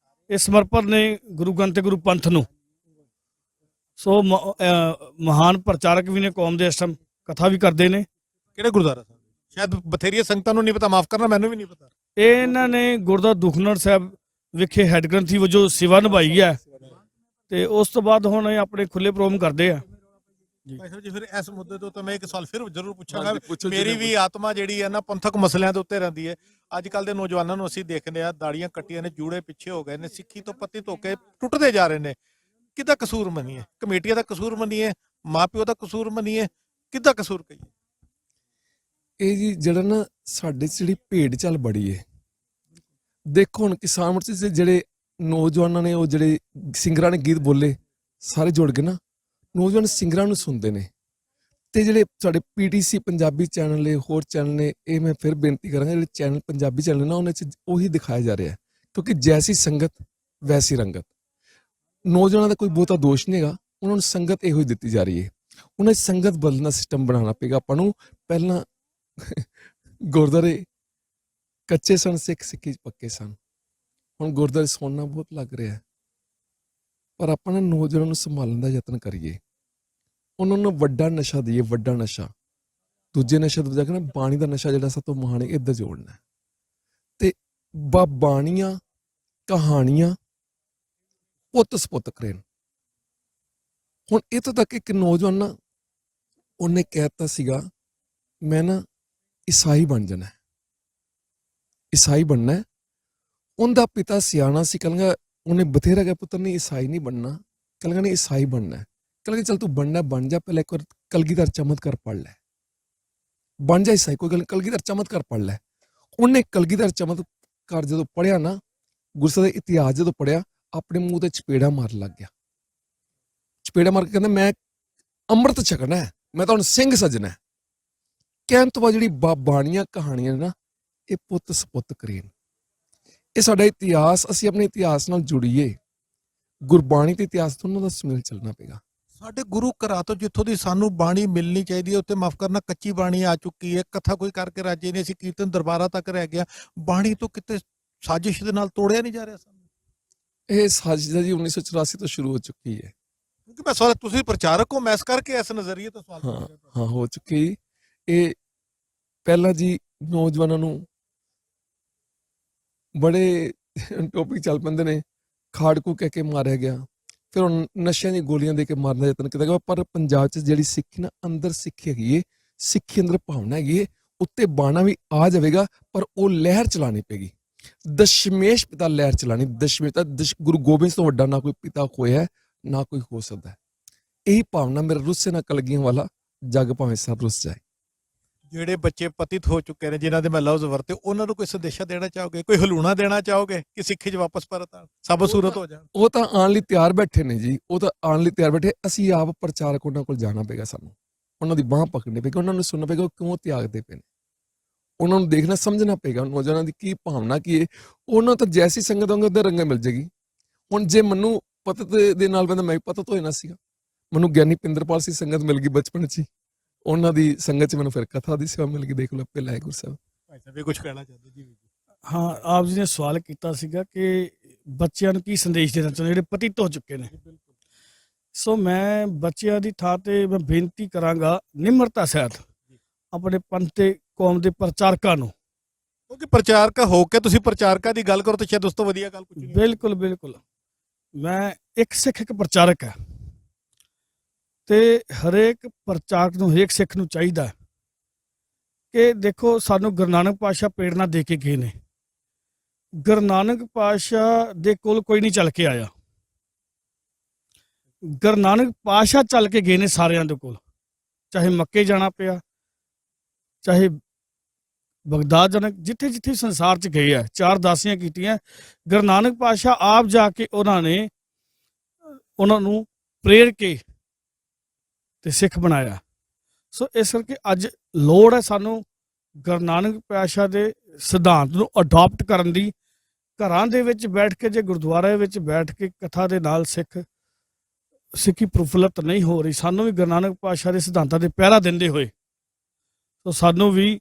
ਇਹ ਸਮਰਪਣ ਨੇ ਗੁਰੂ ਗ੍ਰੰਥ ਤੇ ਗੁਰੂ ਪੰਥ ਨੂੰ। ਸੋ ਮਹਾਨ ਪ੍ਰਚਾਰਕ ਵੀ ਨੇ ਕੌਮ ਦੇ, ਇਸ ਟਾਈਮ ਕਥਾ ਵੀ ਕਰਦੇ ਨੇ। ਕਿਹੜੇ ਗੁਰਦੁਆਰਾ ਸਾਹਿਬ? ਸ਼ਾਇਦ ਬਥੇਰੀਆਂ ਸੰਗਤਾਂ ਨੂੰ ਨਹੀਂ ਪਤਾ, ਮਾਫ ਕਰਨਾ, ਮੈਨੂੰ ਵੀ ਨਹੀਂ ਪਤਾ। ਇਹਨਾਂ ਨੇ ਗੁਰਦੁਆਰਾ ਦੁਖਨਿਵਾਰਨ ਸਾਹਿਬ ਵਿਖੇ ਹੈੱਡ ਗ੍ਰੰਥੀ ਵਜੋਂ ਸੇਵਾ ਨਿਭਾਈ ਹੈ, ਤੇ ਉਸ ਤੋਂ ਬਾਅਦ ਹੁਣ ਇਹ ਆਪਣੇ ਖੁੱਲੇ ਪ੍ਰੋਗਰਾਮ ਕਰਦੇ ਆ। ਭਾਈ ਸਾਹਿਬ ਜੀ, ਫਿਰ ਇਸ ਮੁੱਦੇ ਤੋਂ ਤਾਂ ਮੈਂ ਇੱਕ ਸਵਾਲ ਫਿਰ ਜ਼ਰੂਰ ਪੁੱਛਾਂਗਾ। ਮੇਰੀ ਵੀ ਆਤਮਾ ਜਿਹੜੀ ਹੈ ਨਾ ਪੰਥਕ ਮਸਲਿਆਂ ਦੇ ਉੱਤੇ ਰਹਿੰਦੀ ਹੈ। ਅੱਜ ਕੱਲ ਦੇ ਨੌਜਵਾਨਾਂ ਨੂੰ ਅਸੀਂ ਦੇਖਦੇ ਆ, ਦਾੜੀਆਂ ਕੱਟੀਆਂ ਨੇ, ਜੂੜੇ ਪਿੱਛੇ ਹੋ ਗਏ ਨੇ, ਸਿੱਖੀ ਤੋਂ ਪਤਿਤ ਹੋ ਕੇ ਟੁੱਟਦੇ ਜਾ ਰਹੇ ਨੇ। ਕਿਹਦਾ ਕਸੂਰ ਮੰਨੀਏ? ਕਮੇਟੀਆਂ ਦਾ ਕਸੂਰ ਮੰਨੀਏ? ਮਾਪਿਓ ਦਾ ਕਸੂਰ ਮੰਨੀਏ? ਕਿਹਦਾ ਕਸੂਰ ਕਹੀਏ? ਇਹ ਜੀ ਜਿਹੜਾ ਨਾ ਸਾਡੇ 'ਚ ਜਿਹੜੀ ਭੇਡ ਚਾਲ ਬੜੀ ਹੈ। ਦੇਖੋ ਹੁਣ ਕਿਸਾਨ ਮੋਰਚੇ 'ਚ ਜਿਹੜੇ ਨੌਜਵਾਨਾਂ ਨੇ, ਉਹ ਜਿਹੜੇ ਸਿੰਗਰਾਂ ਨੇ ਗੀਤ ਬੋਲੇ, ਸਾਰੇ ਜੁੜ ਕੇ ਨਾ ਨੌਜਵਾਨ ਸਿੰਗਰਾਂ ਨੂੰ ਸੁਣਦੇ ਨੇ। ਤੇ ਜਿਹੜੇ ਸਾਡੇ PTC ਪੰਜਾਬੀ ਚੈਨਲ ਨੇ, ਹੋਰ ਚੈਨਲ ਨੇ, ਇਹ ਮੈਂ ਫਿਰ ਬੇਨਤੀ ਕਰਾਂਗਾ, ਜਿਹੜੇ ਚੈਨਲ ਪੰਜਾਬੀ ਚੈਨਲ ਨਾ, ਉਹਨਾਂ 'ਚ ਉਹੀ ਦਿਖਾਇਆ ਜਾ ਰਿਹਾ, ਕਿਉਂਕਿ ਜੈਸੀ ਸੰਗਤ ਵੈਸੀ ਰੰਗਤ। ਨੌਜਵਾਨਾਂ ਦਾ ਕੋਈ ਬਹੁਤਾ ਦੋਸ਼ ਨਹੀਂ ਹੈਗਾ, ਉਹਨਾਂ ਨੂੰ ਸੰਗਤ ਇਹੋ ਹੀ ਦਿੱਤੀ ਜਾ ਰਹੀ ਹੈ। ਉਹਨਾਂ ਦੀ ਸੰਗਤ ਬਦਲਣ ਦਾ ਸਿਸਟਮ ਬਣਾਉਣਾ ਪਏਗਾ ਆਪਾਂ ਨੂੰ। ਪਹਿਲਾਂ ਗੁਰਦੁਆਰੇ ਕੱਚੇ ਸਨ, ਸਿੱਖੀ ਪੱਕੇ ਸਨ। ਹੁਣ ਗੁਰਦੁਆਰੇ ਸੋਨਾ ਬਹੁਤ ਲੱਗ ਰਿਹਾ, ਪਰ ਆਪਾਂ ਨੇ ਨੌਜਵਾਨਾਂ ਨੂੰ ਸੰਭਾਲਣ ਦਾ ਯਤਨ ਕਰੀਏ, ਉਹਨਾਂ ਨੂੰ ਵੱਡਾ ਨਸ਼ਾ ਦਈਏ, ਵੱਡਾ ਨਸ਼ਾ। ਦੂਜੇ ਨਸ਼ੇ ਤੋਂ ਜਾ ਕੇ ਨਾ ਬਾਣੀ ਦਾ ਨਸ਼ਾ ਜਿਹੜਾ ਸਭ ਤੋਂ ਮਹਾਨ ਹੈ, ਇੱਧਰ ਜੋੜਨਾ। ਤੇ ਬਾਣੀਆਂ ਕਹਾਣੀਆਂ ਪੁੱਤ ਸਪੁੱਤ ਕਰੇਨ। ਹੁਣ ਇੱਥੋਂ ਤੱਕ ਇੱਕ ਨੌਜਵਾਨ ਨਾ, ਉਹਨੇ ਕਹਿਤਾ ਸੀਗਾ ਮੈਂ ਨਾ ਈਸਾਈ ਬਣ ਜਾਣਾ, ਈਸਾਈ ਬਣਨਾ। ਉਹਦਾ ਪਿਤਾ ਸਿਆਣਾ ਸੀ, ਕਹਿੰਦਾ ਉਹਨੇ ਬਥੇਰਾ ਕਿਹਾ ਪੁੱਤਰ ਨੇ ਈਸਾਈ ਨਹੀਂ ਬਣਨਾ, ਕਹਿੰਦਾ ਨੇ ਈਸਾਈ ਬਣਨਾ। ਕਹਿੰਦਾ ਚੱਲ ਤੂੰ ਬਣਨਾ ਬਣ ਜਾ, ਪਹਿਲਾਂ ਇੱਕ ਵਾਰ ਕਲਗੀਧਰ ਚਮਤਕਾਰ ਪੜ੍ਹ ਲੈ, ਬਣ ਜਾ ਈਸਾਈ, ਕੋਈ ਗੱਲ। ਕਲਗੀਧਰ ਚਮਤਕਾਰ ਪੜ੍ਹ ਲੈ। ਉਹਨੇ ਕਲਗੀਧਰ ਚਮਤਕਾਰ ਜਦੋਂ ਪੜ੍ਹਿਆ ਨਾ, ਗੁਰਸਿੱਖ ਦਾ ਇਤਿਹਾਸ ਜਦੋਂ ਪੜ੍ਹਿਆ, ਆਪਣੇ ਮੂੰਹ ਤੇ ਚਪੇੜਾ ਮਾਰਨ ਲੱਗ ਗਿਆ। ਚਪੇੜਾ ਮਾਰ ਕੇ ਕਹਿੰਦਾ ਮੈਂ ਅੰਮ੍ਰਿਤ ਛਕਣਾ ਹੈ, ਮੈਂ ਤਾਂ ਹੁਣ ਸਿੰਘ ਸਜਣਾ। ਕਹਿਣ ਤੋਂ ਬਾਅਦ ਜਿਹੜੀ ਬਾਣੀਆਂ ਕਹਾਣੀਆਂ ਨੇ ਨਾ, ਇਹ ਪੁੱਤ ਸਪੁੱਤ ਕਰੀਨ। ਇਹ ਸਾਡਾ ਇਤਿਹਾਸ, ਅਸੀਂ ਆਪਣੇ ਇਤਿਹਾਸ ਨਾਲ ਜੁੜੀਏ। ਗੁਰਬਾਣੀ ਤੇ ਇਤਿਹਾਸ ਦੋਨੋਂ ਦਾ ਸੁਮੇਲ ਚੱਲਣਾ ਪਏਗਾ। ਸਾਡੇ ਗੁਰੂ ਘਰਾਂ ਤੋਂ ਜਿੱਥੋਂ ਦੀ ਸਾਨੂੰ ਬਾਣੀ ਮਿਲਣੀ ਚਾਹੀਦੀ ਹੈ, ਉੱਥੇ ਮਾਫ ਕਰਨਾ ਕੱਚੀ ਬਾਣੀ ਆ ਚੁੱਕੀ ਹੈ। ਕਥਾ ਕੋਈ ਕਰਕੇ ਰਾਜੇ ਨੇ, ਅਸੀਂ ਕੀਰਤਨ ਦਰਬਾਰਾਂ ਤੱਕ ਰਹਿ ਗਿਆ। ਬਾਣੀ ਤੋਂ ਕਿਤੇ ਸਾਜ਼ਿਸ਼ ਦੇ ਨਾਲ ਤੋੜਿਆ ਨਹੀਂ ਜਾ ਰਿਹਾ ਸਾਨੂੰ। ਇਹ ਸਾਜ਼ਿਸ਼ ਜੀ 1984 ਤੋਂ ਸ਼ੁਰੂ ਹੋ ਚੁੱਕੀ ਹੈ। ਕਿਉਂਕਿ ਮੈਂ ਸਵਾਲ, ਤੁਸੀਂ ਪ੍ਰਚਾਰਕ ਹੋ, ਮੈਂ ਇਸ ਕਰਕੇ ਇਸ ਨਜ਼ਰੀਏ ਤੋਂ ਸਵਾਲ ਕਰ ਰਿਹਾ। ਹਾਂ ਹੋ ਚੁੱਕੀ। ਇਹ ਪਹਿਲਾਂ ਜੀ ਨੌਜਵਾਨਾਂ ਨੂੰ ਬੜੇ ਟੋਪਿਕ ਚੱਲ ਪੈਂਦੇ ਨੇ, ਖਾੜਕੂ ਕਹਿ ਕੇ ਮਾਰਿਆ ਗਿਆ, ਫਿਰ ਹੁਣ ਨਸ਼ਿਆਂ ਦੀ ਗੋਲੀਆਂ ਦੇ ਕੇ ਮਾਰਨ ਦਾ ਯਤਨ ਕੀਤਾ ਗਿਆ। ਪਰ ਪੰਜਾਬ 'ਚ ਜਿਹੜੀ ਸਿੱਖੀ ਨਾ, ਅੰਦਰ ਸਿੱਖੀ ਹੈਗੀ ਏ, ਸਿੱਖੀ ਅੰਦਰ ਭਾਵਨਾ ਹੈਗੀ ਏ, ਉੱਤੇ ਬਾਣਾ ਵੀ ਆ ਜਾਵੇਗਾ, ਪਰ ਉਹ ਲਹਿਰ ਚਲਾਣੀ ਪਏਗੀ। ਦਸ਼ਮੇਸ਼ ਪਿਤਾ ਲਹਿਰ ਚਲਾਣੀ। ਦਸ਼ਮੇਸ਼ ਪਿਤਾ ਗੁਰੂ ਗੋਬਿੰਦ ਸਿੰਘ ਤੋਂ ਵੱਡਾ ਨਾ ਕੋਈ ਪਿਤਾ ਹੋਇਆ, ਨਾ ਕੋਈ ਹੋ ਸਕਦਾ। ਇਹੀ ਭਾਵਨਾ ਮੇਰੇ ਰੁੱਸੇ ਨਾ ਕਲਗੀਆਂ ਵਾਲਾ, ਜੱਗ ਭਾਵੇਂ ਸਭ ਰੁੱਸ ਜਾਏ। ਜਿਹੜੇ ਬੱਚੇ ਪਤਿਤ ਹੋ ਚੁੱਕੇ ਨੇ, ਜਿਨ੍ਹਾਂ ਦੇ ਮੈਂ ਲਫ਼ਜ਼ ਵਰਤੇ, ਉਹਨਾਂ ਨੂੰ ਕੋਈ ਸੰਦੇਸ਼ਾ ਦੇਣਾ ਚਾਹੋਗੇ, ਕੋਈ ਹਲੂਣਾ ਦੇਣਾ ਚਾਹੋਗੇ ਕਿ ਸਿੱਖੀ 'ਚ ਵਾਪਸ ਪਰਤ ਆਣ, ਸਭ ਸੂਰਤ ਹੋ ਜਾਣ? ਉਹ ਤਾਂ ਆਉਣ ਲਈ ਤਿਆਰ ਬੈਠੇ ਨੇ ਜੀ, ਉਹ ਤਾਂ ਆਉਣ ਲਈ ਤਿਆਰ ਬੈਠੇ। ਅਸੀਂ ਆਪ ਪ੍ਰਚਾਰਕ ਉਹਨਾਂ ਕੋਲ ਜਾਣਾ ਪਏਗਾ, ਸਾਨੂੰ ਉਹਨਾਂ ਦੀ ਬਾਂਹ ਪਕੜਨੀ ਪਏਗੀ, ਉਹਨਾਂ ਨੂੰ ਸੁਣਨਾ ਪਏਗਾ ਕਿਉਂ ਤਿਆਗਦੇ ਪਏ ਨੇ। ਉਹਨਾਂ ਨੂੰ ਦੇਖਣਾ ਸਮਝਣਾ ਪਏਗਾ, ਨੌਜਵਾਨਾਂ ਦੀ ਕੀ ਭਾਵਨਾ ਕੀ ਹੈ। ਉਹਨਾਂ ਤਾਂ ਜੈਸੀ ਸੰਗਤ ਹੋਊਗੀ ਉਹਦੇ ਰੰਗੇ ਮਿਲ ਜਾਏਗੀ। ਹੁਣ ਜੇ ਮੈਨੂੰ ਪਤਤ ਦੇ ਨਾਲ ਬੰਦਾ, ਮੈਂ ਪਤਤ ਹੋ ਜਾਣਾ ਸੀਗਾ। ਮੈਨੂੰ ਗਿਆਨੀ ਪਿੰਦਰਪਾਲ ਸਿੰਘ ਸੰਗਤ ਮਿਲ ਗਈ ਬਚਪਨ 'ਚ ਹੀ, ਉਹਨਾਂ ਦੀ ਸੰਗਤ 'ਚ ਮੈਨੂੰ ਫਿਰ ਕਥਾ ਦੀ ਸੇਵਾ ਮਿਲ ਗਈ। ਦੇਖ ਲਓ ਆਪੇ ਲਾਇਕ ਗੁਰਸਾਹਿਬ। ਭਾਈ ਸਾਹਿਬ ਇਹ ਕੁਝ ਕਹਿਣਾ ਚਾਹੁੰਦੇ ਜੀ? ਹਾਂ, ਆਪ ਜੀ ਨੇ ਸਵਾਲ ਕੀਤਾ ਸੀਗਾ ਕਿ ਬੱਚਿਆਂ ਨੂੰ ਕੀ ਸੰਦੇਸ਼ ਦੇਣਾ ਚਾਹੁੰਦੇ ਜਿਹੜੇ ਪਤਿਤ ਹੋ ਚੁੱਕੇ ਨੇ। ਸੋ ਮੈਂ ਬੱਚਿਆਂ ਦੀ ਥਾਂ ਤੇ ਮੈਂ ਬੇਨਤੀ ਕਰਾਂਗਾ ਨਿਮਰਤਾ ਸਹਿਤ ਆਪਣੇ ਪੰਥ ਤੇ ਕੌਮ ਦੇ ਪ੍ਰਚਾਰਕਾਂ ਨੂੰ, ਕਿਉਂਕਿ ਪ੍ਰਚਾਰਕ ਹੋ ਕੇ ਤੁਸੀਂ ਪ੍ਰਚਾਰਕਾਂ ਦੀ ਗੱਲ ਕਰੋ ਤਾਂ ਸ਼ਾਇਦ ਉਸ ਤੋਂ ਵਧੀਆ ਗੱਲ ਕੁਝ ਨਹੀਂ। ਬਿਲਕੁਲ ਬਿਲਕੁਲ। ਮੈਂ ਇੱਕ ਸਿੱਖ ਇੱਕ ਪ੍ਰਚਾਰਕ ਹੈ, ਤੇ ਹਰੇਕ ਪ੍ਰਚਾਰਕ ਨੂੰ, ਹਰੇਕ ਸਿੱਖ ਨੂੰ ਚਾਹੀਦਾ ਕਿ ਦੇਖੋ ਸਾਨੂੰ ਗੁਰੂ ਨਾਨਕ ਪਾਤਸ਼ਾਹ ਪ੍ਰੇਰਨਾ ਦੇ ਕੇ ਗਏ ਨੇ। ਗੁਰੂ ਨਾਨਕ ਪਾਤਸ਼ਾਹ ਦੇ ਕੋਲ ਕੋਈ ਨਹੀਂ ਚੱਲ ਕੇ ਆਇਆ, ਗੁਰੂ ਨਾਨਕ ਪਾਤਸ਼ਾਹ ਚੱਲ ਕੇ ਗਏ ਨੇ ਸਾਰਿਆਂ ਦੇ ਕੋਲ। ਚਾਹੇ ਮੱਕੇ ਜਾਣਾ ਪਿਆ, ਚਾਹੇ ਬਗਦਾਦ ਜਾਣਾ, ਜਿੱਥੇ ਜਿੱਥੇ ਸੰਸਾਰ 'ਚ ਗਏ ਆ, 4 ਦਾਸੀਆਂ ਕੀਤੀਆਂ। ਗੁਰੂ ਨਾਨਕ ਪਾਤਸ਼ਾਹ ਆਪ ਜਾ ਕੇ ਉਹਨਾਂ ਨੇ ਉਹਨਾਂ ਨੂੰ ਪ੍ਰੇਰ ਕੇ ਤੇ ਸਿੱਖ ਬਣਾਇਆ। ਸੋ ਇਸ ਕਰਕੇ ਅੱਜ ਲੋੜ ਹੈ ਸਾਨੂੰ ਗੁਰੂ ਨਾਨਕ ਪਾਤਸ਼ਾਹ ਦੇ ਸਿਧਾਂਤ ਨੂੰ ਅਡਾਪਟ ਕਰਨ ਦੀ। ਘਰਾਂ ਦੇ ਵਿੱਚ ਬੈਠ ਕੇ, ਜੇ ਗੁਰਦੁਆਰੇ ਵਿੱਚ ਬੈਠ ਕੇ ਕਥਾ ਦੇ ਨਾਲ ਸਿੱਖੀ ਪ੍ਰਫੁੱਲਤ ਨਹੀਂ ਹੋ ਰਹੀ, ਸਾਨੂੰ ਵੀ ਗੁਰੂ ਨਾਨਕ ਪਾਤਸ਼ਾਹ ਦੇ ਸਿਧਾਂਤਾਂ ਦੇ ਪਹਿਰਾ ਦਿੰਦੇ ਹੋਏ, ਸੋ ਸਾਨੂੰ ਵੀ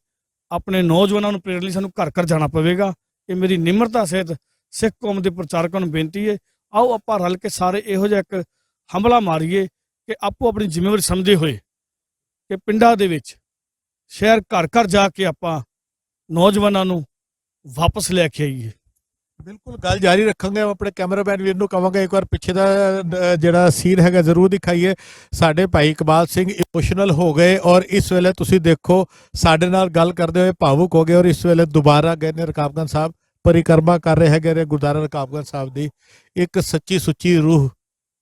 ਆਪਣੇ ਨੌਜਵਾਨਾਂ ਨੂੰ ਪ੍ਰੇਰਨ ਲਈ ਸਾਨੂੰ ਘਰ ਘਰ ਜਾਣਾ ਪਵੇਗਾ। ਇਹ ਮੇਰੀ ਨਿਮਰਤਾ ਸਹਿਤ ਸਿੱਖ ਕੌਮ ਦੇ ਪ੍ਰਚਾਰਕਾਂ ਨੂੰ ਬੇਨਤੀ ਹੈ, ਆਓ ਆਪਾਂ ਰਲ ਕੇ ਸਾਰੇ ਇਹੋ ਜਿਹਾ ਇੱਕ ਹਮਲਾ ਮਾਰੀਏ ਕਿ ਆਪੋ ਆਪਣੀ ਜ਼ਿੰਮੇਵਾਰੀ ਸਮਝਦੇ ਹੋਏ ਕਿ ਪਿੰਡਾਂ ਦੇ ਵਿੱਚ ਸ਼ਹਿਰ ਘਰ ਘਰ ਜਾ ਕੇ ਆਪਾਂ ਨੌਜਵਾਨਾਂ ਨੂੰ ਵਾਪਸ ਲੈ ਕੇ ਆਈਏ। ਬਿਲਕੁਲ ਗੱਲ ਜਾਰੀ ਰੱਖਾਂਗੇ। ਆਪਣੇ ਕੈਮਰਾਮੈਨ ਵੀਰ ਨੂੰ ਕਹਾਂਗਾ ਇੱਕ ਵਾਰ ਪਿੱਛੇ ਦਾ ਜਿਹੜਾ ਸੀਨ ਹੈਗਾ ਜ਼ਰੂਰ ਦਿਖਾਈਏ। ਸਾਡੇ ਭਾਈ ਇਕਬਾਲ ਸਿੰਘ ਇਮੋਸ਼ਨਲ ਹੋ ਗਏ ਔਰ ਇਸ ਵੇਲੇ ਤੁਸੀਂ ਦੇਖੋ ਸਾਡੇ ਨਾਲ ਗੱਲ ਕਰਦੇ ਹੋਏ ਭਾਵੁਕ ਹੋ ਗਏ ਔਰ ਇਸ ਵੇਲੇ ਦੁਬਾਰਾ ਗਏ ਨੇ ਰਕਾਬਗੰਜ ਸਾਹਿਬ, ਪਰਿਕਰਮਾ ਕਰ ਰਹੇ ਹੈਗੇ ਨੇ ਗੁਰਦੁਆਰਾ ਰਕਾਬਗੰਜ ਸਾਹਿਬ ਦੀ। ਇੱਕ ਸੱਚੀ ਸੁੱਚੀ ਰੂਹ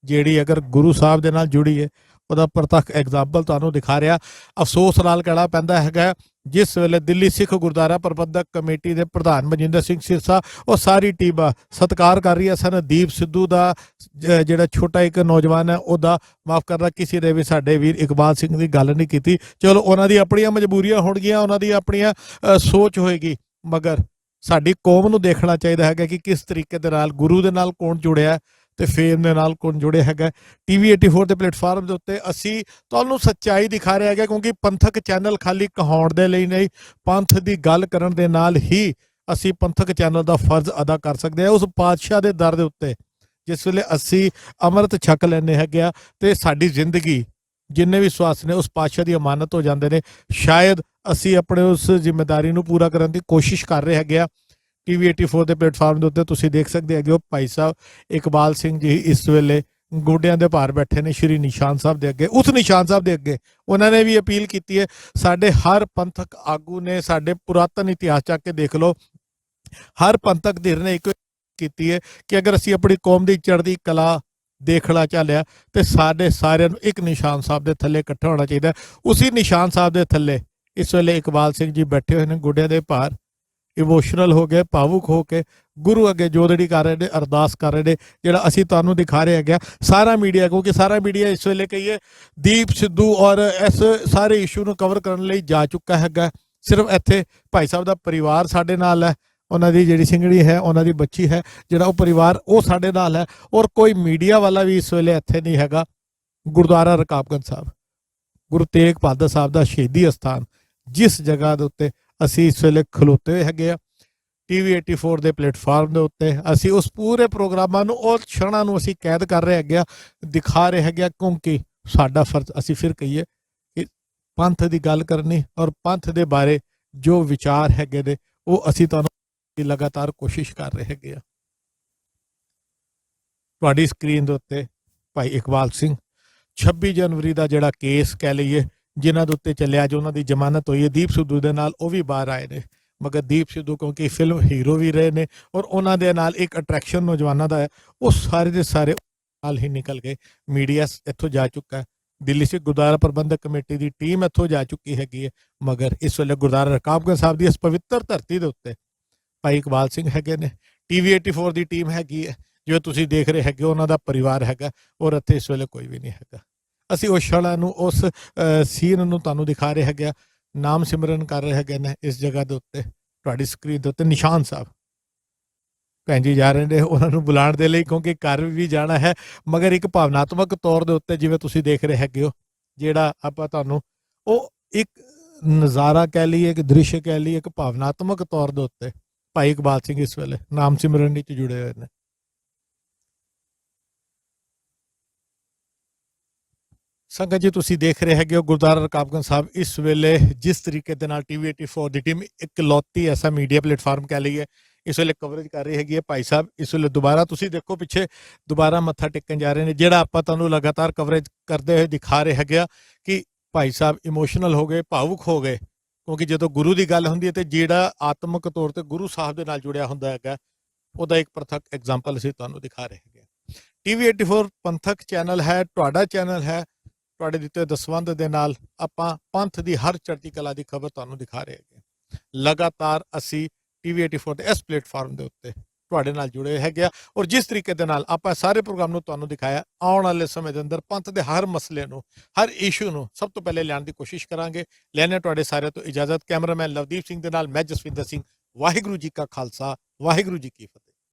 ਜਿਹੜੀ ਅਗਰ ਗੁਰੂ ਸਾਹਿਬ ਦੇ ਨਾਲ ਜੁੜੀ ਹੈ ਉਹਦਾ ਪ੍ਰਤੱਖ ਐਗਜ਼ਾਮਪਲ ਤੁਹਾਨੂੰ ਦਿਖਾ ਰਿਹਾ। ਅਫਸੋਸ ਨਾਲ ਕਹਿਣਾ ਪੈਂਦਾ ਹੈਗਾ ਜਿਸ ਵੇਲੇ ਦਿੱਲੀ ਸਿੱਖ ਗੁਰਦੁਆਰਾ ਪ੍ਰਬੰਧਕ ਕਮੇਟੀ ਦੇ ਪ੍ਰਧਾਨ ਮਨਜਿੰਦਰ ਸਿੰਘ ਸਿਰਸਾ ਉਹ ਸਾਰੀ ਟੀਮ ਸਤਿਕਾਰ ਕਰ ਰਹੀ ਹੈ ਸਨ ਦੀਪ ਸਿੱਧੂ ਦਾ, ਜਿਹੜਾ ਛੋਟਾ ਇੱਕ ਨੌਜਵਾਨ ਹੈ ਉਹਦਾ, ਮਾਫ ਕਰਨਾ ਕਿਸੇ ਨੇ ਵੀ ਸਾਡੇ ਵੀਰ ਇਕਬਾਲ ਸਿੰਘ ਦੀ ਗੱਲ ਨਹੀਂ ਕੀਤੀ। ਚਲੋ ਉਹਨਾਂ ਦੀ ਆਪਣੀਆਂ ਮਜਬੂਰੀਆਂ ਹੋਣਗੀਆਂ, ਉਹਨਾਂ ਦੀ ਆਪਣੀਆਂ ਸੋਚ ਹੋਏਗੀ, ਮਗਰ ਸਾਡੀ ਕੌਮ ਨੂੰ ਦੇਖਣਾ ਚਾਹੀਦਾ ਹੈਗਾ ਕਿ ਕਿਸ ਤਰੀਕੇ ਦੇ ਨਾਲ ਗੁਰੂ ਦੇ ਨਾਲ ਕੌਣ ਜੁੜਿਆ ਤੇ ਫੇਮ ਦੇ ਨਾਲ ਕੌਣ ਜੁੜਿਆ ਹੈਗਾ। TV 84 ਦੇ ਪਲੇਟਫਾਰਮ ਦੇ ਉੱਤੇ ਅਸੀਂ ਤੁਹਾਨੂੰ ਸੱਚਾਈ ਦਿਖਾ ਰਹੇ ਹੈਗੇ, ਕਿਉਂਕਿ ਪੰਥਕ ਚੈਨਲ ਖਾਲੀ ਕਹਾਉਣ ਦੇ ਲਈ ਨਹੀਂ, ਪੰਥ ਦੀ ਗੱਲ ਕਰਨ ਦੇ ਨਾਲ ਹੀ ਅਸੀਂ ਪੰਥਕ ਚੈਨਲ ਦਾ ਫਰਜ਼ ਅਦਾ ਕਰ ਸਕਦੇ ਹਾਂ। ਉਸ ਪਾਤਸ਼ਾਹ ਦੇ ਦਰ ਦੇ ਉੱਤੇ ਜਿਸ ਵੇਲੇ ਅਸੀਂ ਅੰਮ੍ਰਿਤ ਛਕ ਲੈਂਦੇ ਹੈਗੇ ਆ ਤੇ ਸਾਡੀ ਜ਼ਿੰਦਗੀ ਜਿੰਨੇ ਵੀ ਸਵਾਸ ਨੇ ਉਸ ਪਾਤਸ਼ਾਹ ਦੀ ਅਮਾਨਤ ਹੋ ਜਾਂਦੇ ਨੇ। ਸ਼ਾਇਦ ਅਸੀਂ ਆਪਣੇ ਉਸ ਜ਼ਿੰਮੇਵਾਰੀ ਨੂੰ ਪੂਰਾ ਕਰਨ ਦੀ ਕੋਸ਼ਿਸ਼ ਕਰ ਰਹੇ ਹੈਗੇ ਆ। TV 84 ਦੇ ਪਲੇਟਫਾਰਮ ਦੇ ਉੱਤੇ ਤੁਸੀਂ ਦੇਖ ਸਕਦੇ ਹੈਗੇ ਹੋ ਭਾਈ ਸਾਹਿਬ ਇਕਬਾਲ ਸਿੰਘ ਜੀ ਇਸ ਵੇਲੇ ਗੋਡਿਆਂ ਦੇ ਭਾਰ ਬੈਠੇ ਨੇ ਸ਼੍ਰੀ ਨਿਸ਼ਾਨ ਸਾਹਿਬ ਦੇ ਅੱਗੇ। ਉਸ ਨਿਸ਼ਾਨ ਸਾਹਿਬ ਦੇ ਅੱਗੇ ਉਹਨਾਂ ਨੇ ਵੀ ਅਪੀਲ ਕੀਤੀ ਹੈ। ਸਾਡੇ ਹਰ ਪੰਥਕ ਆਗੂ ਨੇ, ਸਾਡੇ ਪੁਰਾਤਨ ਇਤਿਹਾਸ ਚੱਕ ਕੇ ਦੇਖ ਲਓ, ਹਰ ਪੰਥਕ ਧਿਰ ਨੇ ਇੱਕ ਕੀਤੀ ਹੈ ਕਿ ਅਗਰ ਅਸੀਂ ਆਪਣੀ ਕੌਮ ਦੀ ਚੜ੍ਹਦੀ ਕਲਾ ਦੇਖਣਾ ਚਾਹਿਆ ਤੇ ਸਾਡੇ ਸਾਰਿਆਂ ਨੂੰ ਇੱਕ ਨਿਸ਼ਾਨ ਸਾਹਿਬ ਦੇ ਥੱਲੇ ਇਕੱਠਾ ਹੋਣਾ ਚਾਹੀਦਾ। ਉਸੇ ਨਿਸ਼ਾਨ ਸਾਹਿਬ ਦੇ ਥੱਲੇ ਇਸ ਵੇਲੇ ਇਕਬਾਲ ਸਿੰਘ ਜੀ ਬੈਠੇ ਹੋਏ ਨੇ ਗੋਡਿਆਂ ਦੇ ਭਾਰ, ਇਮੋਸ਼ਨਲ ਹੋ ਗਏ, ਭਾਵੁਕ ਹੋ ਕੇ ਗੁਰੂ ਅੱਗੇ ਜੋਦੜੀ ਕਰ ਰਹੇ ਨੇ, ਅਰਦਾਸ ਕਰ ਰਹੇ ਨੇ। ਜਿਹੜਾ ਅਸੀਂ ਤੁਹਾਨੂੰ ਦਿਖਾ ਰਹੇ ਹੈਗੇ ਸਾਰਾ ਮੀਡੀਆ, ਕਿਉਂਕਿ ਸਾਰਾ ਮੀਡੀਆ ਇਸ ਵੇਲੇ ਕਹੀਏ ਦੀਪ ਸਿੱਧੂ ਔਰ ਇਸ ਸਾਰੇ ਇਸ਼ੂ ਨੂੰ ਕਵਰ ਕਰਨ ਲਈ ਜਾ ਚੁੱਕਾ ਹੈਗਾ। ਸਿਰਫ ਇੱਥੇ ਭਾਈ ਸਾਹਿਬ ਦਾ ਪਰਿਵਾਰ ਸਾਡੇ ਨਾਲ ਹੈ, ਉਹਨਾਂ ਦੀ ਜਿਹੜੀ ਸਿੰਘੜੀ ਹੈ, ਉਹਨਾਂ ਦੀ ਬੱਚੀ ਹੈ, ਜਿਹੜਾ ਉਹ ਪਰਿਵਾਰ ਉਹ ਸਾਡੇ ਨਾਲ ਹੈ ਔਰ ਕੋਈ ਮੀਡੀਆ ਵਾਲਾ ਵੀ ਇਸ ਵੇਲੇ ਇੱਥੇ ਨਹੀਂ ਹੈਗਾ। ਗੁਰਦੁਆਰਾ ਰਕਾਬਗੰਜ ਸਾਹਿਬ, ਗੁਰੂ ਤੇਗ ਬਹਾਦਰ ਸਾਹਿਬ ਦਾ ਸ਼ਹੀਦੀ ਅਸਥਾਨ, ਜਿਸ ਜਗ੍ਹਾ ਦੇ ਉੱਤੇ ਅਸੀਂ ਇਸ ਵੇਲੇ ਖਲੋਤੇ ਹੋਏ ਹੈਗੇ ਆ TV 84 ਦੇ ਪਲੇਟਫਾਰਮ ਦੇ ਉੱਤੇ, ਅਸੀਂ ਉਸ ਪੂਰੇ ਪ੍ਰੋਗਰਾਮਾਂ ਨੂੰ ਔਰ ਛਣਾਂ ਨੂੰ ਅਸੀਂ ਕੈਦ ਕਰ ਰਹੇ ਹੈਗੇ ਆ, ਦਿਖਾ ਰਹੇ ਹੈਗੇ ਆ, ਕਿਉਂਕਿ ਸਾਡਾ ਫਰਜ਼, ਅਸੀਂ ਫਿਰ ਕਹੀਏ ਕਿ ਪੰਥ ਦੀ ਗੱਲ ਕਰਨੀ ਔਰ ਪੰਥ ਦੇ ਬਾਰੇ ਜੋ ਵਿਚਾਰ ਹੈਗੇ ਨੇ ਉਹ ਅਸੀਂ ਤੁਹਾਨੂੰ ਲਗਾਤਾਰ ਕੋਸ਼ਿਸ਼ ਕਰ ਰਹੇ ਹੈਗੇ ਆ। ਤੁਹਾਡੀ ਸਕਰੀਨ ਦੇ ਉੱਤੇ ਭਾਈ ਇਕਬਾਲ ਸਿੰਘ 26 ਜਨਵਰੀ ਦਾ ਜਿਹੜਾ ਕੇਸ ਕਹਿ ਲਈਏ ਜਿਨ੍ਹਾਂ ਦੇ ਉੱਤੇ ਚੱਲਿਆ, ਜੋ ਉਹਨਾਂ ਦੀ ਜ਼ਮਾਨਤ ਹੋਈ ਹੈ ਦੀਪ ਸਿੱਧੂ ਦੇ ਨਾਲ, ਉਹ ਵੀ ਬਾਹਰ ਆਏ ਨੇ। ਮਗਰ ਦੀਪ ਸਿੱਧੂ ਕਿਉਂਕਿ ਫਿਲਮ ਹੀਰੋ ਵੀ ਰਹੇ ਨੇ ਔਰ ਉਹਨਾਂ ਦੇ ਨਾਲ ਇੱਕ ਅਟਰੈਕਸ਼ਨ ਨੌਜਵਾਨਾਂ ਦਾ ਹੈ, ਉਹ ਸਾਰੇ ਦੇ ਸਾਰੇ ਨਾਲ ਹੀ ਨਿਕਲ ਗਏ। ਮੀਡੀਆ ਇੱਥੋਂ ਜਾ ਚੁੱਕਾ ਹੈ, ਦਿੱਲੀ ਸਿੱਖ ਗੁਰਦੁਆਰਾ ਪ੍ਰਬੰਧਕ ਕਮੇਟੀ ਦੀ ਟੀਮ ਇੱਥੋਂ ਜਾ ਚੁੱਕੀ ਹੈਗੀ ਹੈ, ਮਗਰ ਇਸ ਵੇਲੇ ਗੁਰਦੁਆਰਾ ਰਕਾਬਗੰਜ ਸਾਹਿਬ ਦੀ ਇਸ ਪਵਿੱਤਰ ਧਰਤੀ ਦੇ ਉੱਤੇ ਭਾਈ ਇਕਬਾਲ ਸਿੰਘ ਹੈਗੇ ਨੇ, TV 84 ਦੀ ਟੀਮ ਹੈਗੀ ਹੈ, ਜੋ ਤੁਸੀਂ ਦੇਖ ਰਹੇ ਹੈਗੇ ਉਹਨਾਂ ਦਾ ਪਰਿਵਾਰ ਹੈਗਾ ਔਰ ਇੱਥੇ ਇਸ ਵੇਲੇ ਕੋਈ ਵੀ ਨਹੀਂ ਹੈਗਾ। ਅਸੀਂ ਉਸ ਛੜਾ ਨੂੰ, ਉਸ ਸੀਨ ਨੂੰ ਤੁਹਾਨੂੰ ਦਿਖਾ ਰਹੇ ਹੈਗੇ, ਨਾਮ ਸਿਮਰਨ ਕਰ ਰਹੇ ਹੈਗੇ ਨੇ ਇਸ ਜਗ੍ਹਾ ਦੇ ਉੱਤੇ। ਤੁਹਾਡੀ ਸਕਰੀਨ ਦੇ ਉੱਤੇ ਨਿਸ਼ਾਨ ਸਾਹਿਬ ਭੈਣ ਜੀ ਜਾ ਰਹੇ ਨੇ ਉਹਨਾਂ ਨੂੰ ਬੁਲਾਉਣ ਦੇ ਲਈ, ਕਿਉਂਕਿ ਘਰ ਵੀ ਜਾਣਾ ਹੈ, ਮਗਰ ਇੱਕ ਭਾਵਨਾਤਮਕ ਤੌਰ ਦੇ ਉੱਤੇ ਜਿਵੇਂ ਤੁਸੀਂ ਦੇਖ ਰਹੇ ਹੈਗੇ ਹੋ, ਜਿਹੜਾ ਆਪਾਂ ਤੁਹਾਨੂੰ ਉਹ ਇੱਕ ਨਜ਼ਾਰਾ ਕਹਿ ਲਈਏ, ਇੱਕ ਦ੍ਰਿਸ਼ ਕਹਿ ਲਈਏ, ਇੱਕ ਭਾਵਨਾਤਮਕ ਤੌਰ ਦੇ ਉੱਤੇ ਭਾਈ ਇਕਬਾਲ ਸਿੰਘ ਇਸ ਵੇਲੇ ਨਾਮ ਸਿਮਰਨ ਵਿੱਚ ਜੁੜੇ ਹੋਏ ਨੇ। ਸੰਗਤ ਜੀ ਤੁਸੀਂ ਦੇਖ ਰਹੇ ਹੈਗੇ ਹੋ ਗੁਰਦੁਆਰਾ ਰਕਾਬਗੰਜ ਸਾਹਿਬ ਇਸ ਵੇਲੇ ਜਿਸ ਤਰੀਕੇ ਦੇ ਨਾਲ TV 84 ਦੀ ਟੀਮ ਇਕਲੌਤੀ ਐਸਾ ਮੀਡੀਆ ਪਲੇਟਫਾਰਮ ਕਹਿ ਲਈਏ ਇਸ ਵੇਲੇ ਕਵਰੇਜ ਕਰ ਰਹੀ ਹੈਗੀ ਹੈ। ਭਾਈ ਸਾਹਿਬ ਇਸ ਵੇਲੇ ਦੁਬਾਰਾ ਤੁਸੀਂ ਦੇਖੋ ਪਿੱਛੇ ਦੁਬਾਰਾ ਮੱਥਾ ਟੇਕਣ ਜਾ ਰਹੇ ਨੇ, ਜਿਹੜਾ ਆਪਾਂ ਤੁਹਾਨੂੰ ਲਗਾਤਾਰ ਕਵਰੇਜ ਕਰਦੇ ਹੋਏ ਦਿਖਾ ਰਹੇ ਹੈਗੇ ਆ ਕਿ ਭਾਈ ਸਾਹਿਬ ਇਮੋਸ਼ਨਲ ਹੋ ਗਏ, ਭਾਵੁਕ ਹੋ ਗਏ, ਕਿਉਂਕਿ ਜਦੋਂ ਗੁਰੂ ਦੀ ਗੱਲ ਹੁੰਦੀ ਹੈ ਤੇ ਜਿਹੜਾ ਆਤਮਿਕ ਤੌਰ ਤੇ ਗੁਰੂ ਸਾਹਿਬ ਦੇ ਨਾਲ ਜੁੜਿਆ ਹੁੰਦਾ ਹੈਗਾ ਉਹਦਾ ਇੱਕ ਪ੍ਰਤੱਖ ਐਗਜ਼ਾਮਪਲ ਅਸੀਂ ਤੁਹਾਨੂੰ ਦਿਖਾ ਰਹੇ ਹੈਗੇ। TV 84 ਪੰਥਕ ਚੈਨਲ ਹੈ, ਤੁਹਾਡਾ ਚੈਨਲ ਹੈ, ਤੁਹਾਡੇ ਦਿੱਤੇ ਦਸਵੰਧ ਦੇ ਨਾਲ ਆਪਾਂ ਪੰਥ ਦੀ ਹਰ ਚੜ੍ਹਦੀ ਕਲਾ ਦੀ ਖਬਰ ਤੁਹਾਨੂੰ ਦਿਖਾ ਰਹੇ ਹੈਗੇ। ਲਗਾਤਾਰ ਅਸੀਂ TV 84 ਦੇ ਇਸ ਪਲੇਟਫਾਰਮ ਦੇ ਉੱਤੇ ਤੁਹਾਡੇ ਨਾਲ ਜੁੜੇ ਹੈਗੇ ਆ ਔਰ ਜਿਸ ਤਰੀਕੇ ਦੇ ਨਾਲ ਆਪਾਂ ਸਾਰੇ ਪ੍ਰੋਗਰਾਮ ਨੂੰ ਤੁਹਾਨੂੰ ਦਿਖਾਇਆ, ਆਉਣ ਵਾਲੇ ਸਮੇਂ ਦੇ ਅੰਦਰ ਪੰਥ ਦੇ ਹਰ ਮਸਲੇ ਨੂੰ, ਹਰ ਇਸ਼ੂ ਨੂੰ ਸਭ ਤੋਂ ਪਹਿਲੇ ਲਿਆਉਣ ਦੀ ਕੋਸ਼ਿਸ਼ ਕਰਾਂਗੇ। ਲੈਣੇ ਤੁਹਾਡੇ ਸਾਰਿਆਂ ਤੋਂ ਇਜਾਜ਼ਤ। ਕੈਮਰਾਮੈਨ ਲਵਦੀਪ ਸਿੰਘ ਦੇ ਨਾਲ ਮੈਂ ਜਸਵਿੰਦਰ ਸਿੰਘ। ਵਾਹਿਗੁਰੂ ਜੀ ਕਾ ਖਾਲਸਾ, ਵਾਹਿਗੁਰੂ ਜੀ ਕੀ ਫਤਿਹ।